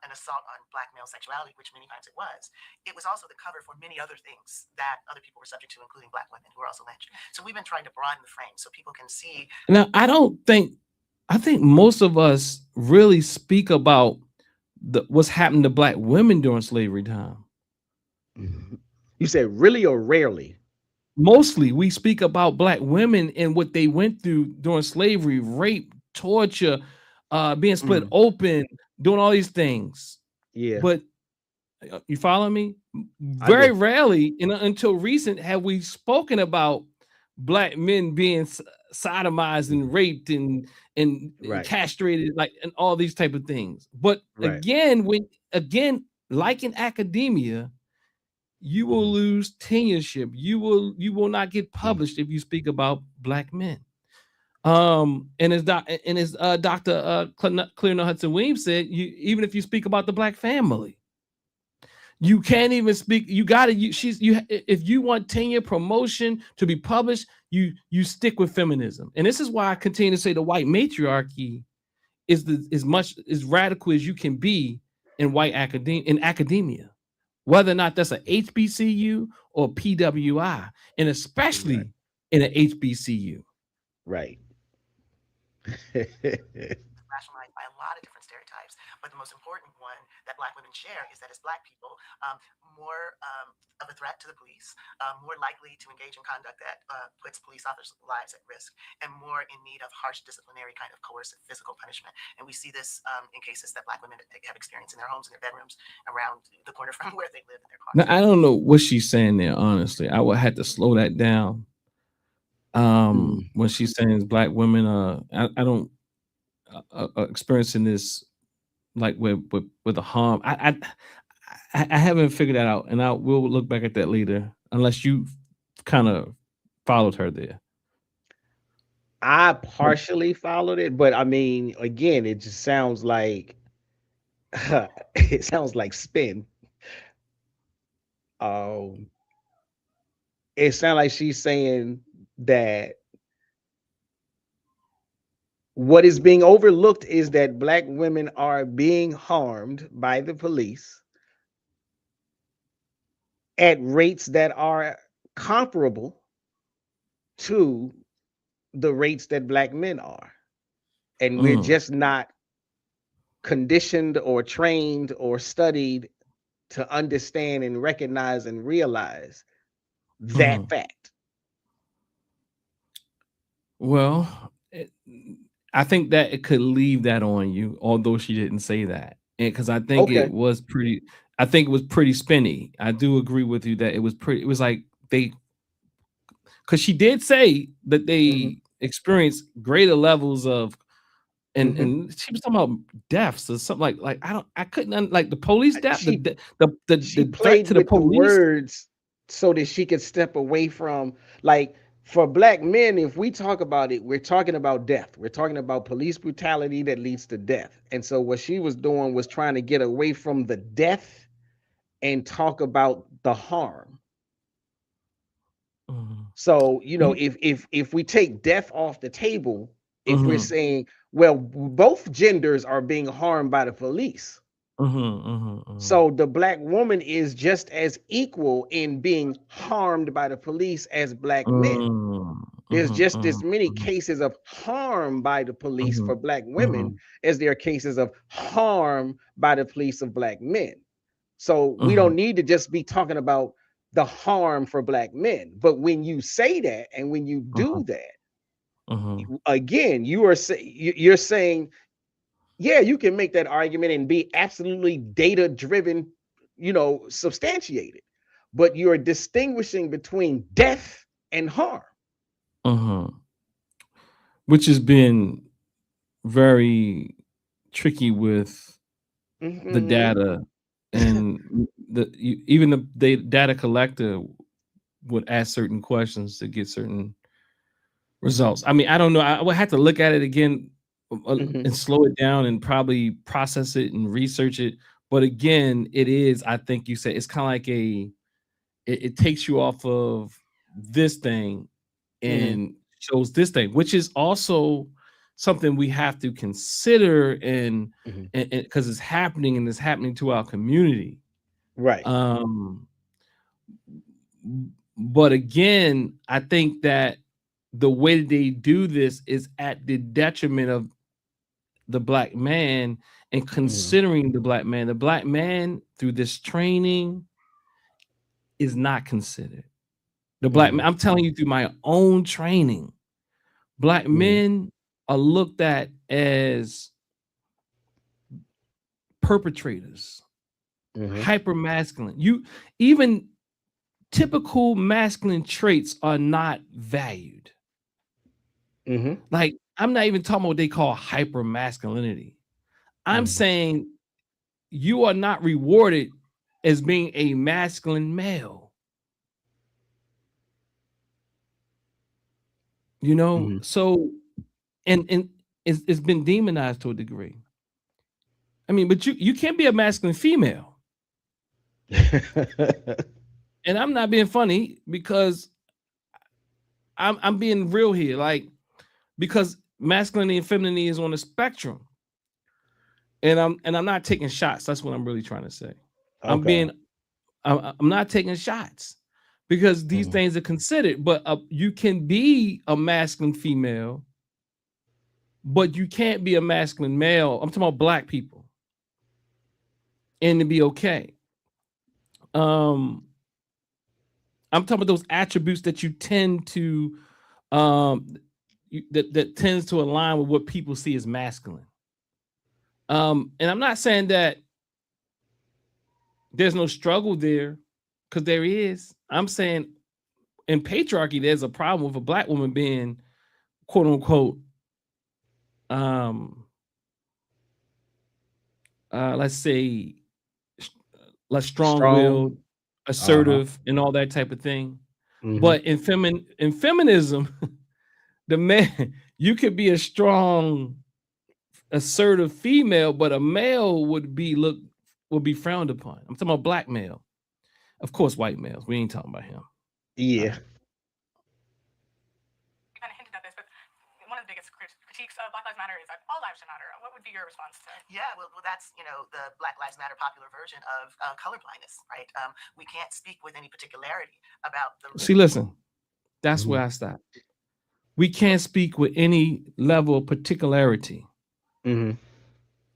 an assault on black male sexuality, which many times it was also the cover for many other things that other people were subject to, including black women who were also lynched. So we've been trying to broaden the frame so people can see. Now, I think most of us really speak about what's happened to black women during slavery time. Mhm. You said really or rarely? Mostly we speak about black women and what they went through during slavery: rape, torture, being split Mm. open, doing all these things. Yeah, But you follow me? I Very do. rarely, until recent, have we spoken about black men being sodomized and raped and Right, castrated, like, and all these type of things. But right. again, like in academia, you will Mhm. lose tenureship. You will not get Mhm. published if you speak about black men. And as Dr. Clear Hudson Weems said, even if you speak about the black family, you can't even speak. You gotta if you want tenure, promotion to be published, you stick with feminism. And this is why I continue to say the white matriarchy is as much as radical as you can be in academia, whether or not that's a HBCU or PWI, and Right, especially in an HBCU. right. Rationalized by a lot of different stereotypes, but the most important one that Black women share is that as Black people, more of a threat to the police, more likely to engage in conduct that puts police officers' lives at risk, and more in need of harsh disciplinary kind of coercive physical punishment. And we see this in cases that Black women have experienced in their homes, in their bedrooms, around the corner from where they live in their cars. Now, I don't know what she's saying there, honestly. I would have to slow that down. When she's saying Black women, I don't experiencing this like with the harm. I haven't figured that out, and we'll look back at that later. Unless you kind of followed her there. I partially followed it, but I mean, again, it just sounds like it sounds like spin. It sounds like she's saying that what is being overlooked is that Black women are being harmed by the police at rates that are comparable to the rates that Black men are. And we're just not conditioned or trained or studied to understand and recognize and realize that fact. Well, I think that it could leave that on you, although she didn't say that, because I think it was pretty. I think it was pretty spinny. I do agree with you that it was pretty. It was like they, because she did say that they experienced greater levels of, and she was talking about deaths or something like I couldn't like the police death. She The played to the with police. the words so that she could step away from, like, for Black men, if we talk about it, we're talking about death. We're talking about police brutality that leads to death. And so what she was doing was trying to get away from the death and talk about the harm. So, you know, if we take death off the table, if we're saying, well, both genders are being harmed by the police. So the Black woman is just as equal in being harmed by the police as Black men. There's just as many cases of harm by the police for Black women as there are cases of harm by the police of Black men. So we don't need to just be talking about the harm for Black men. But when you say that and when you do that, again, you're saying, yeah, you can make that argument and be absolutely data driven, you know, substantiated, but you're distinguishing between death and harm. Which has been very tricky with the data, and even the data collector would ask certain questions to get certain results. I mean, I don't know. I would have to look at it again and slow it down and probably process it and research it. But again, it is, I think you said, it's kind of like it takes you off of this thing and shows this thing, which is also something we have to consider, and because it's happening and it's happening to our community. Right. But again, I think that the way they do this is at the detriment of the Black man, and considering the Black man through this training is not considered. The Black man, I'm telling you, through my own training, Black men are looked at as perpetrators, hyper masculine. Even typical masculine traits are not valued. Like, I'm not even talking about what they call hyper masculinity. I'm saying you are not rewarded as being a masculine male. You know, so and it's been demonized to a degree. I mean, but you can't be a masculine female. And I'm not being funny, because I'm being real here, like, because masculinity and femininity is on a spectrum. And I'm not taking shots. That's what I'm really trying to say. I'm not taking shots, because these things are considered. But you can be a masculine female, but you can't be a masculine male. I'm talking about Black people. and to be okay. I'm talking about those attributes that you tend to that tends to align with what people see as masculine. And I'm not saying that there's no struggle there, because there is. I'm saying in patriarchy, there's a problem with a black woman being quote unquote let's say less Strong. strong-willed, assertive, and all that type of thing. Mhm. But in feminism, the man, you could be a strong, assertive female, but a male would be frowned upon. I'm talking about black male. Of course, white males. We ain't talking about him. Yeah. You kind of hinted at this, but one of the biggest critiques of Black Lives Matter is that all lives should matter. What would be your response to that? Yeah, well, that's the Black Lives Matter popular version of color blindness, right? We can't speak with any particularity about the. See, listen, that's Mhm. where I stop. We can't speak with any level of particularity. Mhm.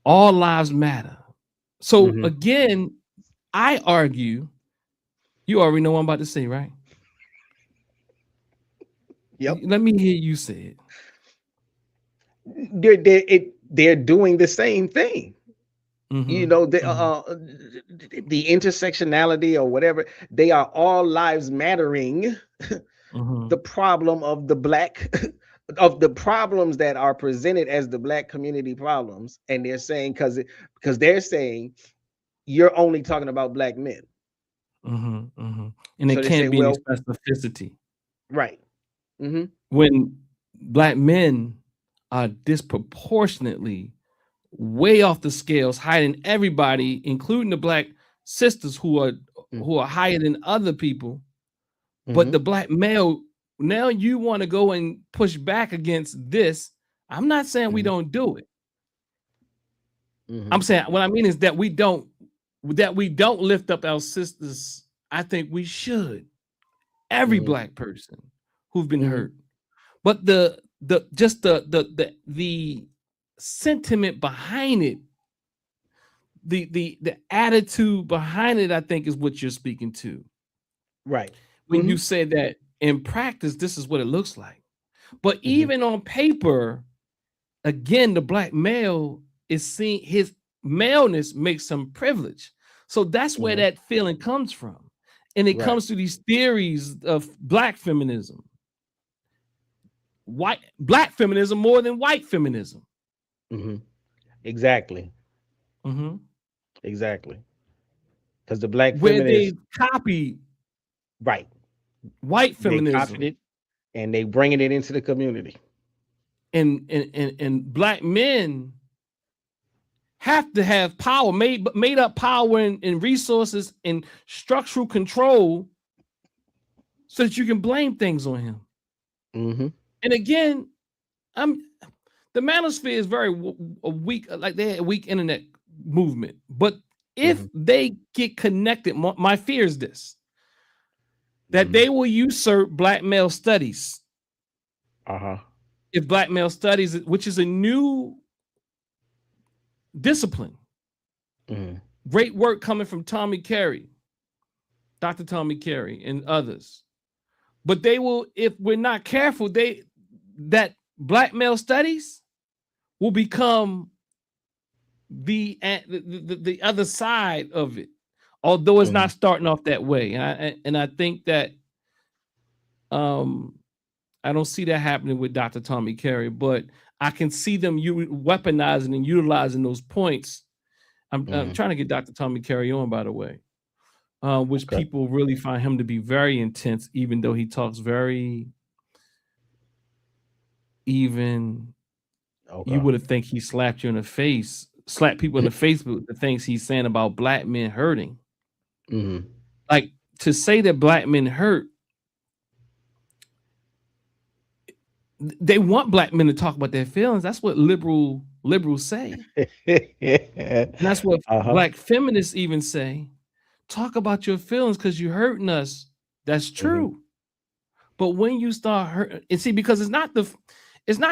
All lives matter. So Mhm. again, I argue, you already know what I'm about to say, right? Yep. Let me hear you say They're doing the same thing. it. You know, the intersectionality or whatever, they are all lives mattering. The problem of the black of the problems that are presented as the black community problems, and they're saying because they're saying you're only talking about black men. And So it they say, can't be any well, specificity. right. When black men are disproportionately way off the scales, hiding everybody, including the black sisters who are higher than other people. But the black male, now you want to go and push back against this. I'm not saying we don't do it. I'm saying what I mean is that we don't lift up our sisters. I think we should. Every black person who've been hurt. But the sentiment behind it, the attitude behind it, I think is what you're speaking to. Right. When you say that in practice, this is what it looks like. But even on paper, again, the black male is seen, his maleness makes some privilege. So that's where that feeling comes from. And it comes to these theories of black feminism. Black feminism more than white feminism. Exactly. Exactly. Because the black where feminists, they copied right, white they feminism, copied it and they bringing it into the community. And black men have to have power, made up power and resources and structural control, so that you can blame things on him. And again, the Manosphere is very weak, like they had a weak internet movement. But if they get connected, my fear is this: that they will usurp black male studies. If black male studies, which is a new discipline, great work coming from Tommy Carey, Dr. Tommy Carey, and others. But they will, if we're not careful, that black male studies will become the other side of it, although it's not starting off that way. And I think that I don't see that happening with Dr. Tommy Carey, but I can see them weaponizing and utilizing those points. I'm trying to get Dr. Tommy Carey on, by the way, which people really find him to be very intense, even though he talks very even. You would have think he slapped you in the face, slapped people in the face with the things he's saying about black men hurting. Like, to say that black men hurt, they want black men to talk about their feelings. That's what liberals say. And that's what black feminists even say. Talk about your feelings because you're hurting us. That's true. But when you start hurting, and see, because it's not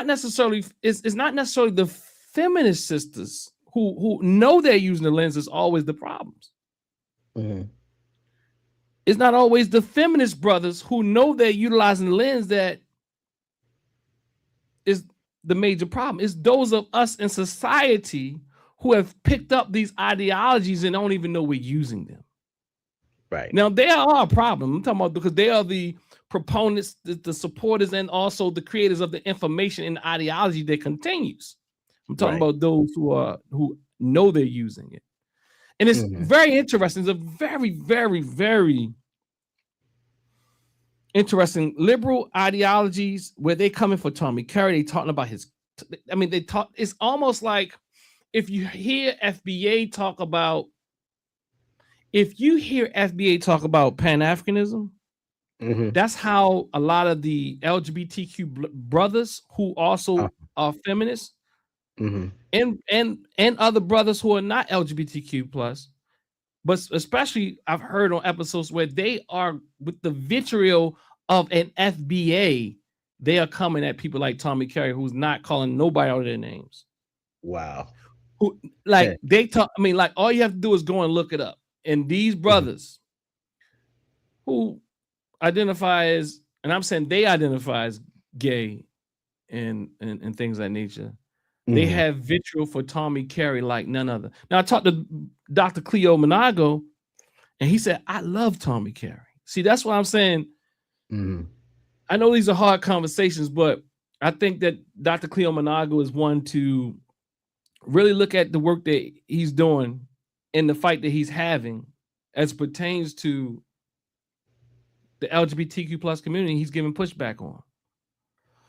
necessarily the feminist sisters who know they're using the lens is always the problems. Mhm. It's not always the feminist brothers who know they're utilizing the lens that is the major problem. It's those of us in society who have picked up these ideologies and don't even know we're using them. Right. Now, they are a problem. I'm talking about because they are the proponents, the supporters, and also the creators of the information and ideology that continues. I'm talking Right. about those who know they're using it. And it's Mhm. very interesting. It's a very, very, very interesting liberal ideologies where they coming for Tommy Carey. They talking about his. I mean, they talk. It's almost like if you hear FBA talk about. If you hear FBA talk about Pan-Africanism, Mhm. that's how a lot of the LGBTQ brothers who also are feminists Mhm. and other brothers who are not LGBTQ plus, but especially I've heard on episodes where they are with the vitriol of an FBA, they are coming at people like Tommy Carey, who's not calling nobody out of their names. Wow. Who like they talk? I mean, like all you have to do is go and look it up. And these brothers who identify as, and I'm saying they identify as gay and things of that nature. They Mhm. have vitriol for Tommy Carey like none other. Now I talked to Dr. Cleo Monago, and he said, I love Tommy Carey. See, that's why I'm saying, Mhm. I know these are hard conversations, but I think that Dr. Cleo Monago is one to really look at the work that he's doing and the fight that he's having as pertains to the LGBTQ plus community he's giving pushback on.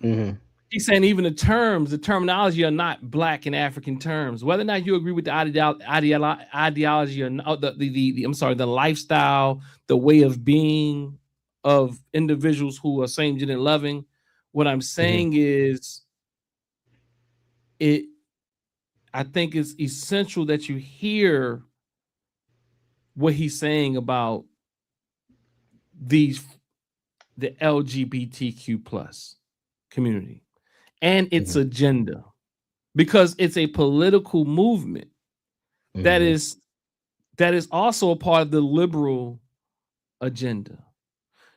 Mhm. He's saying even the terminology are not black and African terms. Whether or not you agree with the ideology or not, the lifestyle, the way of being of individuals who are same gender loving. What I'm saying is, I think it's essential that you hear what he's saying about the LGBTQ plus community and its agenda, because it's a political movement that is also a part of the liberal agenda.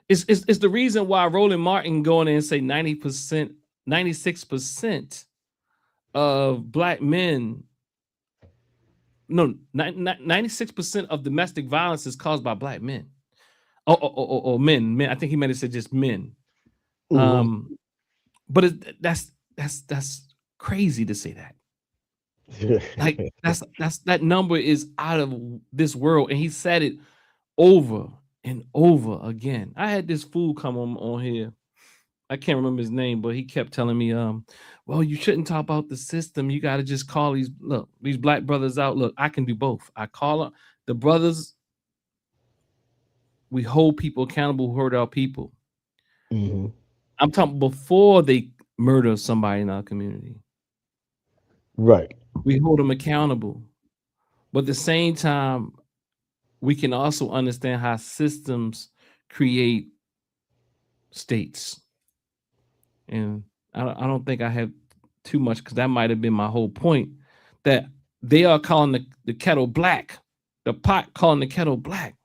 It's the reason why Roland Martin going in and say 90%, 96% of black men, no, 96% of domestic violence is caused by black men. Or men. I think he might have said just men. But that's crazy to say that. Like that number is out of this world, and he said it over and over again. I had this fool come on here. I can't remember his name, but he kept telling me, well, you shouldn't talk about the system. You got to just call these black brothers out. Look, I can do both. I call them the brothers. We hold people accountable who hurt our people. I'm talking before they murder somebody in our community. Right. We hold them accountable. But at the same time, we can also understand how systems create states. And I don't think I have too much, because that might have been my whole point, that they are calling the kettle black, the pot calling the kettle black.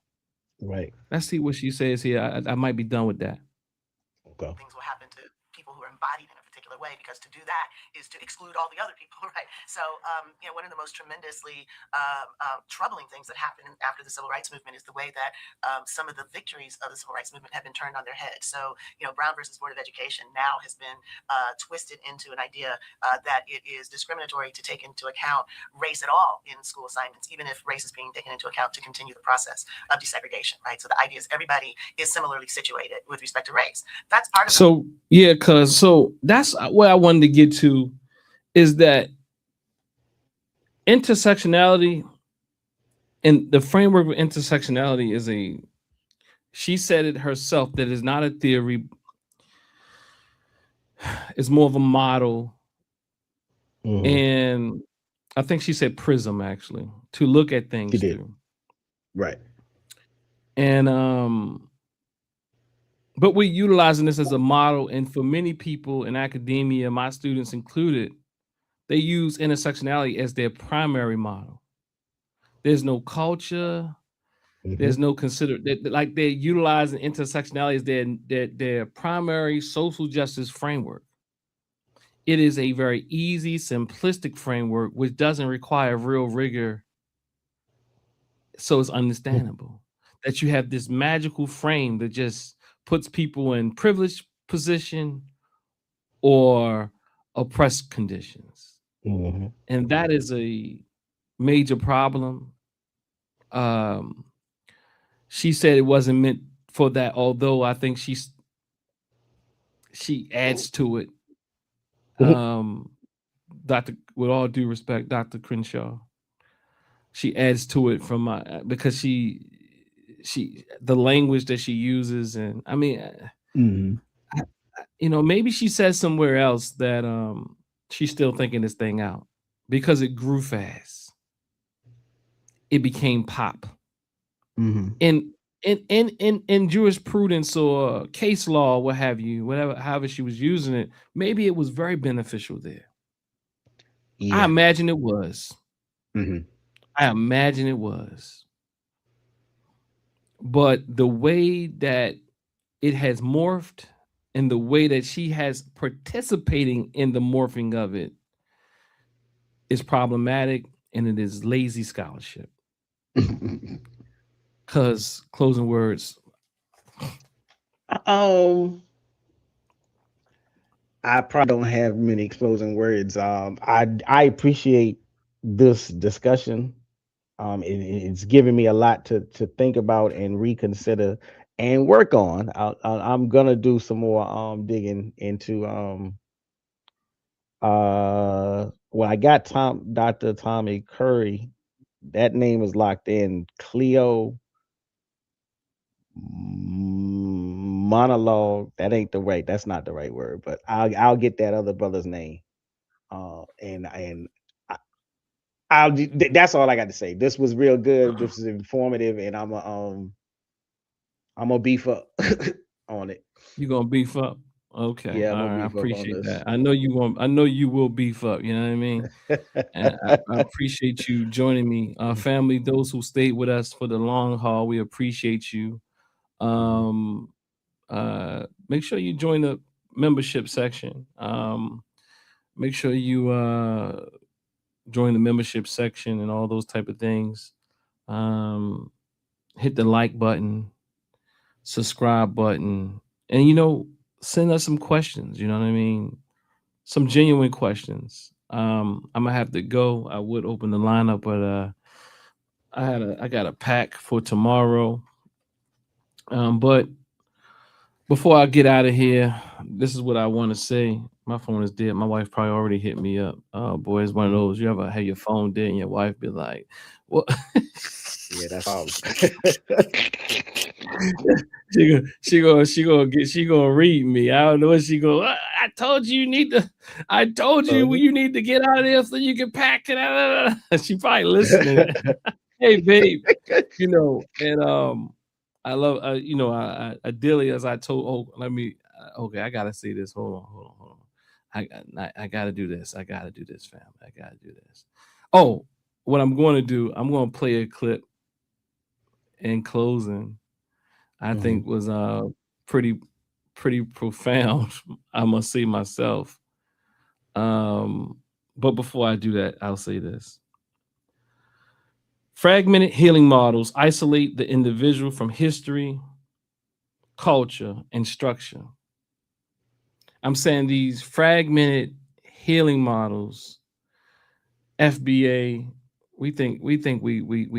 Right. Let's see what she says here. I might be done with that. Okay. Things will happen to people who are embodied in a particular way, because to do that is to exclude all the other people, right? So, one of the most tremendously troubling things that happened after the Civil Rights Movement is the way that some of the victories of the Civil Rights Movement have been turned on their head. So, Brown versus Board of Education now has been twisted into an idea that it is discriminatory to take into account race at all in school assignments, even if race is being taken into account to continue the process of desegregation, right? So the idea is everybody is similarly situated with respect to race. That's part of so that's what I wanted to get to, is that intersectionality, and the framework of intersectionality is she said it herself, that is not a theory, it's more of a model. And I think she said prism, actually, to look at things through. Right. And but we're utilizing this as a model, and for many people in academia, my students included, they use intersectionality as their primary model. There's no culture. There's no like they're utilizing intersectionality as their primary social justice framework. It is a very easy, simplistic framework which doesn't require real rigor, so it's understandable that you have this magical frame that just puts people in privileged position or oppressed conditions. And that is a major problem. She said it wasn't meant for that, although I think she adds to it. Dr. With all due respect, Dr. Crenshaw, she adds to it from my because she the language that she uses, and I mean, maybe she says somewhere else that she's still thinking this thing out because it grew fast. It became pop. In jurisprudence or case law, what have you, however she was using it, maybe it was very beneficial there. I imagine it was. I imagine it was. But the way that it has morphed and the way that she has participating in the morphing of it is problematic, and it is lazy scholarship. Because closing words. I probably don't have many closing words. I appreciate this discussion. It's giving me a lot to think about and reconsider and work on. I'm gonna do some more digging into well, I got Dr. Tommy Curry. That name is locked in. Cleo monologue. That's not the right word, but I'll get that other brother's name. And that's all I got to say. This was real good. This was informative, and I'm gonna beef up on it. You gonna beef up? Okay, Yeah, I'm all gonna right. I beef up on appreciate this. that. I know you won't. I know you will beef up. You know what I mean? And I appreciate you joining me, family. Those who stayed with us for the long haul, we appreciate you. Make sure you join the membership section. Make sure you join the membership section and all those type of things. Hit the like button, subscribe button, and send us some questions. You know what I mean? Some genuine questions. I'm gonna have to go. I would open the lineup, but I got a pack for tomorrow. But before I get out of here, this is what I want to say. My phone is dead. My wife probably already hit me up. Oh boy, it's one of those. You ever have your phone dead and your wife be like, "What?" Yeah, that's all. she gonna read me. I don't know what she go. I told you I told you you need to get out of there so you can pack it. She probably listening. Hey babe, and I love I ideally, as I told. Okay, I gotta say this. Hold on. I gotta do this. I gotta do this, family. I gotta do this. Oh, what I'm going to do, I'm going to play a clip in closing. I think was pretty profound. I must say myself. But before I do that, I'll say this. Fragmented healing models isolate the individual from history, culture, and structure. I'm saying these fragmented healing models, FBA, we think we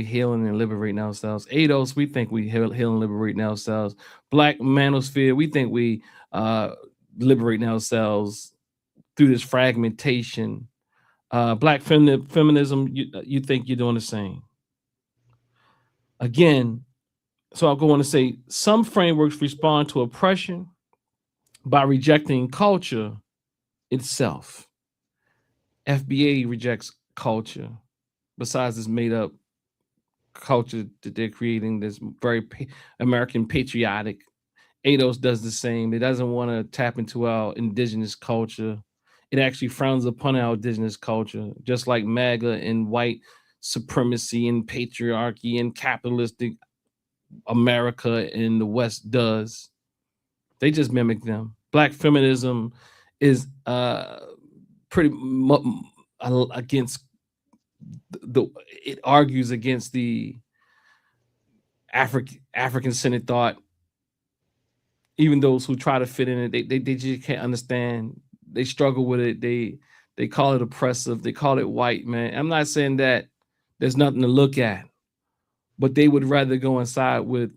healing and liberating ourselves. ADOS, we think we healing and liberating ourselves. Black Manosphere, we think we liberating ourselves through this fragmentation. Black feminism, you think you're doing the same. Again, so I'll go on to say some frameworks respond to oppression by rejecting culture itself. FBA rejects culture. Besides this made up culture that they're creating, this very American patriotic. ADOS does the same. It doesn't want to tap into our indigenous culture. it actually frowns upon our indigenous culture, just like MAGA and white supremacy and patriarchy and capitalistic America in the West does. They just mimic them. Black feminism is pretty against it argues against the African-centered thought. Even those who try to fit in it, they just can't understand. They struggle with it. They call it oppressive. They call it white, man. I'm not saying that there's nothing to look at, but they would rather go inside with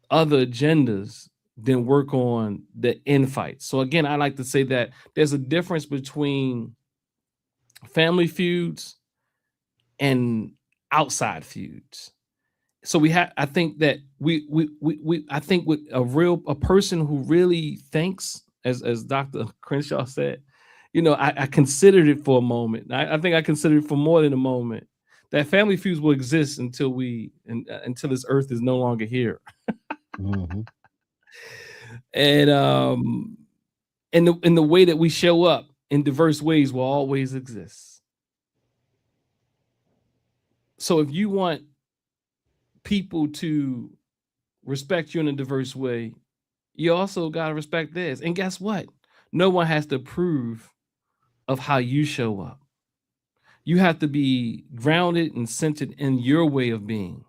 other agendas than work on the infights. So again, I like to say that there's a difference between family feuds and outside feuds. So we have, I think that I think with a person who really thinks, as Dr. Crenshaw said, you know, I considered it for a moment. I think I considered it for more than a moment, that family feuds will exist until until this earth is no longer here. Mm-hmm. And in the way that we show up in diverse ways will always exist. So if you want people to respect you in a diverse way, you also got to respect theirs. And guess what? No one has to approve of how you show up. You have to be grounded and centered in your way of being,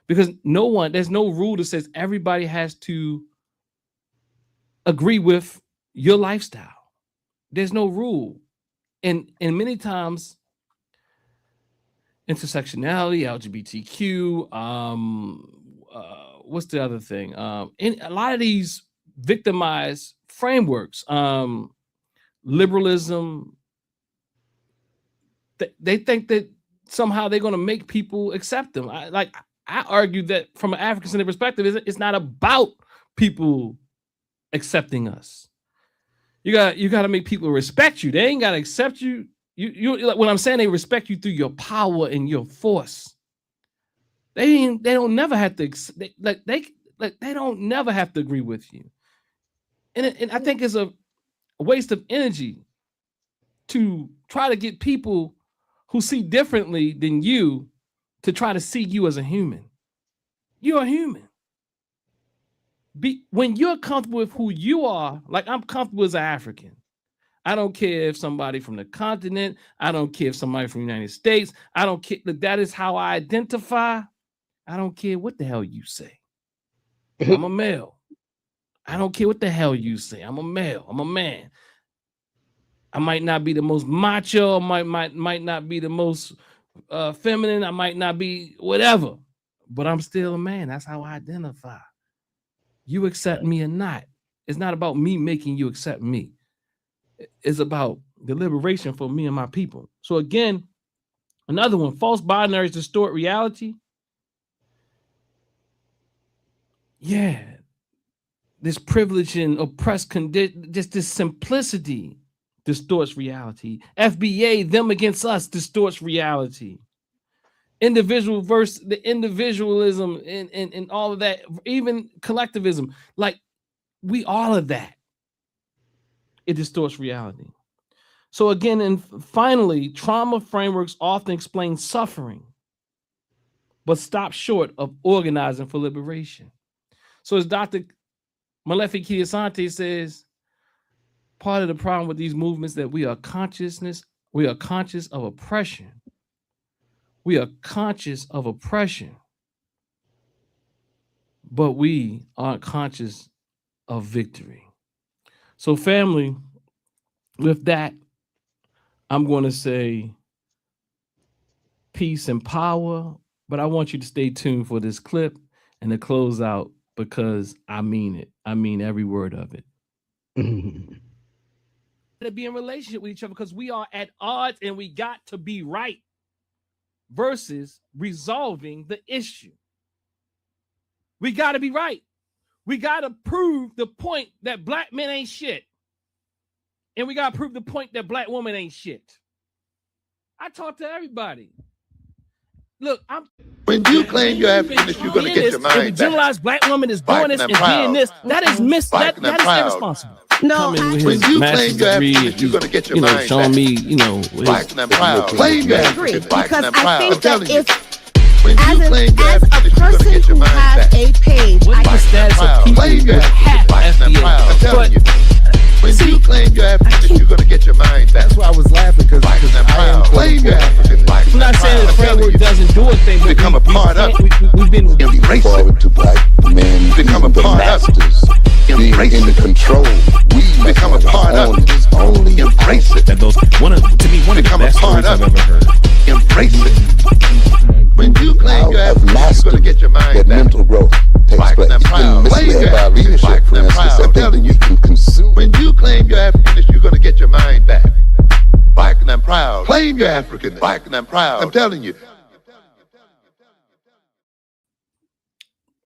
because there's no rule that says everybody has to agree with your lifestyle. There's no rule. And many times, intersectionality, LGBTQ, what's the other thing? In a lot of these victimized frameworks, liberalism, they think that somehow they're going to make people accept them. I argue that from an African-centered perspective, it's not about people accepting us. You got to make people respect you. They ain't got to accept you. You when I'm saying they respect you through your power and your force. They don't never have to they don't never have to agree with you. And I think it's a waste of energy to try to get people who see differently than you to try to see you as a human. You're a human. When you're comfortable with who you are, like I'm comfortable as an African. I don't care if somebody from the continent, I don't care if somebody from the United States, I don't care. That is how I identify. I don't care what the hell you say. I'm a male. I don't care what the hell you say. I'm a male. I'm a man. I might not be the most macho, might not be the most feminine, I might not be whatever, but I'm still a man. That's how I identify. You accept me or not. It's not about me making you accept me. It's about the liberation for me and my people. So again, another one, false binaries distort reality. Yeah. This privilege and oppressed condition, just this simplicity distorts reality. FBA, them against us, distorts reality. Individual versus the individualism and all of that, even collectivism, like we all of that. It distorts reality. So again, and finally, trauma frameworks often explain suffering, but stop short of organizing for liberation. So as Dr. Malefi Kiyosante says, part of the problem with these movements that we are conscious of oppression. We are conscious of oppression, but we aren't conscious of victory. So family, with that, I'm going to say peace and power, but I want you to stay tuned for this clip and to close out, because I mean it. I mean every word of it. To be in relationship with each other, because we are at odds and we got to be right versus resolving the issue. We got to be right. We got to prove the point that black men ain't shit. And we got to prove the point that black women ain't shit. I talk to everybody. Look, when you claim your happiness, you're going to get your mind back. If a generalized black woman is doing this and being this, that is irresponsible. coming with When his you master's claim your degree, Africanness, you're gonna get your you know, mind showing back. me, you know, his, Black and I'm proud. Claim your I agree, Africanness. Black because and I'm I proud. I'm think that telling you. if When you claim your as a Africanness, you're gonna person get your who mind has back. a page, what is I the status of Proud. people Claim your with half Africanness. Black and I'm proud. I'm FBA? telling But you. When you claim your Africanness, you're gonna get your mind back. That's why I was laughing because Black and I'm I am proud. Claim your Africanness. Black I'm and not I'm saying proud. the I'm telling framework you. doesn't do a thing, but Become a part of it. we've been Embrace it. Forward to black men Become a being the part of it. masters, being Embrace in it. control. We must Become a have part our of own, it. only Embrace it. that those to me one of Become the a best part stories I've of it. ever heard. Embrace it. When you claim your have Africanness, you're mastered gonna get your mind that back. mental growth takes Black place. and You've proud. been Claim misled your by Africanness. leadership, Black for and instance, proud. that I'm think telling we you. can consume. When you claim your Africanness, you're gonna get your mind back. Black and I'm proud. Claim your Africanness. Black and I'm proud. I'm telling you.